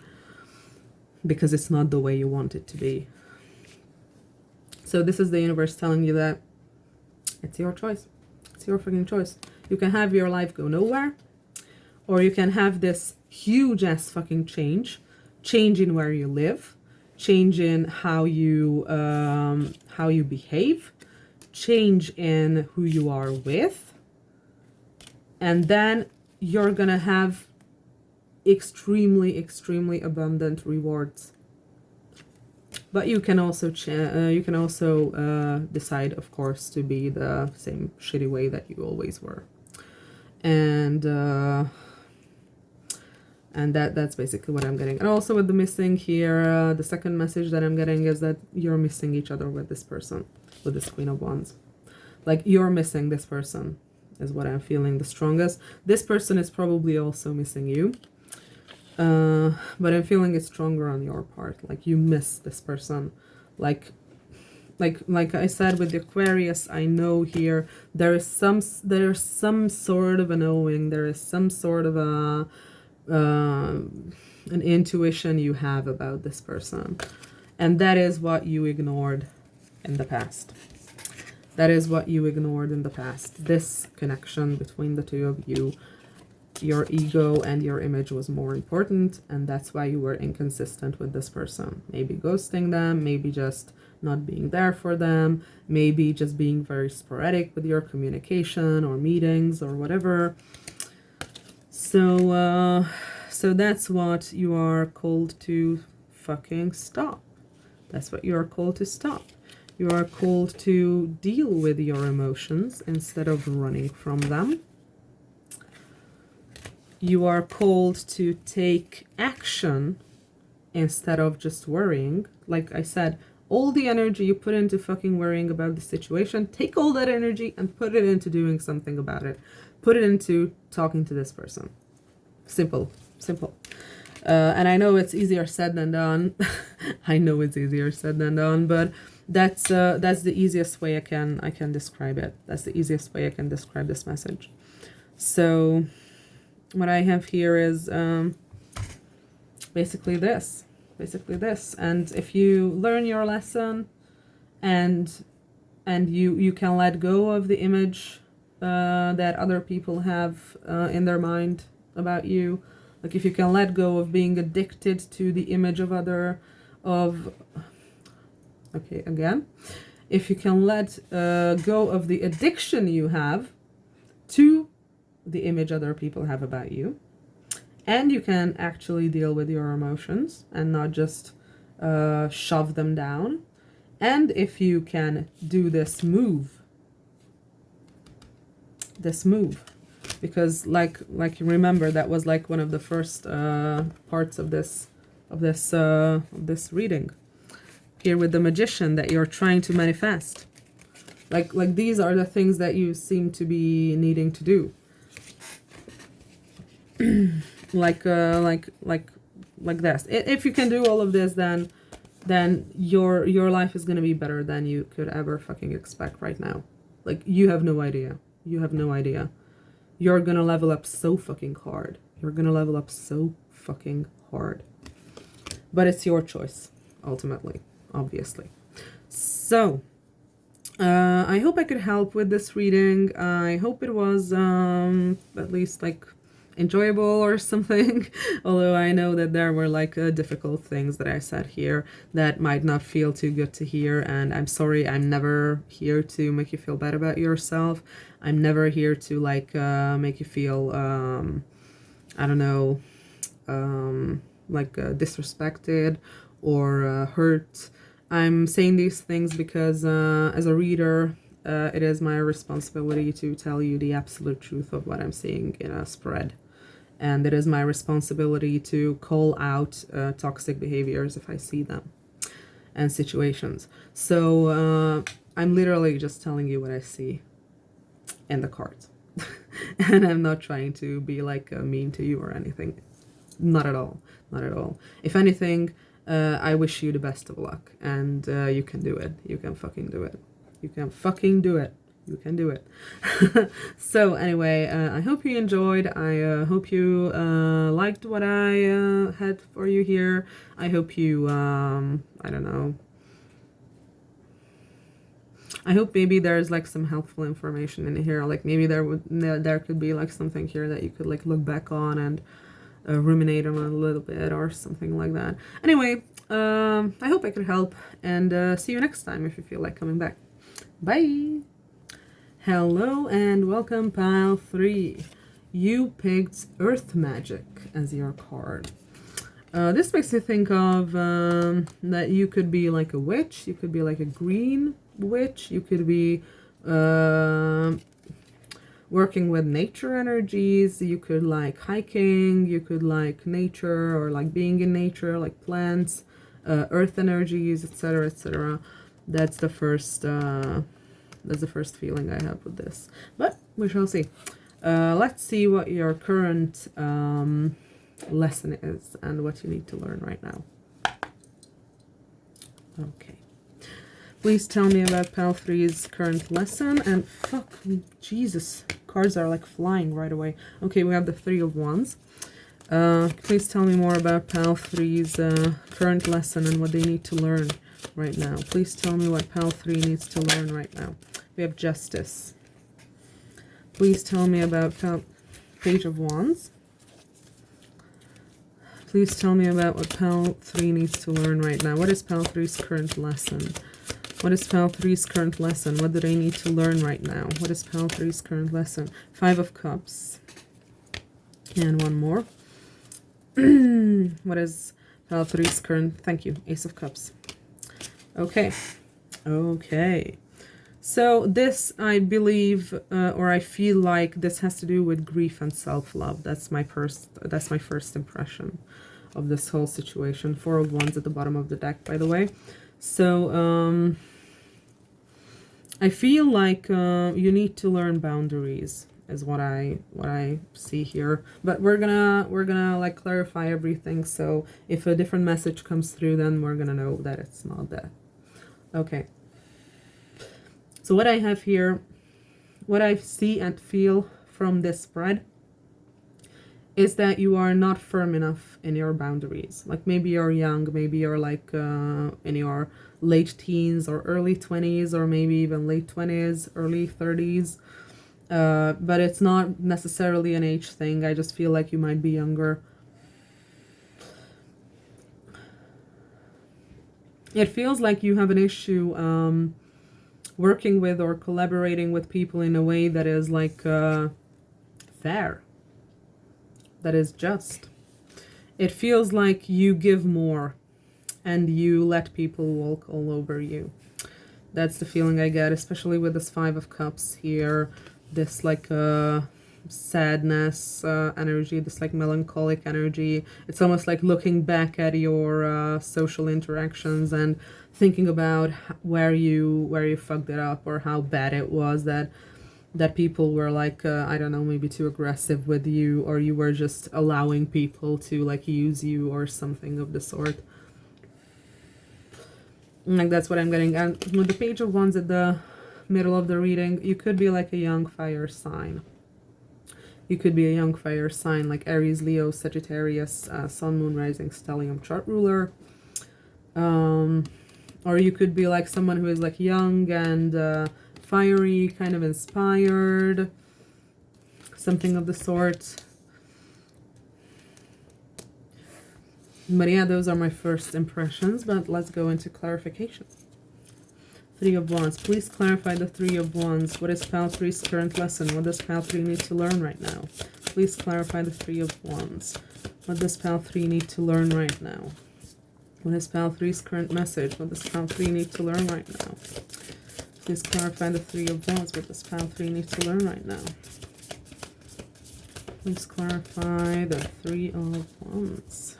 because it's not the way you want it to be. So this is the universe telling you that it's your choice. It's your fucking choice. You can have your life go nowhere, or you can have this huge ass fucking change in where you live, change in how you behave, change in who you are with, and then you're gonna have extremely abundant rewards. But you can also decide, of course, to be the same shitty way that you always were, and that's basically what I'm getting. And also with the missing here, the second message that I'm getting is that you're missing each other with this person, with this Queen of Wands. Like, you're missing this person is what I'm feeling the strongest. This person is probably also missing you. But I'm feeling it stronger on your part. Like, you miss this person. Like I said with the Aquarius, I know here there's some sort of a knowing, there is some sort of an intuition you have about this person, and that is what you ignored in the past. That is what you ignored in the past. This connection between the two of you. Your ego and your image was more important, and that's why you were inconsistent with this person. Maybe ghosting them, maybe just not being there for them, maybe just being very sporadic with your communication or meetings or whatever. So that's what you are called to fucking stop. That's what you are called to stop. You are called to deal with your emotions instead of running from them. You are called to take action instead of just worrying. Like I said, all the energy you put into fucking worrying about the situation, take all that energy and put it into doing something about it. Put it into talking to this person. Simple. And I know it's easier said than done. I know it's easier said than done, but that's the easiest way I can describe it. That's the easiest way I can describe this message. So what I have here is basically this. And if you learn your lesson and you can let go of the image that other people have in their mind about you, like if you can let go of being addicted to the image if you can let go of the addiction you have to the image other people have about you, and you can actually deal with your emotions and not just shove them down, and if you can do this move, because like remember, that was like one of the first parts of this reading here with the Magician, that you're trying to manifest. Like these are the things that you seem to be needing to do. like this. If you can do all of this, then your life is gonna be better than you could ever fucking expect right now. Like, you have no idea. You have no idea. You're gonna level up so fucking hard. You're gonna level up so fucking hard. But it's your choice, ultimately, obviously. So, I hope I could help with this reading. I hope it was at least like enjoyable or something. Although I know that there were like difficult things that I said here that might not feel too good to hear, and I'm sorry. I'm never here to make you feel bad about yourself. I'm never here to like make you feel I don't know, like disrespected or hurt. I'm saying these things because as a reader, it is my responsibility to tell you the absolute truth of what I'm seeing in a spread. And it is my responsibility to call out toxic behaviors if I see them, and situations. So I'm literally just telling you what I see in the cards. And I'm not trying to be like mean to you or anything. Not at all. Not at all. If anything, I wish you the best of luck, and you can do it. You can fucking do it. You can fucking do it. You can do it. So anyway, I hope you enjoyed. I hope you liked what I had for you here. I hope you, I don't know. I hope maybe there's like some helpful information in here. Like maybe there could be like something here that you could like look back on and ruminate on a little bit or something like that. Anyway, I hope I could help, and see you next time if you feel like coming back. Bye! Hello and welcome, pile 3. You picked Earth Magic as your card. This makes me think of that you could be like a witch, you could be like a green witch, you could be working with nature energies, you could like hiking, you could like nature or like being in nature, like plants, earth energies, etc., etc. That's the first feeling I have with this, but we shall see. Let's see what your current lesson is and what you need to learn right now. Okay. Please tell me about Pal 3's current lesson. And fuck, Jesus, cards are like flying right away. Okay, we have the 3 of Wands. Please tell me more about Pal 3's current lesson and what they need to learn right now. Please tell me what Pal 3 needs to learn right now. We have Justice. Please tell me about Page of Wands. Please tell me about what Pal 3 needs to learn right now. What is Pal 3's current lesson? What is Pal 3's current lesson? What do they need to learn right now? What is Pal 3's current lesson? 5 of Cups. And one more. What is Pal 3's current... Thank you. Ace of Cups. Okay. Okay. So this, I believe, or I feel like this has to do with grief and self-love. That's my first impression of this whole situation. 4 of Wands at the bottom of the deck, by the way. So I feel like you need to learn boundaries, is what I see here. But we're gonna like clarify everything. So if a different message comes through, then we're gonna know that it's not that. Okay. So what I have here, what I see and feel from this spread is that you are not firm enough in your boundaries. Like maybe you're young, maybe you're like in your late teens or early 20s, or maybe even late 20s, early 30s. But it's not necessarily an age thing. I just feel like you might be younger. It feels like you have an issue working with or collaborating with people in a way that is like fair, that is just. It feels like you give more and you let people walk all over you. That's the feeling I get, especially with this 5 of Cups here. This like sadness energy, this like melancholic energy. It's almost like looking back at your social interactions and thinking about where you fucked it up, or how bad it was that people were like, I don't know, maybe too aggressive with you, or you were just allowing people to like use you or something of the sort. Like that's what I'm getting. And with the Page of Wands at the middle of the reading, you could be like a young fire sign. You could be a young fire sign like Aries, Leo, Sagittarius, Sun, Moon, Rising, Stellium, chart ruler. Or you could be like someone who is like young and fiery, kind of inspired, something of the sort. But yeah, those are my first impressions, but let's go into clarification. Three of Wands. Please clarify the Three of Wands. What is Pile 3's current lesson? What does Pile 3 need to learn right now? Please clarify the Three of Wands. What does Pile 3 need to learn right now? What is Pile 3's current message? What does Pile 3 need to learn right now? Please clarify the Three of Wands. What does Pile 3 need to learn right now? Please clarify the Three of Wands.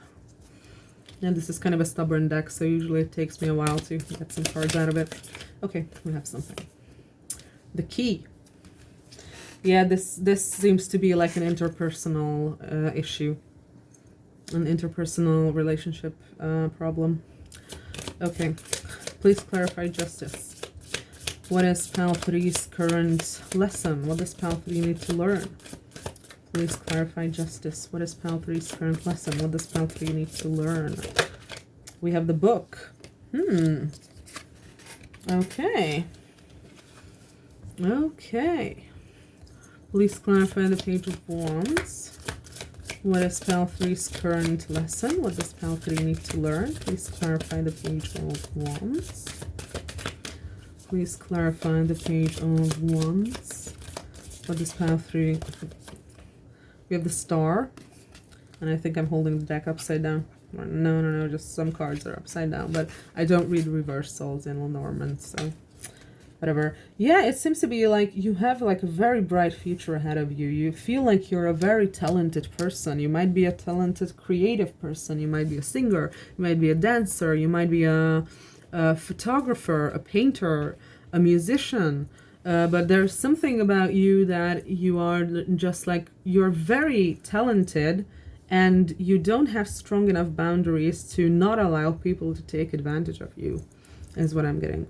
And this is kind of a stubborn deck, so usually it takes me a while to get some cards out of it. Okay, we have something. The Key. Yeah, this seems to be like an interpersonal issue. An interpersonal relationship problem. Okay, please clarify justice. What is Pile 3's current lesson? What does Pile 3 need to learn? Please clarify justice. What is Pile 3's current lesson? What does Pile 3 need to learn? We have the Book. Okay. Okay. Please clarify the Page of Wands. What is Pile 3's current lesson? What does Pile 3 need to learn? Please clarify the Page of Wands. Please clarify the Page of Wands. What does Pile 3... We have the Star, and I think I'm holding the deck upside down. No, just some cards are upside down, but I don't read reversals in Lenormand, so whatever. Yeah, it seems to be like you have like a very bright future ahead of you. You feel like you're a very talented person. You might be a talented creative person. You might be a singer. You might be a dancer. You might be a photographer, a painter, a musician. But there's something about you that you are just like, you're very talented and you don't have strong enough boundaries to not allow people to take advantage of you, is what I'm getting.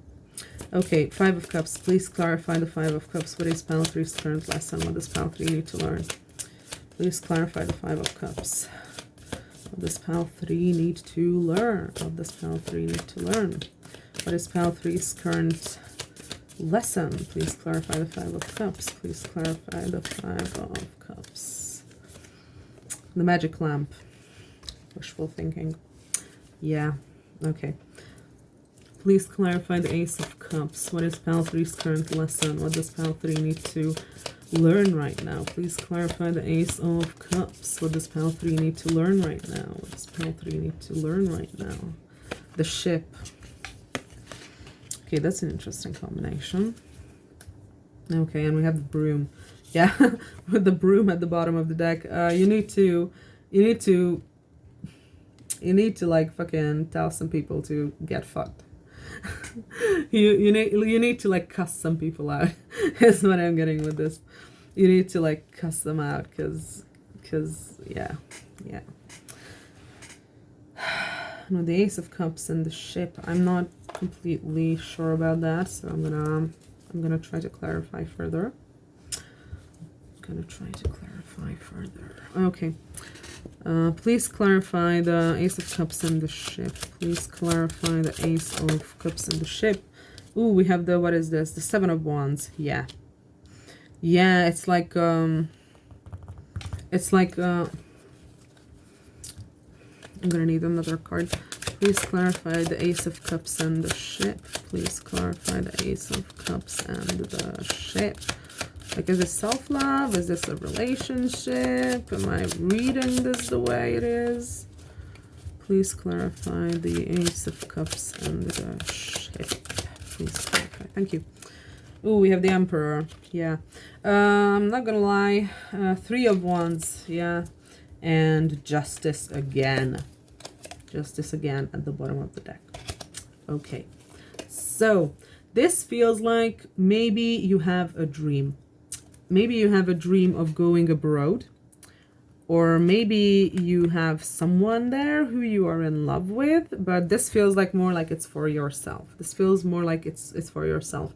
Okay, Five of Cups. Please clarify the Five of Cups. What is Pile 3's current lesson? What does Pile 3 need to learn? Please clarify the Five of Cups. What does Pile 3 need to learn? What does Pile 3 need to learn? What is Pile 3's current lesson? Please clarify the Five of Cups. Please clarify the Five of Cups. The Magic Lamp. Wishful thinking. Yeah, okay. Please clarify the Ace of Cups. What is Pile 3's current lesson? What does Pile 3 need to learn right now? Please clarify the Ace of Cups. What does Pile 3 need to learn right now? What does Pile 3 need to learn right now? The Ship. Okay, that's an interesting combination. Okay, and we have the Broom. Yeah, with the Broom at the bottom of the deck. You need to like fucking tell some people to get fucked. you need to like cuss some people out. Is what I'm getting with this. You need to like cuss them out, cause yeah. No, the Ace of Cups and the Ship. I'm not completely sure about that, so I'm gonna try to clarify further. Okay. Please clarify the Ace of Cups and the Ship. Please clarify the Ace of Cups and the Ship. Ooh, we have the, what is this? The Seven of Wands. Yeah, it's like I'm gonna need another card. Please clarify the Ace of Cups and the Ship. Please clarify the Ace of Cups and the Ship. Like, is this self-love? Is this a relationship? Am I reading this the way it is? Please clarify the Ace of Cups and the Ship. Please clarify. Thank you. Oh, we have the Emperor. Yeah. I'm not gonna lie. Three of Wands. Yeah. And Justice again. Justice again at the bottom of the deck. Okay. So, this feels like maybe you have a dream. Maybe you have a dream of going abroad. Or maybe you have someone there who you are in love with, but this feels like more like it's for yourself. This feels more like it's for yourself.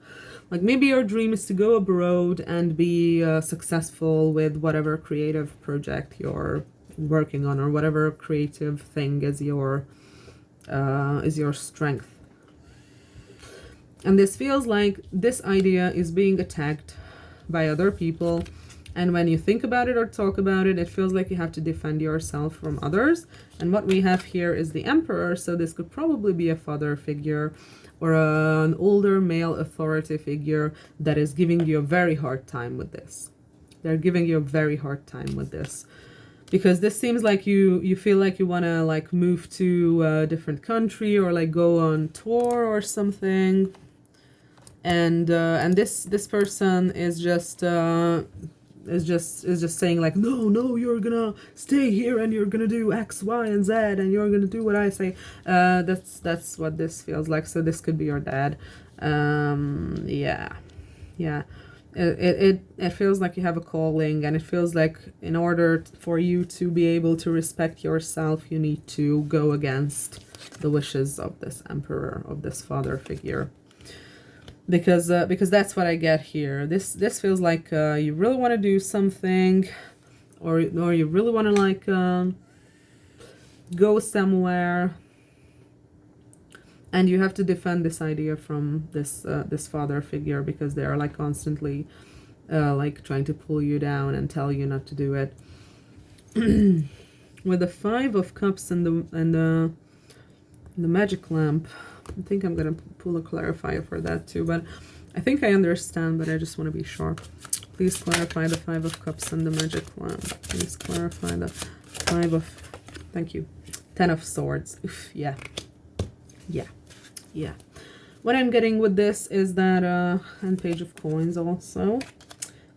Like maybe your dream is to go abroad and be successful with whatever creative project you're working on, or whatever creative thing is your strength. And this feels like this idea is being attacked by other people. And when you think about it or talk about it, it feels like you have to defend yourself from others. And what we have here is the Emperor. So this could probably be a father figure or an older male authority figure that is giving you a very hard time with this. They're giving you a very hard time with this. Because this seems like you feel like you want to like move to a different country or like go on tour or something. And this person is just saying like, no, you're gonna stay here and you're gonna do X, Y, and Z and you're gonna do what I say. That's what this feels like. So this could be your dad. Yeah. It feels like you have a calling, and it feels like in order for you to be able to respect yourself, you need to go against the wishes of this Emperor, of this father figure. Because that's what I get here. This feels like you really want to do something, or you really want to like go somewhere, and you have to defend this idea from this father figure, because they are like constantly like trying to pull you down and tell you not to do it. With the Five of Cups and the magic lamp. I think I'm gonna pull a clarifier for that too, but I think I understand, but I just want to be sure. Please clarify the Five of Cups and the magic lamp. Please clarify the thank you. Ten of Swords. Oof, yeah. What I'm getting with this is that and Page of Coins also.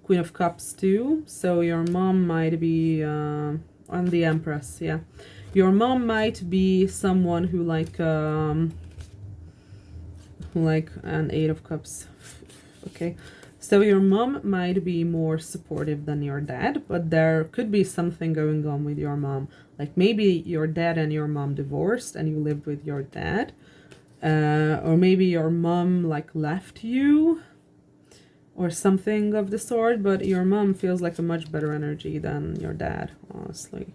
Queen of Cups too. So your mom might be on the Empress, yeah. Your mom might be someone who like an Eight of Cups. Okay, so your mom might be more supportive than your dad, but there could be something going on with your mom. Like maybe your dad and your mom divorced and you lived with your dad, or maybe your mom like left you or something of the sort, but your mom feels like a much better energy than your dad, honestly.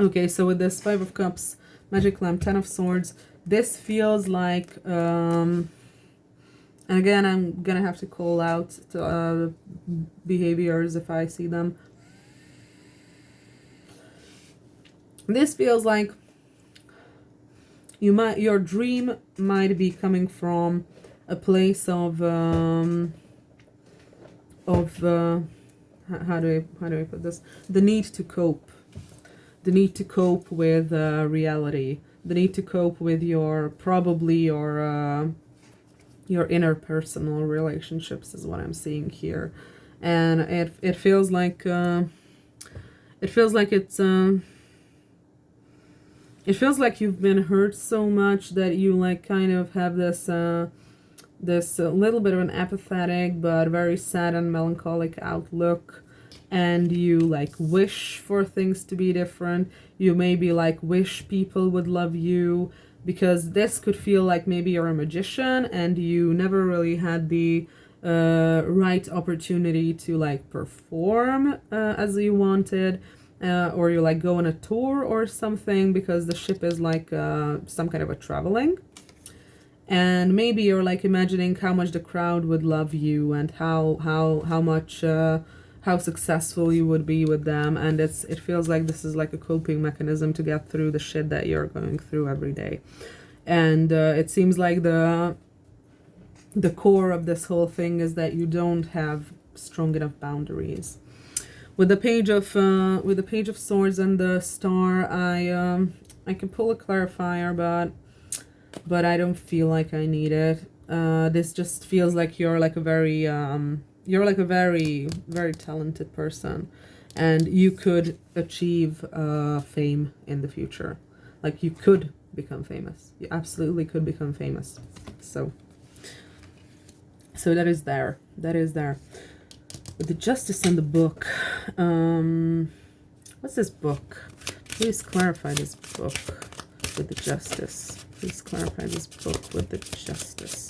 Okay, so with this Five of Cups, magic lamp, Ten of Swords, this feels like and again I'm gonna have to call out behaviors if I see them. This feels like your dream might be coming from a place of how do I put this? The need to cope. The need to cope with reality. The need to cope with your interpersonal relationships is what I'm seeing here, and it feels like it feels like you've been hurt so much that you like kind of have this little bit of an apathetic but very sad and melancholic outlook. And you like wish for things to be different. You maybe like wish people would love you, because this could feel like maybe you're a magician and you never really had the right opportunity to like perform as you wanted, or you like go on a tour or something, because the ship is like some kind of a traveling. And maybe you're like imagining how much the crowd would love you and how much how successful you would be with them, and it feels like this is like a coping mechanism to get through the shit that you're going through every day. And it seems like the core of this whole thing is that you don't have strong enough boundaries. With the Page of Swords and the Star, I can pull a clarifier, but I don't feel like I need it. This just feels like you're like a very very talented person, and you could achieve fame in the future. Like you could become famous. You absolutely could become famous. So that is there. That is there. With the justice in the book. What's this book? Please clarify this book with the justice. Please clarify this book with the justice.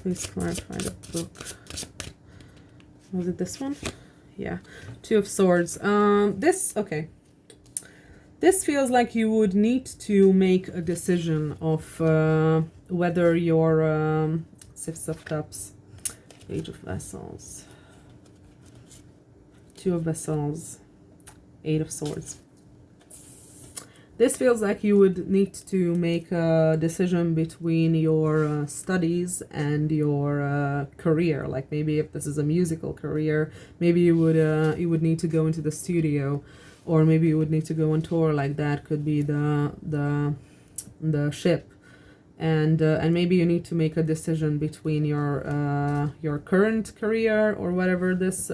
Please clarify the book. Was it this one? Yeah. Two of Swords. Okay. This feels like you would need to make a decision of whether your Six of Cups, Page of Vessels, Two of Vessels, Eight of Swords. This feels like you would need to make a decision between your studies and your career. Like maybe if this is a musical career, maybe you would need to go into the studio, or maybe you would need to go on tour. Like that could be the ship, and maybe you need to make a decision between your current career or whatever this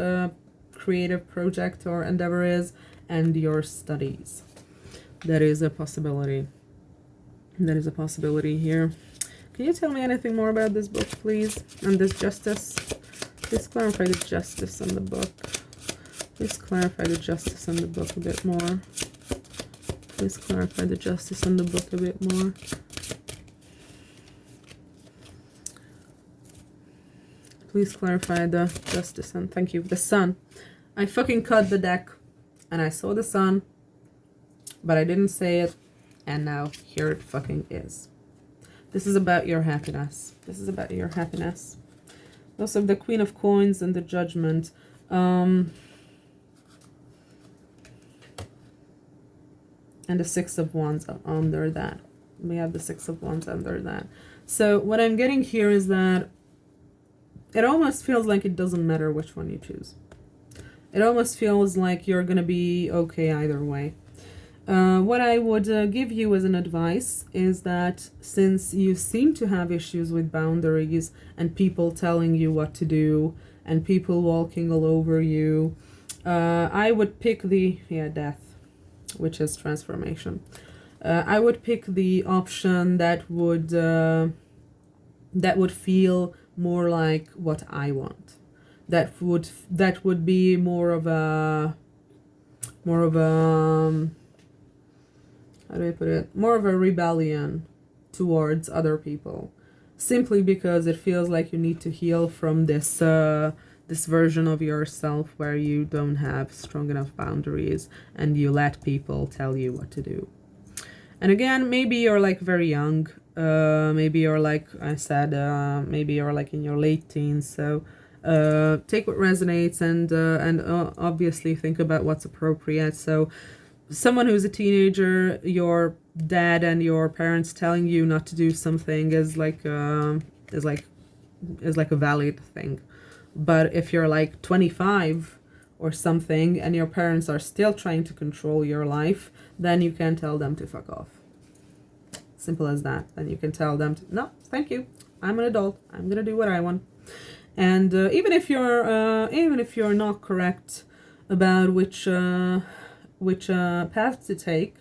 creative project or endeavor is, and your studies. That is a possibility. That is a possibility here. Can you tell me anything more about this book, please? And this justice? Please clarify the justice on the book. Please clarify the justice on the book a bit more. Please clarify the justice on the book a bit more. Please clarify the justice and thank you. The sun. I fucking cut the deck and I saw the sun, but I didn't say it, and now here it fucking is. This is about your happiness. This is about your happiness. Also the Queen of Coins and the Judgment. And the Six of Wands under that. We have the Six of Wands under that. So what I'm getting here is that it almost feels like it doesn't matter which one you choose. It almost feels like you're going to be okay either way. What I would give you as an advice is that since you seem to have issues with boundaries and people telling you what to do and people walking all over you, I would pick the death, which is transformation. I would pick the option that would feel more like what I want. That would be more of a how do I put it? More of a rebellion towards other people, simply because it feels like you need to heal from this this version of yourself where you don't have strong enough boundaries and you let people tell you what to do. And again, maybe you're like very young. Maybe you're like I said. Maybe you're like in your late teens. So take what resonates and obviously think about what's appropriate. So someone who's a teenager, your dad and your parents telling you not to do something is like a valid thing. But if you're like 25 or something and your parents are still trying to control your life, then you can tell them to fuck off. Simple as that. Then you can tell them to, no, thank you. I'm an adult. I'm gonna do what I want. And even if you're not correct about which path to take,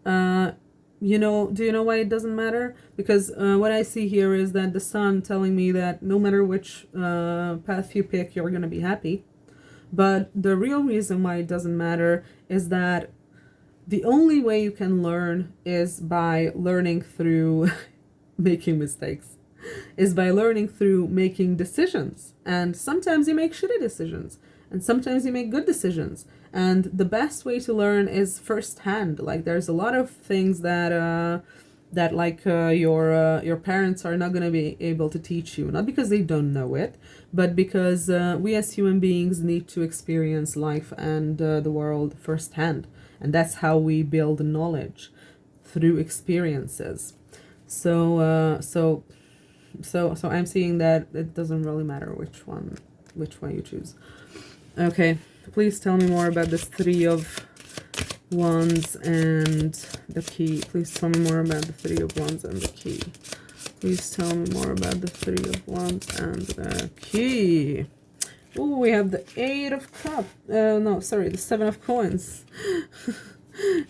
do you know why it doesn't matter? Because what I see here is that the sun telling me that no matter which path you pick, you're going to be happy. But the real reason why it doesn't matter is that the only way you can learn is by learning through making mistakes, is by learning through making decisions. And sometimes you make shitty decisions, and sometimes you make good decisions. And the best way to learn is firsthand. Like there's a lot of things that your parents are not going to be able to teach you, not because they don't know it, but because we as human beings need to experience life and the world firsthand. And that's how we build knowledge, through experiences. So I'm seeing that it doesn't really matter which one you choose. Okay, please tell me more about this Three of Wands and the Key. Please tell me more about the Three of Wands and the Key. Please tell me more about the Three of Wands and the key. Oh, we have the Eight of Cups. No, sorry, the Seven of Coins.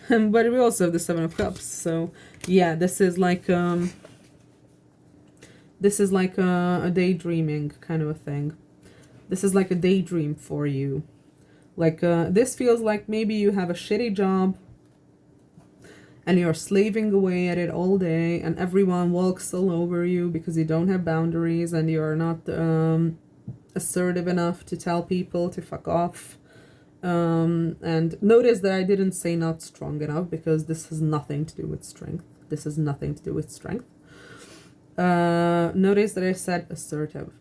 But we also have the Seven of Cups. So yeah, this is like a daydreaming kind of a thing. This is like a daydream for you. Like this feels like maybe you have a shitty job and you're slaving away at it all day, and everyone walks all over you because you don't have boundaries and you're not assertive enough to tell people to fuck off. And notice that I didn't say not strong enough, because this has nothing to do with strength. This has nothing to do with strength. Notice that I said assertive.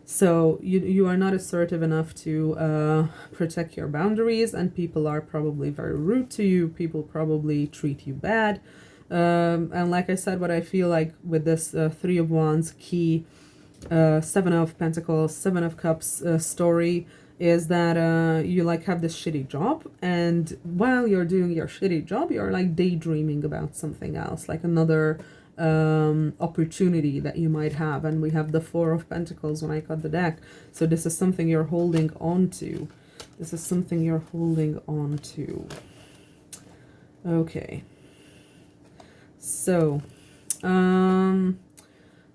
So you are not assertive enough to protect your boundaries, and people are probably very rude to you. People probably treat you bad. And like I said, what I feel like with this Three of Wands key, Seven of Pentacles, Seven of Cups story is that you like have this shitty job, and while you're doing your shitty job, you're like daydreaming about something else, like another opportunity that you might have. And we have the Four of Pentacles when I cut the deck. So this is something you're holding on to. This is something you're holding on to. Okay. So,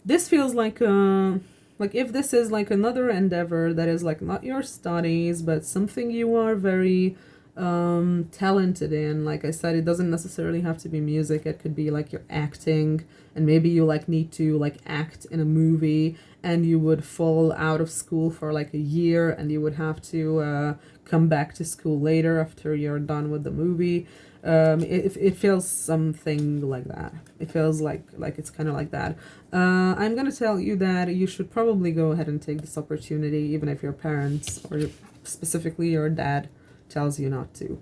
this feels like if this is like another endeavor that is like not your studies, but something you are very talented in. Like I said, it doesn't necessarily have to be music. It could be like you're acting, and maybe you like need to like act in a movie, and you would fall out of school for like a year, and you would have to come back to school later after you're done with the movie. It feels something like that. It feels like it's kind of like that. I'm gonna tell you that you should probably go ahead and take this opportunity, even if your parents, or specifically your dad, tells you not to.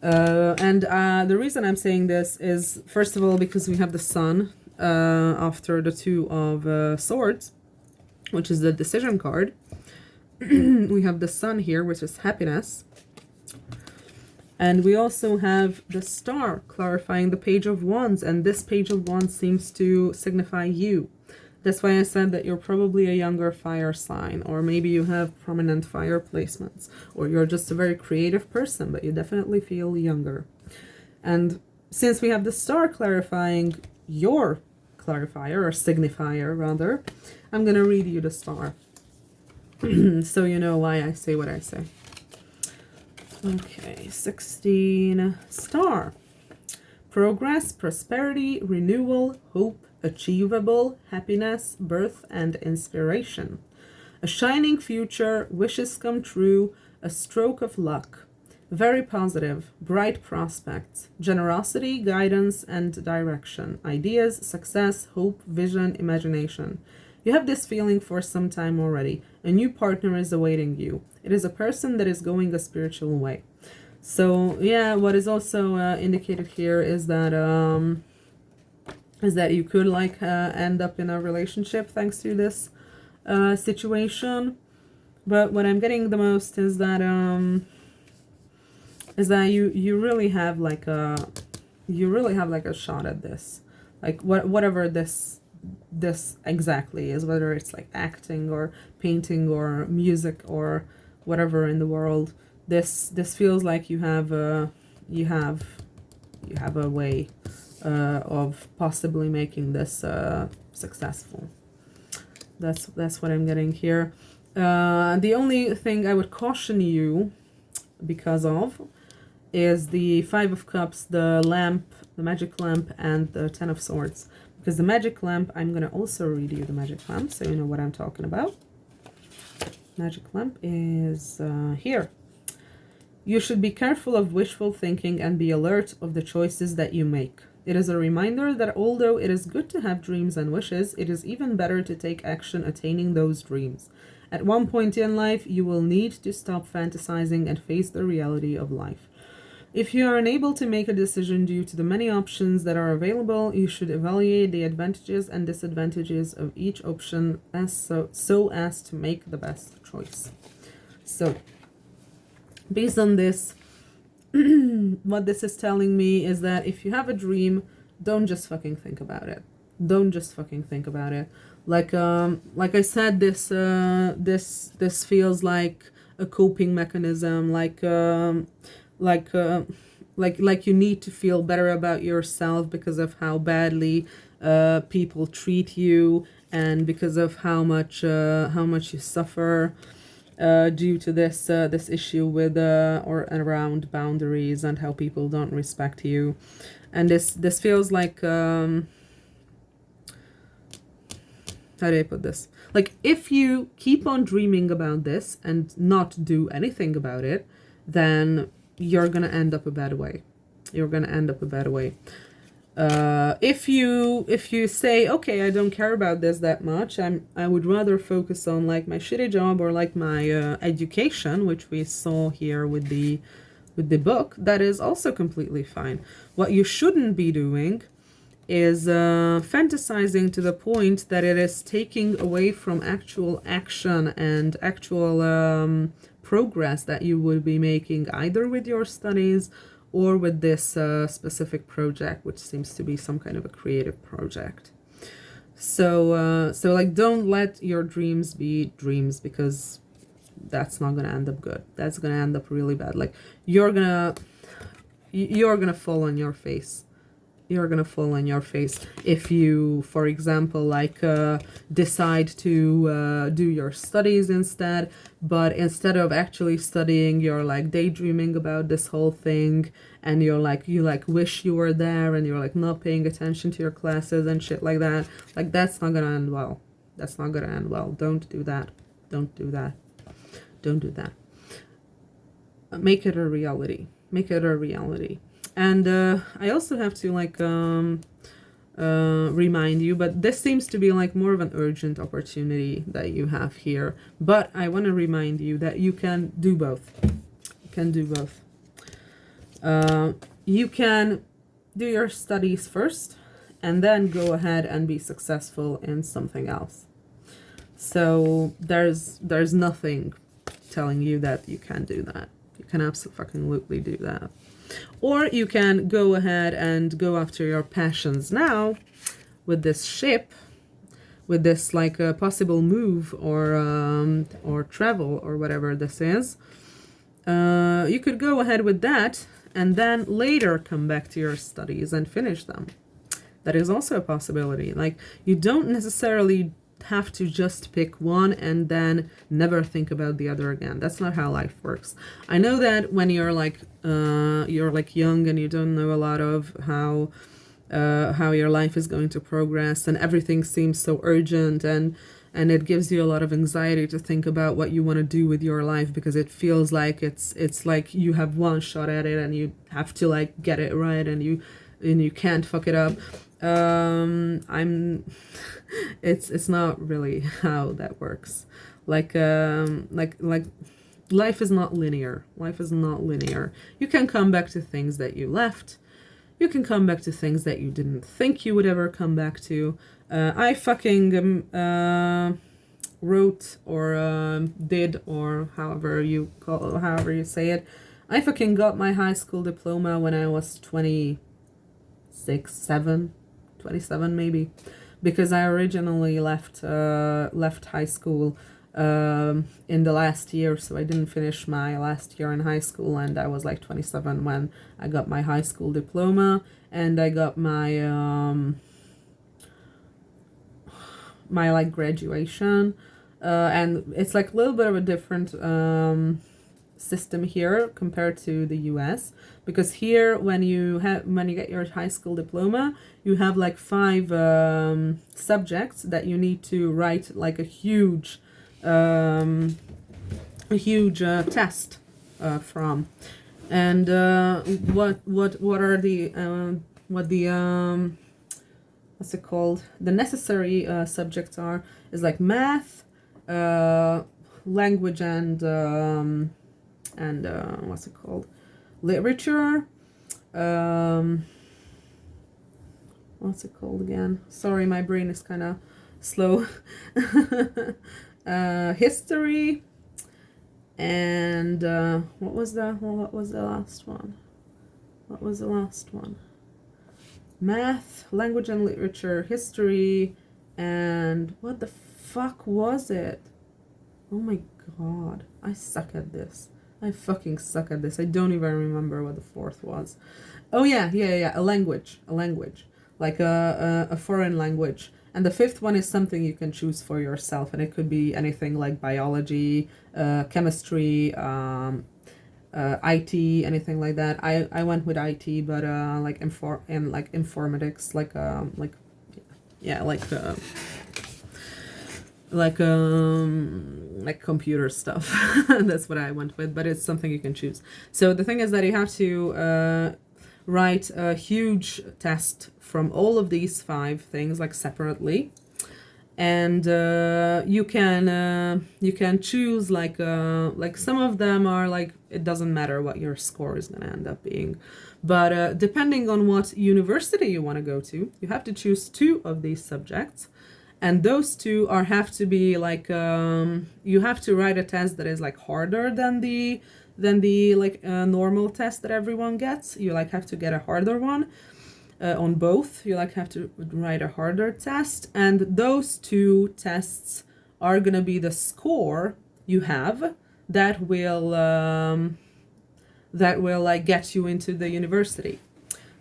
And the reason I'm saying this is, first of all, because we have the Sun after the Two of Swords, which is the decision card. We have the Sun here, which is happiness. And we also have the Star clarifying the Page of Wands, and this Page of Wands seems to signify you. That's why I said that you're probably a younger fire sign, or maybe you have prominent fire placements, or you're just a very creative person, but you definitely feel younger. And since we have the Star clarifying your clarifier, or signifier rather, I'm going to read you the Star. So you know why I say what I say. Okay, 16, Star. Progress, prosperity, renewal, hope, achievable, happiness, birth, and inspiration. A shining future, wishes come true, a stroke of luck. Very positive, bright prospects, generosity, guidance, and direction. Ideas, success, hope, vision, imagination. You have this feeling for some time already. A new partner is awaiting you. It is a person that is going a spiritual way. So yeah, what is also indicated here is that you could like end up in a relationship thanks to this situation. But what I'm getting the most is that you really have like a shot at this, like whatever this exactly is, whether it's like acting or painting or music or whatever in the world. This feels like you have a way of possibly making this successful. That's what I'm getting here. The only thing I would caution you because of is the Five of Cups, the lamp, the magic lamp, and the Ten of Swords. Because the magic lamp, I'm going to also read you the magic lamp so you know what I'm talking about. Magic lamp is here. You should be careful of wishful thinking and be alert of the choices that you make. It is a reminder that although it is good to have dreams and wishes, it is even better to take action attaining those dreams. At one point in life, you will need to stop fantasizing and face the reality of life. If you are unable to make a decision due to the many options that are available, you should evaluate the advantages and disadvantages of each option so as to make the best choice. So, based on this, what this is telling me is that if you have a dream, don't just fucking think about it. Don't just fucking think about it. Like I said, this feels like a coping mechanism, like like you need to feel better about yourself because of how badly people treat you, and because of how much you suffer due to this issue with or around boundaries and how people don't respect you. And this feels like how do I put this? Like, if you keep on dreaming about this and not do anything about it, then you're gonna end up a bad way. You're gonna end up a bad way. If you say, okay, I don't care about this that much, I would rather focus on like my shitty job or like my education, which we saw here with the book, that is also completely fine. What you shouldn't be doing is fantasizing to the point that it is taking away from actual action and actual progress that you would be making either with your studies or with this specific project, which seems to be some kind of a creative project. So like, don't let your dreams be dreams, because that's not gonna end up good. That's gonna end up really bad. Like, you're gonna fall on your face. You're gonna fall on your face if you, for example, like decide to do your studies instead, but instead of actually studying, you're like daydreaming about this whole thing, and you wish you were there, and you're like not paying attention to your classes and shit like that. Like, that's not gonna end well. That's not gonna end well. Don't do that. Don't do that. Don't do that. Make it a reality. Make it a reality. And I also have to like remind you, but this seems to be like more of an urgent opportunity that you have here. But I want to remind you that you can do both. You can do both. You can do your studies first and then go ahead and be successful in something else. So there's nothing telling you that you can't do that. You can absolutely do that. Or you can go ahead and go after your passions now with this ship, with this like a possible move or travel or whatever this is. You could go ahead with that and then later come back to your studies and finish them. That is also a possibility. Like, you don't necessarily have to just pick one and then never think about the other again. That's not how life works. I know that when you're like young and you don't know a lot of how your life is going to progress, and everything seems so urgent, and it gives you a lot of anxiety to think about what you want to do with your life, because it feels like it's like you have one shot at it and you have to like get it right, and you can't fuck it up. It's not really how that works. Like life is not linear. Life is not linear. You can come back to things that you left. You can come back to things that you didn't think you would ever come back to. I fucking wrote or did, or however you say it. I fucking got my high school diploma when I was 27 maybe, because I originally left high school in the last year, so I didn't finish my last year in high school, and I was like 27 when I got my high school diploma, and I got my my like graduation, and it's like a little bit of a different system here compared to the US, because here when you get your high school diploma, you have like 5 subjects that you need to write like a huge test from, and what are the what's it called, the necessary subjects is like math, language, and what's it called, literature, what's it called again, sorry, my brain is kind of slow. History, and what was the last one? math, language and literature, history, and what the fuck was it? Oh my god, I suck at this. I fucking suck at this. I don't even remember what the fourth was. Oh yeah, a language, like a foreign language. And the fifth one is something you can choose for yourself, and it could be anything like biology, chemistry, IT, anything like that. I went with IT, but like informatics, like computer stuff. That's what I went with, but it's something you can choose. So the thing is that you have to write a huge test from all of these 5 things, like separately, and you can choose like some of them are like it doesn't matter what your score is going to end up being, but depending on what university you want to go to, you have to choose 2 of these subjects. And those 2 have to be like you have to write a test that is like harder than the normal test that everyone gets. You like have to get a harder one on both. You like have to write a harder test, and those 2 tests are gonna be the score you have that will like get you into the university.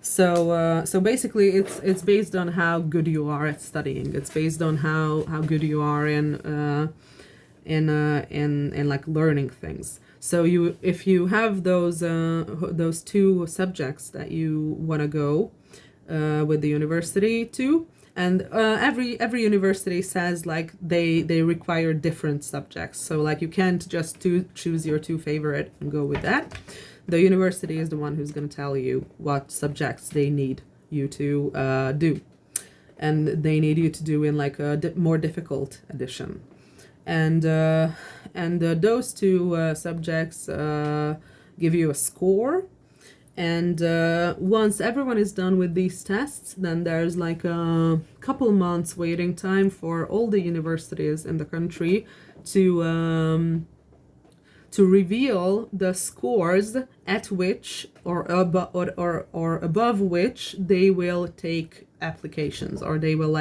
So basically it's based on how good you are at studying. It's based on how good you are in like learning things. So if you have those 2 subjects that you want to go with the university to, and every university says like they require different subjects. So like you can't just choose your 2 favorite and go with that. The university is the one who's going to tell you what subjects they need you to do, and they need you to do in like a more difficult edition. And those 2 subjects give you a score, and once everyone is done with these tests, then there's like a couple months waiting time for all the universities in the country to reveal the scores at which or above which they will take applications, or they will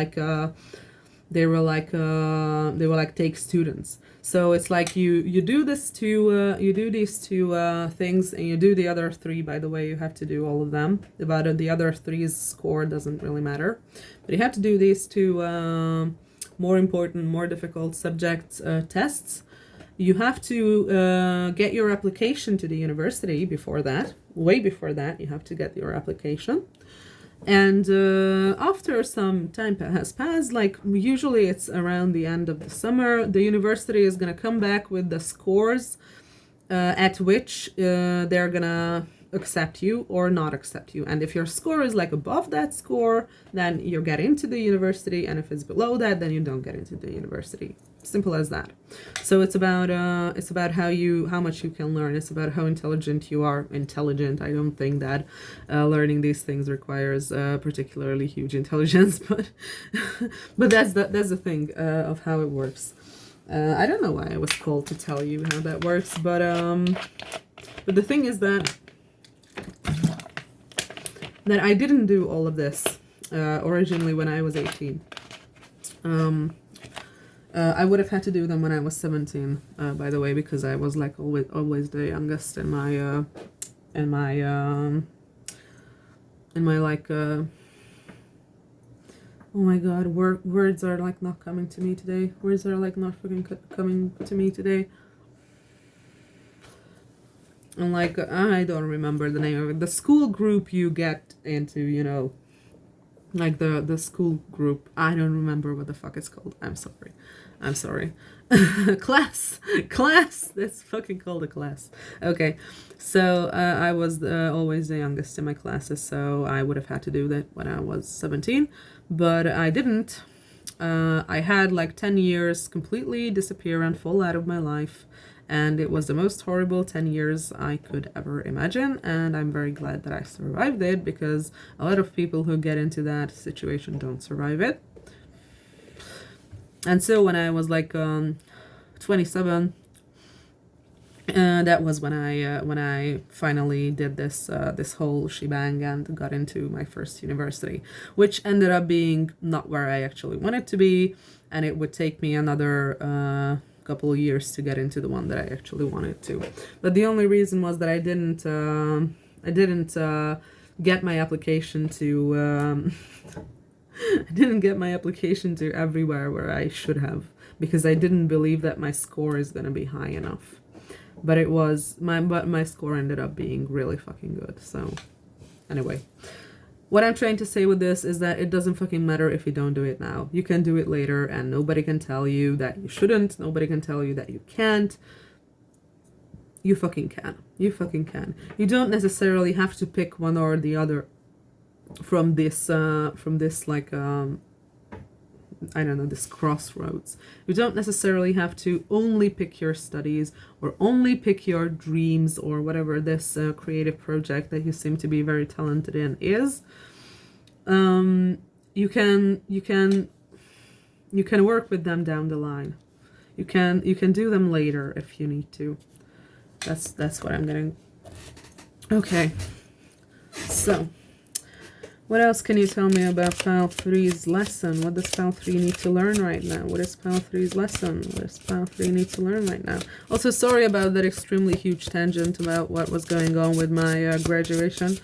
take students. So it's like you do these 2 things, and you do the other 3. By the way, you have to do all of them. About the other 3's score doesn't really matter, but you have to do these 2 more important, more difficult subject tests. You have to get your application to the university before that. Way before that, you have to get your application. And after some time has passed, like usually it's around the end of the summer, the university is going to come back with the scores at which they're going to accept you or not accept you. And if your score is like above that score, then you get into the university, and if it's below that, then you don't get into the university. Simple as that. So it's about how much you can learn. It's about how intelligent you are. Intelligent. I don't think that learning these things requires particularly huge intelligence, but that's the thing of how it works. I don't know why I was called to tell you how that works, but the thing is that I didn't do all of this originally when I was 18. I would have had to do them when I was 17, by the way, because I was like always the youngest in my like oh my god, words are like not coming to me today. Words are like not fucking coming to me today. And like I don't remember the name of it. The school group you get into, you know, like the school group. I don't remember what the fuck it's called. I'm sorry. class. That's fucking called a class. Okay, so I was always the youngest in my classes, so I would have had to do that when I was 17, but I didn't. I had like 10 years completely disappear and fall out of my life, and it was the most horrible 10 years I could ever imagine, and I'm very glad that I survived it, because a lot of people who get into that situation don't survive it. And so when I was like 27, That was when I finally did this whole shebang and got into my first university, which ended up being not where I actually wanted to be, and it would take me another couple of years to get into the one that I actually wanted to. But the only reason was that I didn't get my application to I didn't get my application to everywhere where I should have, because I didn't believe that my score is gonna be high enough. But my score ended up being really fucking good. So anyway, what I'm trying to say with this is that it doesn't fucking matter if you don't do it now. You can do it later, and nobody can tell you that you shouldn't. Nobody can tell you that you can't. You fucking can. You fucking can. You don't necessarily have to pick one or the other from this like I don't know, this crossroads. You don't necessarily have to only pick your studies or only pick your dreams or whatever this creative project that you seem to be very talented in is. You can work with them down the line. You can do them later if you need to. That's what I'm getting. Okay. So, what else can you tell me about Pile 3's lesson? What does Pile 3 need to learn right now? What is Pile 3's lesson? What does Pile 3 need to learn right now? Also, sorry about that extremely huge tangent about what was going on with my graduation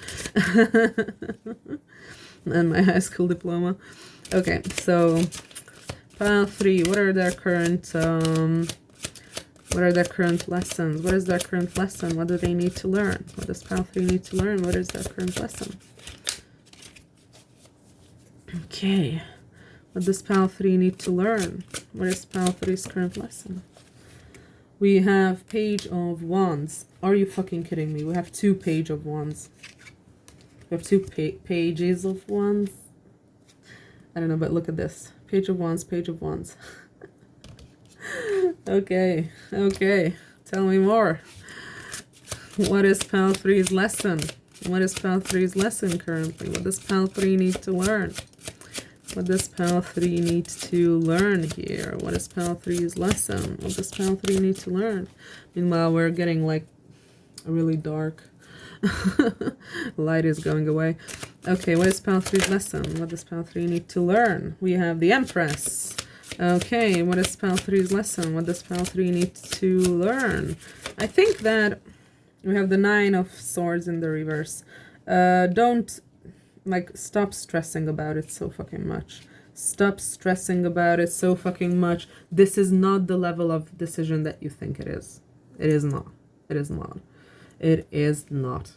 and my high school diploma. Okay, so Pile 3, what are their current lessons? What is their current lesson? What do they need to learn? What does Pile 3 need to learn? What is their current lesson? Okay, what does Pile 3 need to learn? What is Pile 3's current lesson? We have Page of Wands. Are you fucking kidding me? We have 2 Page of Wands. We have 2 pages of Wands. I don't know, but look at this. Page of Wands, Page of Wands. Okay, tell me more. What is Pile 3's lesson? What is Pile 3's lesson currently? What does Pile 3 need to learn? What does Pile 3 need to learn here? What is Pile 3's lesson? What does Pile 3 need to learn? Meanwhile, we're getting like really dark. Light is going away. Okay, what is Pile 3's lesson? What does Pile 3 need to learn? We have the Empress. Okay, what is Pile 3's lesson? What does Pile 3 need to learn? I think that we have the 9 of Swords in the reverse. Don't, like, stop stressing about it so fucking much. Stop stressing about it so fucking much. This is not the level of decision that you think it is. It is not. It is not. It is not.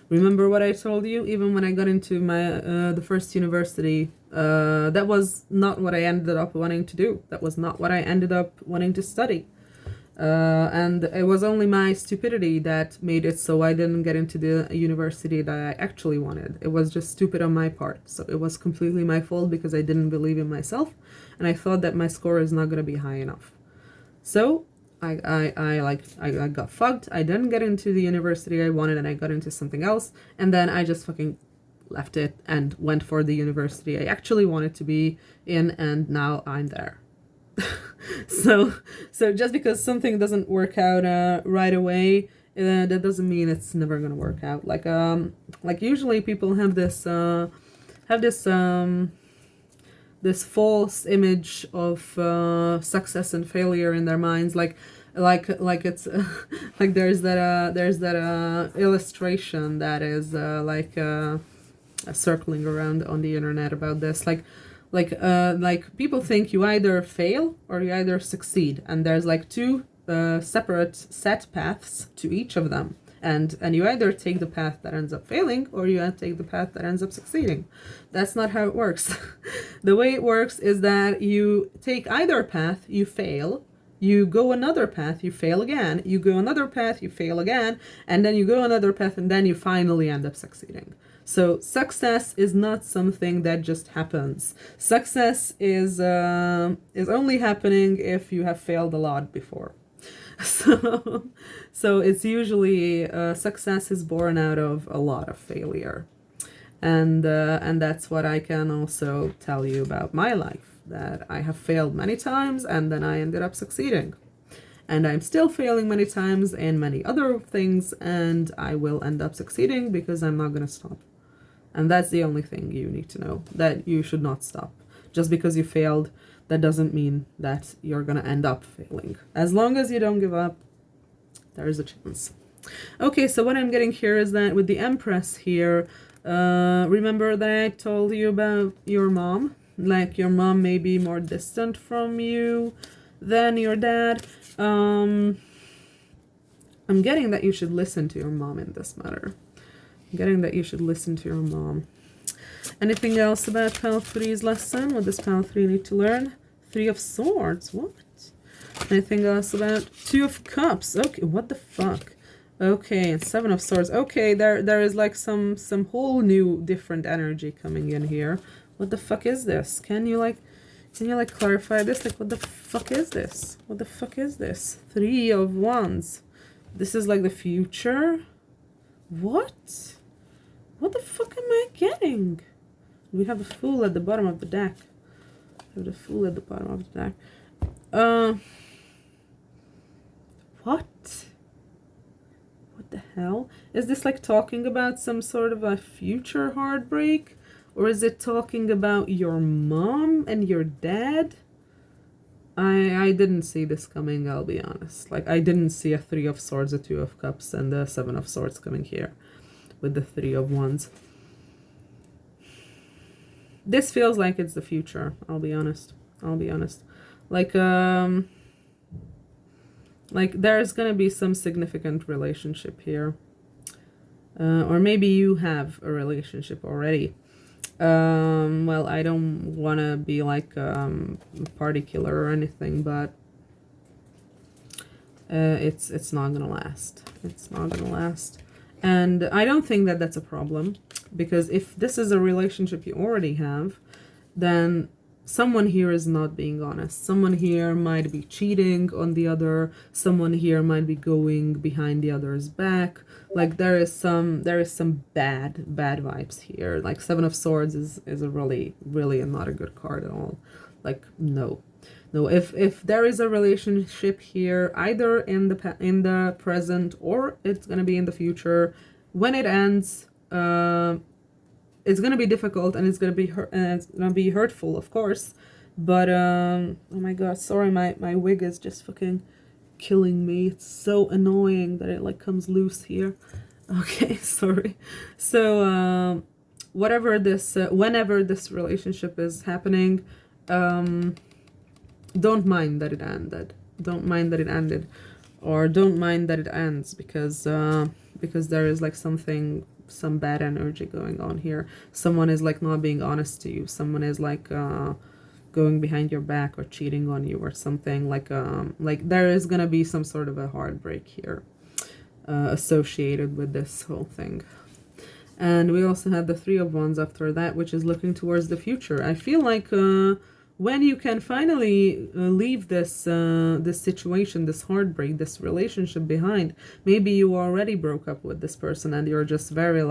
Remember what I told you? Even when I got into my the first university, that was not what I ended up wanting to do. That was not what I ended up wanting to study. And it was only my stupidity that made it so I didn't get into the university that I actually wanted. It was just stupid on my part. So it was completely my fault because I didn't believe in myself, and I thought that my score is not going to be high enough. So I got fucked. I didn't get into the university I wanted, and I got into something else, and then I just fucking left it and went for the university I actually wanted to be in, and now I'm there. So just because something doesn't work out right away, that doesn't mean it's never gonna work out. Like usually people have this this false image of success and failure in their minds, like it's like there's that illustration that is circling around on the internet about this, like people think you either fail or you either succeed, and there's like 2 separate set paths to each of them, and you either take the path that ends up failing or you take the path that ends up succeeding. That's not how it works. The way it works is that you take either path, you fail, you go another path, you fail again, you go another path, you fail again, and then you go another path, and then you finally end up succeeding. So success is not something that just happens. Success is only happening if you have failed a lot before. So it's usually success is born out of a lot of failure, and that's what I can also tell you about my life, that I have failed many times and then I ended up succeeding. and I'm still failing many times and many other things, and I will end up succeeding because I'm not going to stop. And that's the only thing you need to know, that you should not stop. Just because you failed, that doesn't mean that you're going to end up failing. As long as you don't give up, there is a chance. Okay, so what I'm getting here is that with the Empress here, remember that I told you about your mom? Like your mom may be more distant from you than your dad. I'm getting that you should listen to your mom in this matter. I'm getting that you should listen to your mom. Anything else about Pile 3's lesson? What does Pile 3 need to learn? 3 of Swords. What? Anything else about 2 of Cups? Okay, what the fuck? Okay, and 7 of Swords. Okay, there is like some whole new different energy coming in here. What the fuck is this? Can you like clarify this? Like, what the fuck is this? What the fuck is this? 3 of Wands. This is like the future? What? What the fuck am I getting? We have the Fool at the bottom of the deck. We have the Fool at the bottom of the deck. What? What the hell? Is this like talking about some sort of a future heartbreak? Or is it talking about your mom and your dad? I didn't see this coming, I'll be honest. Like, I didn't see a 3 of Swords, a 2 of Cups, and a 7 of Swords coming here with the 3 of Wands. This feels like it's the future, I'll be honest. Like there's gonna be some significant relationship here. Or maybe you have a relationship already. Well, I don't want to be like a party killer or anything, but it's not gonna last. It's not gonna last. And I don't think that that's a problem, because if this is a relationship you already have, then someone here is not being honest. Someone here might be cheating on the other. Someone here might be going behind the other's back. Like there is some bad vibes here. Like 7 of Swords is a really not a good card at all. Like no. If there is a relationship here, either in the present or it's gonna be in the future, when it ends, it's gonna be difficult and it's gonna be hurtful, of course. But oh my god, sorry, my wig is just fucking killing me. It's so annoying that it like comes loose here. Okay, sorry. So whenever this relationship is happening, don't mind that it ended. Don't mind that it ended, or don't mind that it ends, because there is like some bad energy going on here. Someone is like not being honest to you. Someone is like going behind your back or cheating on you or something. Like there is gonna be some sort of a heartbreak here associated with this whole thing. And we also have the 3 of Wands after that, which is looking towards the future. I feel like when you can finally leave this situation, this heartbreak, this relationship behind, maybe you already broke up with this person and you're just very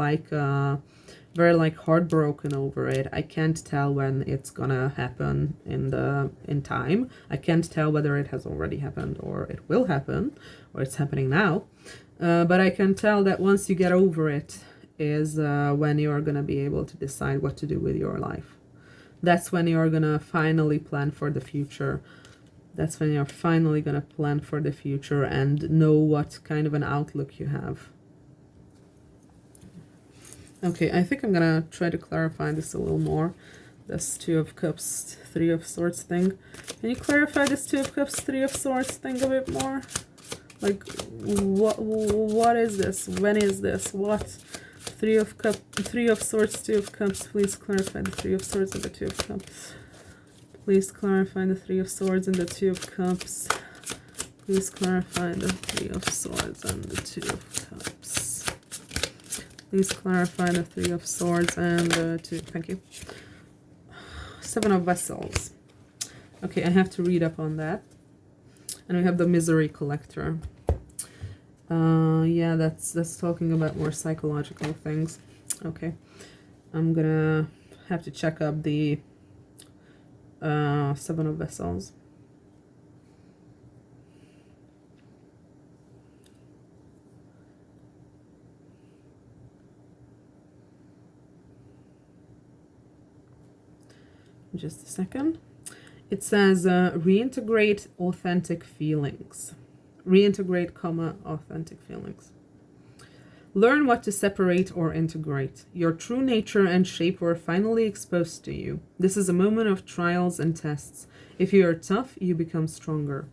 heartbroken over it. I can't tell when it's gonna happen in time. I can't tell whether it has already happened or it will happen or it's happening now. But I can tell that once you get over it is when you are gonna be able to decide what to do with your life. That's when you're gonna finally plan for the future. That's when you're finally gonna plan for the future and know what kind of an outlook you have. Okay, I think I'm gonna try to clarify this a little more. This 2 of Cups, 3 of Swords thing. Can you clarify this 2 of Cups, 3 of Swords thing a bit more? Like, what is this? When is this? What? 3 of Swords, 2 of Cups. Please clarify the 3 of Swords and the 2 of Cups. Please clarify the 3 of Swords and the 2 of Cups. Please clarify the 3 of Swords and the 2 of Cups. Please clarify the 3 of Swords and the 2. Thank you. 7 of Vessels. Okay, I have to read up on that. And we have the Misery Collector. Yeah, that's talking about more psychological things. Okay, I'm gonna have to check up the 7 of Vessels. Just a second. It says reintegrate authentic feelings. Reintegrate, comma, authentic feelings. Learn what to separate or integrate. Your true nature and shape were finally exposed to you. This is a moment of trials and tests. If you are tough, you become stronger.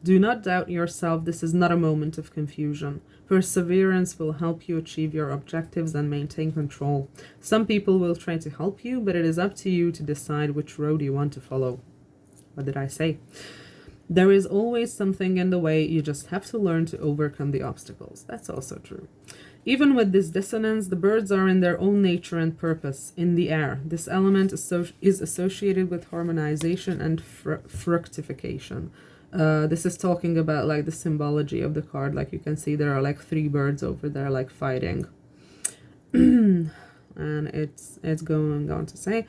Do not doubt yourself. This is not a moment of confusion. Perseverance will help you achieve your objectives and maintain control. Some people will try to help you, but it is up to you to decide which road you want to follow. What did I say? There is always something in the way. You just have to learn to overcome the obstacles. That's also true. Even with this dissonance, the birds are in their own nature and purpose, in the air. This element is associated with harmonization and fructification. This is talking about like the symbology of the card. Like you can see there are like 3 birds over there like fighting. And it's going on to say,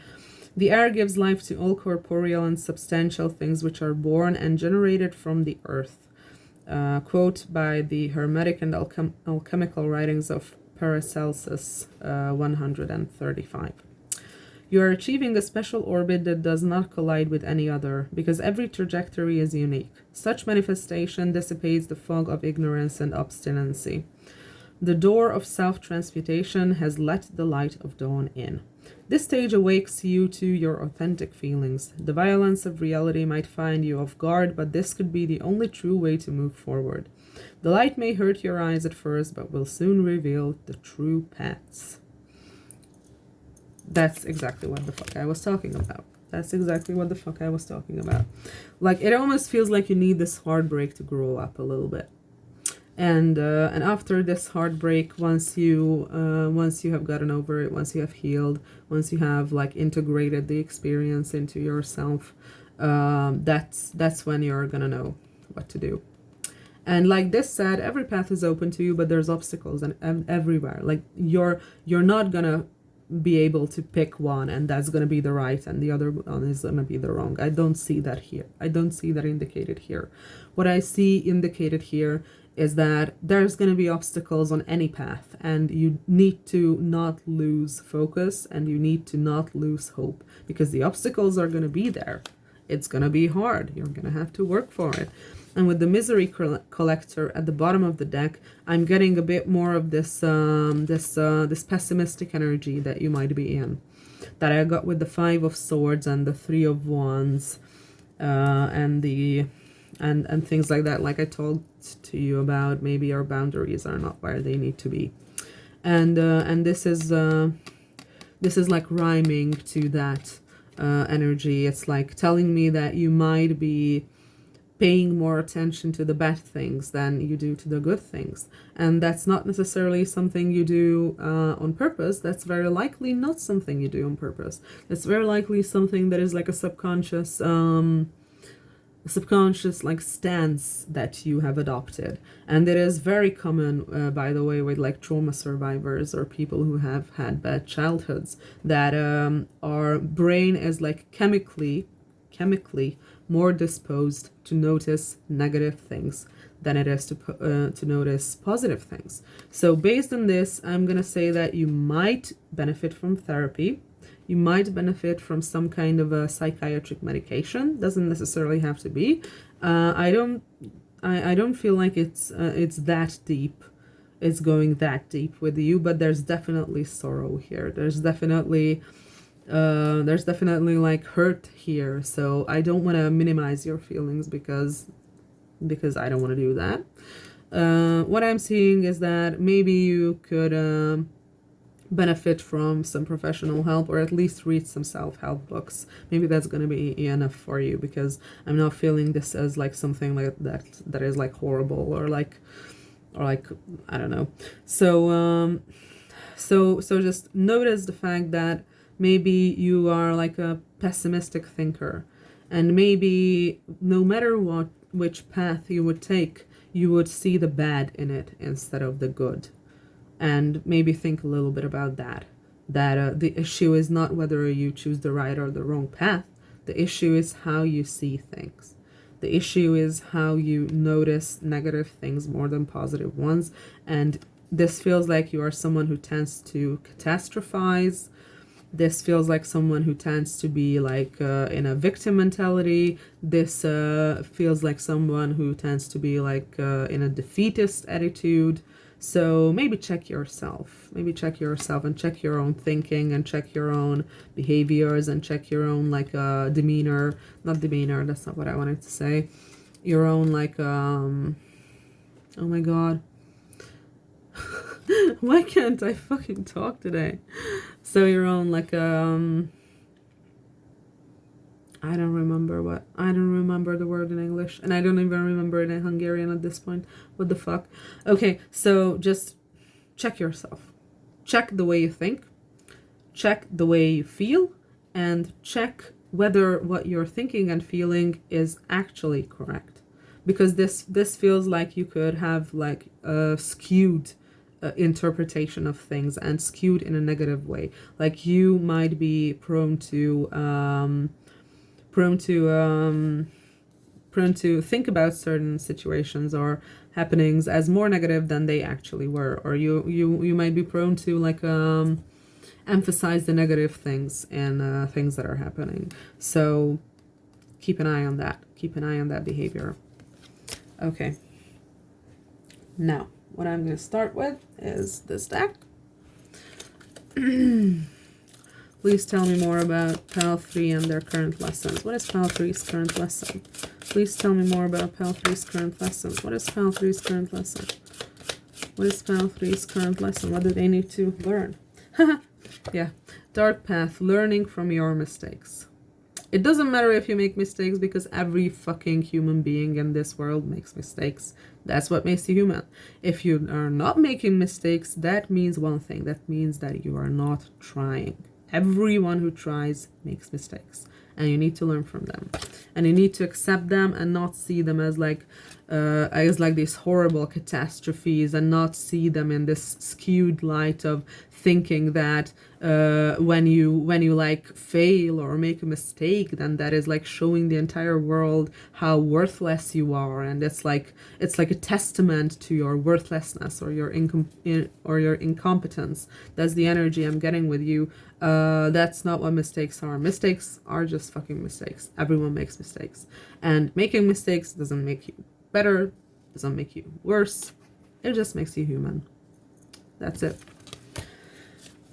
the air gives life to all corporeal and substantial things which are born and generated from the earth. Quote by the Hermetic and Alchemical Writings of Paracelsus, 135. You are achieving a special orbit that does not collide with any other, because every trajectory is unique. Such manifestation dissipates the fog of ignorance and obstinacy. The door of self-transmutation has let the light of dawn in. This stage awakes you to your authentic feelings. The violence of reality might find you off guard, but this could be the only true way to move forward. The light may hurt your eyes at first, but will soon reveal the true paths. That's exactly what the fuck I was talking about. That's exactly what the fuck I was talking about. Like, it almost feels like you need this heartbreak to grow up a little bit. And after this heartbreak, once you have gotten over it, once you have healed, once you have like integrated the experience into yourself, that's when you're gonna know what to do. And like this said, every path is open to you, but there's obstacles and everywhere. Like you're not gonna be able to pick one and that's gonna be the right and the other one is gonna be the wrong. I don't see that here. I don't see that indicated here. What I see indicated here is that there's going to be obstacles on any path, and you need to not lose focus and you need to not lose hope, because the obstacles are going to be there. It's going to be hard. You're going to have to work for it. And with the misery collector at the bottom of the deck, I'm getting a bit more of this this pessimistic energy that you might be in, that I got with the 5 of Swords and the 3 of Wands, and things like that. Like I told to you about, maybe our boundaries are not where they need to be, and this is like rhyming to that energy. It's like telling me that you might be paying more attention to the bad things than you do to the good things, and that's not necessarily something you do on purpose. That's very likely not something you do on purpose. That's very likely something that is like a subconscious like stance that you have adopted, and it is very common by the way with like trauma survivors or people who have had bad childhoods, that our brain is like chemically more disposed to notice negative things than it is to notice positive things. So based on this, I'm gonna say that you might benefit from therapy. You might benefit from some kind of a psychiatric medication. Doesn't necessarily have to be. I don't feel like it's that deep. It's going that deep with you, but there's definitely sorrow here. There's definitely like hurt here. So I don't want to minimize your feelings because I don't want to do that. What I'm seeing is that maybe you could benefit from some professional help, or at least read some self-help books. Maybe that's going to be enough for you, because I'm not feeling this as like something like that is like horrible or like I don't know. So so just notice the fact that maybe you are like a pessimistic thinker, and maybe no matter which path you would take, you would see the bad in it instead of the good. And maybe think a little bit about that the issue is not whether you choose the right or the wrong path. The issue is how you see things. The issue is how you notice negative things more than positive ones. And this feels like you are someone who tends to catastrophize, This feels like someone who tends to be like in a victim mentality. This feels like someone who tends to be like in a defeatist attitude. So maybe check yourself. Maybe check yourself and check your own thinking and check your own behaviors and check your own like demeanor. Not demeanor, that's not what I wanted to say. Your own like, oh my God. Why can't I fucking talk today? So your own like I don't remember the word in English, and I don't even remember it in Hungarian at this point. What the fuck? Okay, so just check yourself. Check the way you think, check the way you feel, and check whether what you're thinking and feeling is actually correct. Because this feels like you could have like a skewed interpretation of things, and skewed in a negative way. Like you might be prone to think about certain situations or happenings as more negative than they actually were, or you might be prone to like emphasize the negative things and things that are happening. So keep an eye on that. Keep an eye on that behavior. Okay. Now, what I'm going to start with is this deck. Please tell me more about Pal 3 and their current lessons. What is Pal 3's current lesson? Please tell me more about Pal 3's current lessons. What is Pal 3's current lesson? What is Pal 3's current lesson? What do they need to learn? Yeah. Dark path, learning from your mistakes. It doesn't matter if you make mistakes, because every fucking human being in this world makes mistakes. That's what makes you human. If you are not making mistakes, that means one thing. That means that you are not trying. Everyone who tries makes mistakes, and you need to learn from them, and you need to accept them and not see them as like these horrible catastrophes, and not see them in this skewed light of thinking that when you like fail or make a mistake, then that is like showing the entire world how worthless you are, and it's like a testament to your worthlessness or your incompetence. That's the energy I'm getting with you. That's not what mistakes are. Mistakes are just fucking mistakes. Everyone makes mistakes, and making mistakes doesn't make you better, doesn't make you worse. It just makes you human. That's it.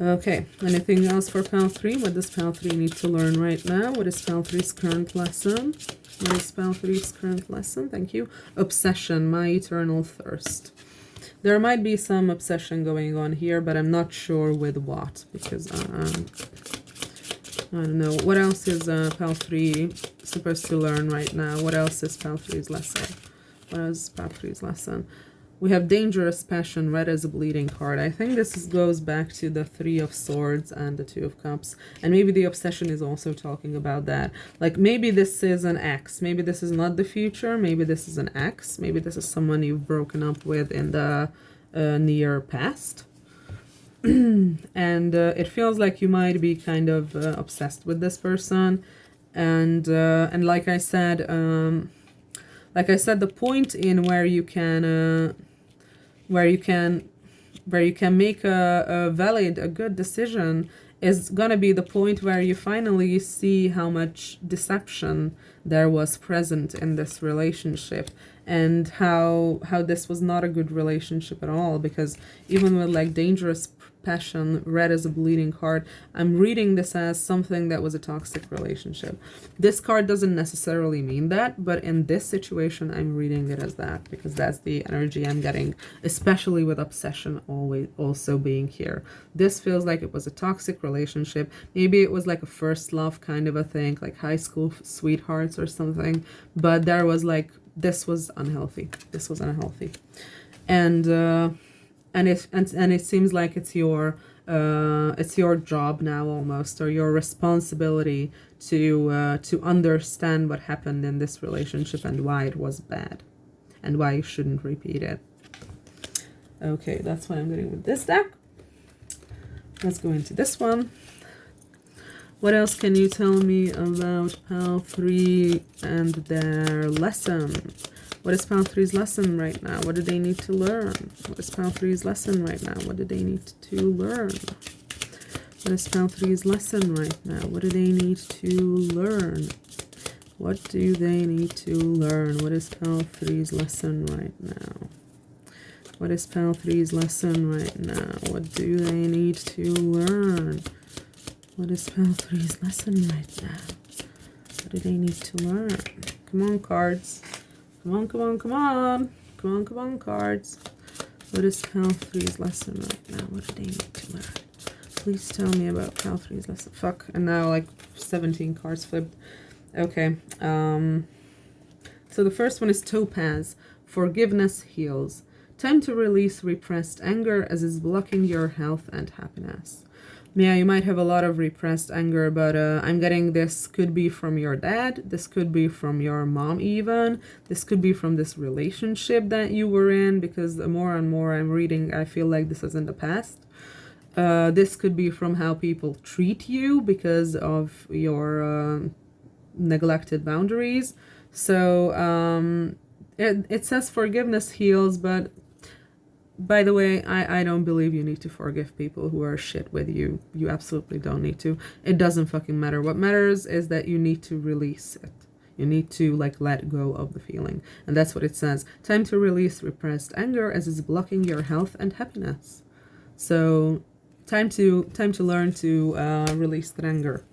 Okay, anything else for Pal 3? What does Pal 3 need to learn right now? What is Pal 3's current lesson? What is Pal 3's current lesson? Thank you. Obsession, my eternal thirst. There might be some obsession going on here, but I'm not sure with what, because I don't know. What else is Pal 3 supposed to learn right now? What else is Pal 3's lesson? What is Pal 3's lesson? We have Dangerous Passion, red as a bleeding card. I think this goes back to the 3 of Swords and the 2 of Cups. And maybe the obsession is also talking about that. Like maybe this is an ex. Maybe this is not the future. Maybe this is an ex. Maybe this is someone you've broken up with in the near past. And it feels like you might be kind of obsessed with this person. And like I said, the point in where you can make a good decision is gonna be the point where you finally see how much deception there was present in this relationship, and how this was not a good relationship at all. Because even with like Dangerous Passion, red as a bleeding card, I'm reading this as something that was a toxic relationship. This card doesn't necessarily mean that, but in this situation I'm reading it as that, because that's the energy I'm getting, especially with obsession always also being here. This feels like it was a toxic relationship. Maybe it was like a first love kind of a thing, like high school sweethearts or something, but there was like, this was unhealthy. This was unhealthy. And it seems like it's your job now almost, or your responsibility to understand what happened in this relationship and why it was bad and why you shouldn't repeat it. Okay, that's what I'm getting with this deck. Let's go into this one. What else can you tell me about Pal 3 and their lesson? What is Pal 3's lesson right now? What do they need to learn? What is Pal 3's lesson right now? What do they need to learn? What is Pal 3's lesson right now? What do they need to learn? What do they need to learn? What is Pal 3's lesson right now? What is Pal 3's lesson right now? What do they need to learn? What is Pal 3's lesson right now? What do they need to learn? Come on, cards. Come on, come on, come on. Come on, come on, cards. What is Pal 3's lesson right now? What do they need to learn? Please tell me about Pal 3's lesson. Fuck. And now like 17 cards flipped. Okay. So the first one is Topaz. Forgiveness heals. Time to release repressed anger as it's blocking your health and happiness. Yeah, you might have a lot of repressed anger, but I'm getting this could be from your dad. This could be from your mom even. This could be from this relationship that you were in, because the more and more I'm reading, I feel like this is in the past. This could be from how people treat you because of your neglected boundaries. So it says forgiveness heals, but by the way, I don't believe you need to forgive people who are shit with you. You absolutely don't need to. It doesn't fucking matter. What matters is that you need to release it. You need to like let go of the feeling. And that's what it says. Time to release repressed anger as it's blocking your health and happiness. So time to learn to release that anger.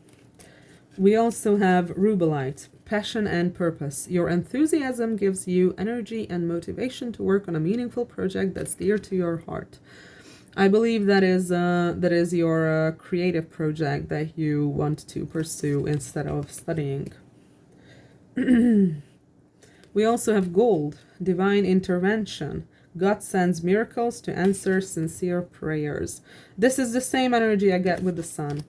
We also have Rubelite, passion and purpose. Your enthusiasm gives you energy and motivation to work on a meaningful project that's dear to your heart. I believe that is your creative project that you want to pursue instead of studying. We also have Gold, divine intervention. God sends miracles to answer sincere prayers. This is the same energy I get with the sun.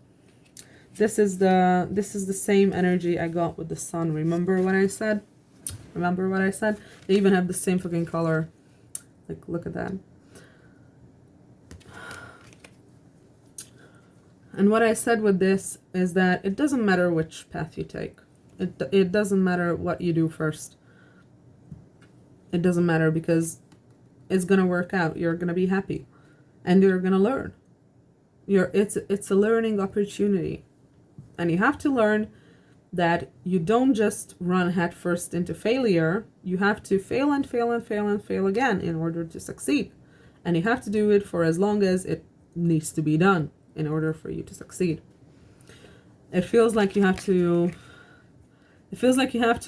This is the same energy I got with the sun. Remember what I said? Remember what I said? They even have the same fucking color. Like, look at that. And what I said with this is that it doesn't matter which path you take. It doesn't matter what you do first. It doesn't matter, because it's gonna work out. You're gonna be happy, and you're gonna learn. It's a learning opportunity. And you have to learn that you don't just run headfirst into failure. You have to fail and fail and fail and fail again in order to succeed. And you have to do it for as long as it needs to be done in order for you to succeed. It feels like you have to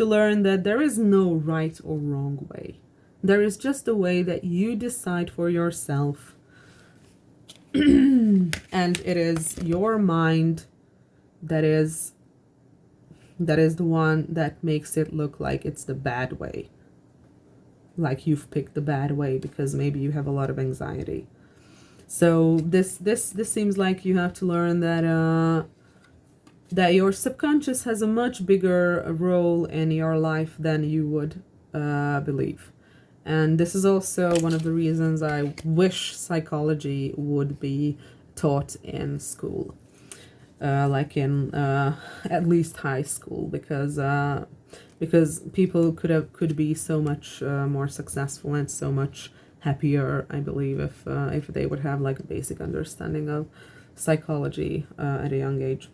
learn that there is no right or wrong way. There is just a way that you decide for yourself. And it is your mind that is the one that makes it look like it's the bad way. Like you've picked the bad way because maybe you have a lot of anxiety. So this seems like you have to learn that that your subconscious has a much bigger role in your life than you would believe. And this is also one of the reasons I wish psychology would be taught in school. Like in at least high school, because people could be so much more successful and so much happier, I believe, if they would have like a basic understanding of psychology at a young age.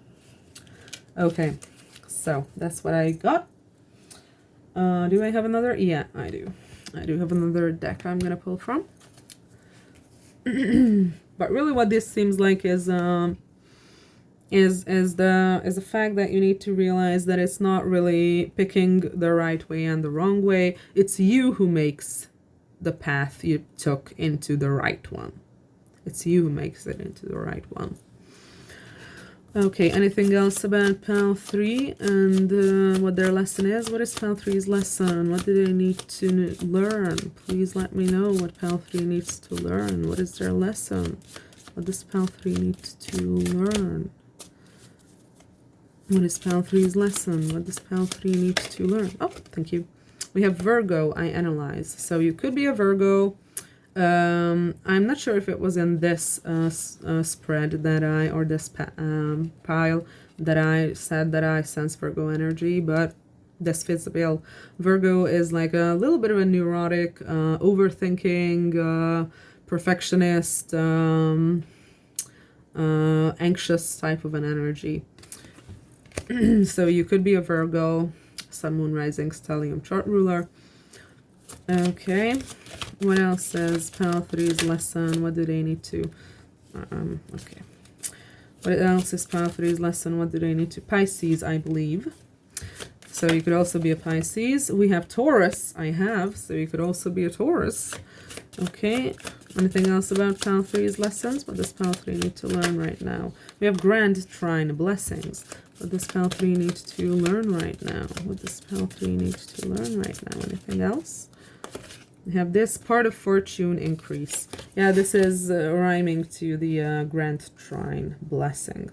Okay, so that's what I got. Do I have another? Yeah, I do. I do have another deck I'm gonna pull from. But really, what this seems like is the fact that you need to realize that it's not really picking the right way and the wrong way. It's you who makes the path you took into the right one. It's you who makes it into the right one. Okay, anything else about Pal 3 and what their lesson is? What is Pal 3's lesson? What do they need to learn? Please let me know what Pal 3 needs to learn. What is their lesson? What does Pal 3 need to learn? What is Pal 3's lesson? What does Pal 3 need to learn? Oh, thank you. We have Virgo, I analyze. So you could be a Virgo. I'm not sure if it was in this spread that or this pile that I said that I sense Virgo energy, but this fits the bill. Virgo is like a little bit of a neurotic, overthinking, perfectionist, anxious type of an energy. So you could be a Virgo, Sun, Moon, Rising, Stellium chart ruler. Okay, what else says Pile 3's lesson? What do they need to? Okay. What else is Pile 3's lesson? What do they need to? Pisces, I believe. So you could also be a Pisces. We have Taurus, I have. So you could also be a Taurus. Okay, anything else about Pile 3's lessons? What does Pile 3 need to learn right now? We have Grand Trine Blessings. What does Pile 3 need to learn right now? What does Pile 3 need to learn right now? Anything else? We have this part of fortune increase. Yeah, this is rhyming to the Grand Trine Blessings.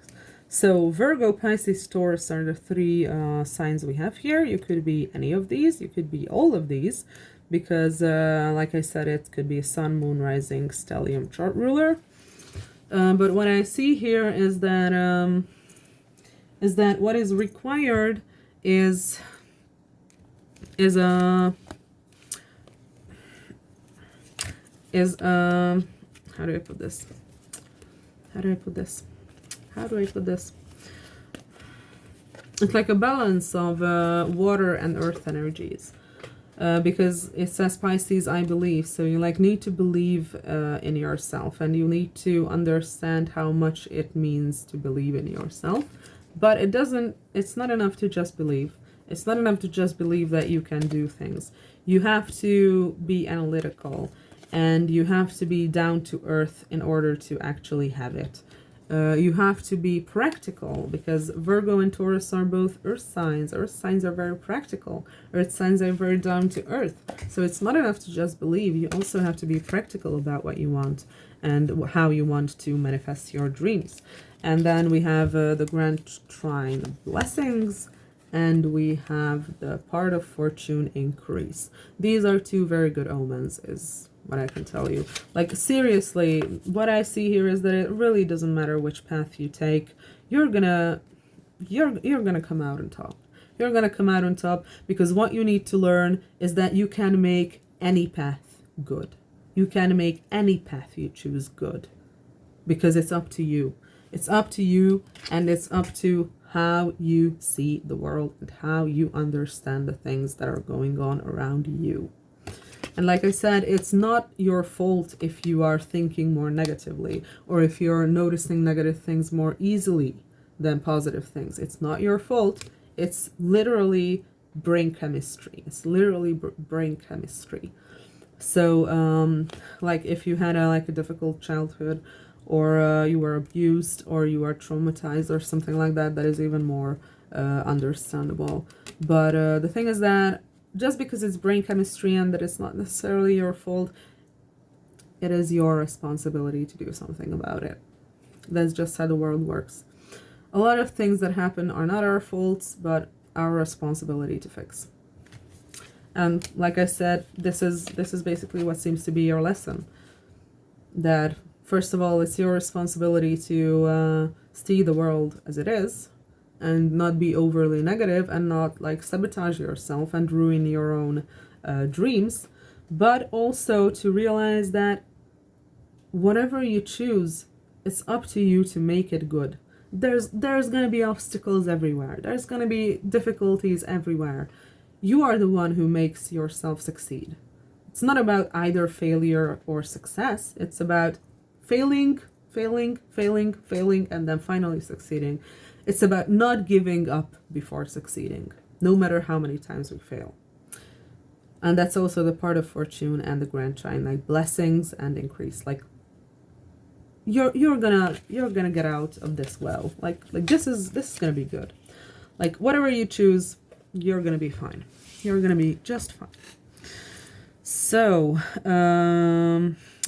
So Virgo, Pisces, Taurus are the three signs we have here. You could be any of these. You could be all of these. Because, like I said, it could be a Sun, Moon, Rising, Stellium chart ruler. But what I see here is that what is required is how do I put this? How do I put this? How do I put this? It's like a balance of water and earth energies. Because it says Pisces, I believe. So you like need to believe in yourself, and you need to understand how much it means to believe in yourself. But it's not enough to just believe. It's not enough to just believe that you can do things. You have to be analytical, and you have to be down to earth in order to actually have it. You have to be practical, because Virgo and Taurus are both earth signs. Earth signs are very practical. Earth signs are very down to earth. So it's not enough to just believe. You also have to be practical about what you want and how you want to manifest your dreams. And then we have the Grand Trine Blessings, and we have the part of fortune increase. These are two very good omens, is what I can tell you. Like, seriously, what I see here is that it really doesn't matter which path you take. You're gonna come out on top. You're gonna come out on top, because what you need to learn is that you can make any path good. You can make any path you choose good, because it's up to you. It's up to you, and it's up to how you see the world and how you understand the things that are going on around you. And like I said, it's not your fault if you are thinking more negatively, or if you're noticing negative things more easily than positive things. It's not your fault. It's literally brain chemistry. It's literally brain chemistry. So, like if you had a difficult childhood, or you were abused, or you are traumatized, or something like that, that is even more understandable. But the thing is that just because it's brain chemistry and that it's not necessarily your fault, it is your responsibility to do something about it. That's just how the world works. A lot of things that happen are not our faults, but our responsibility to fix. And like I said, this is basically what seems to be your lesson. That first of all, it's your responsibility to see the world as it is, and not be overly negative, and not like sabotage yourself and ruin your own dreams, but also to realize that whatever you choose, it's up to you to make it good. There's going to be obstacles everywhere. There's going to be difficulties everywhere. You are the one who makes yourself succeed. It's not about either failure or success. It's about failing, and then finally succeeding. It's about not giving up before succeeding, no matter how many times we fail. And that's also the part of fortune and the Grand Trine, like blessings and increase. Like you're gonna get out of this well. Like this is gonna be good. Like whatever you choose, you're gonna be fine. You're gonna be just fine. So,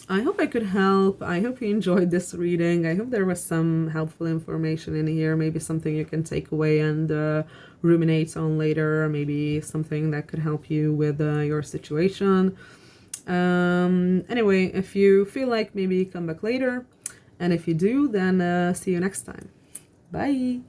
I hope I could help. I hope you enjoyed this reading. I hope there was some helpful information in here. Maybe something you can take away and ruminate on later. Or maybe something that could help you with your situation. Anyway, if you feel like, maybe come back later. And if you do, then see you next time. Bye.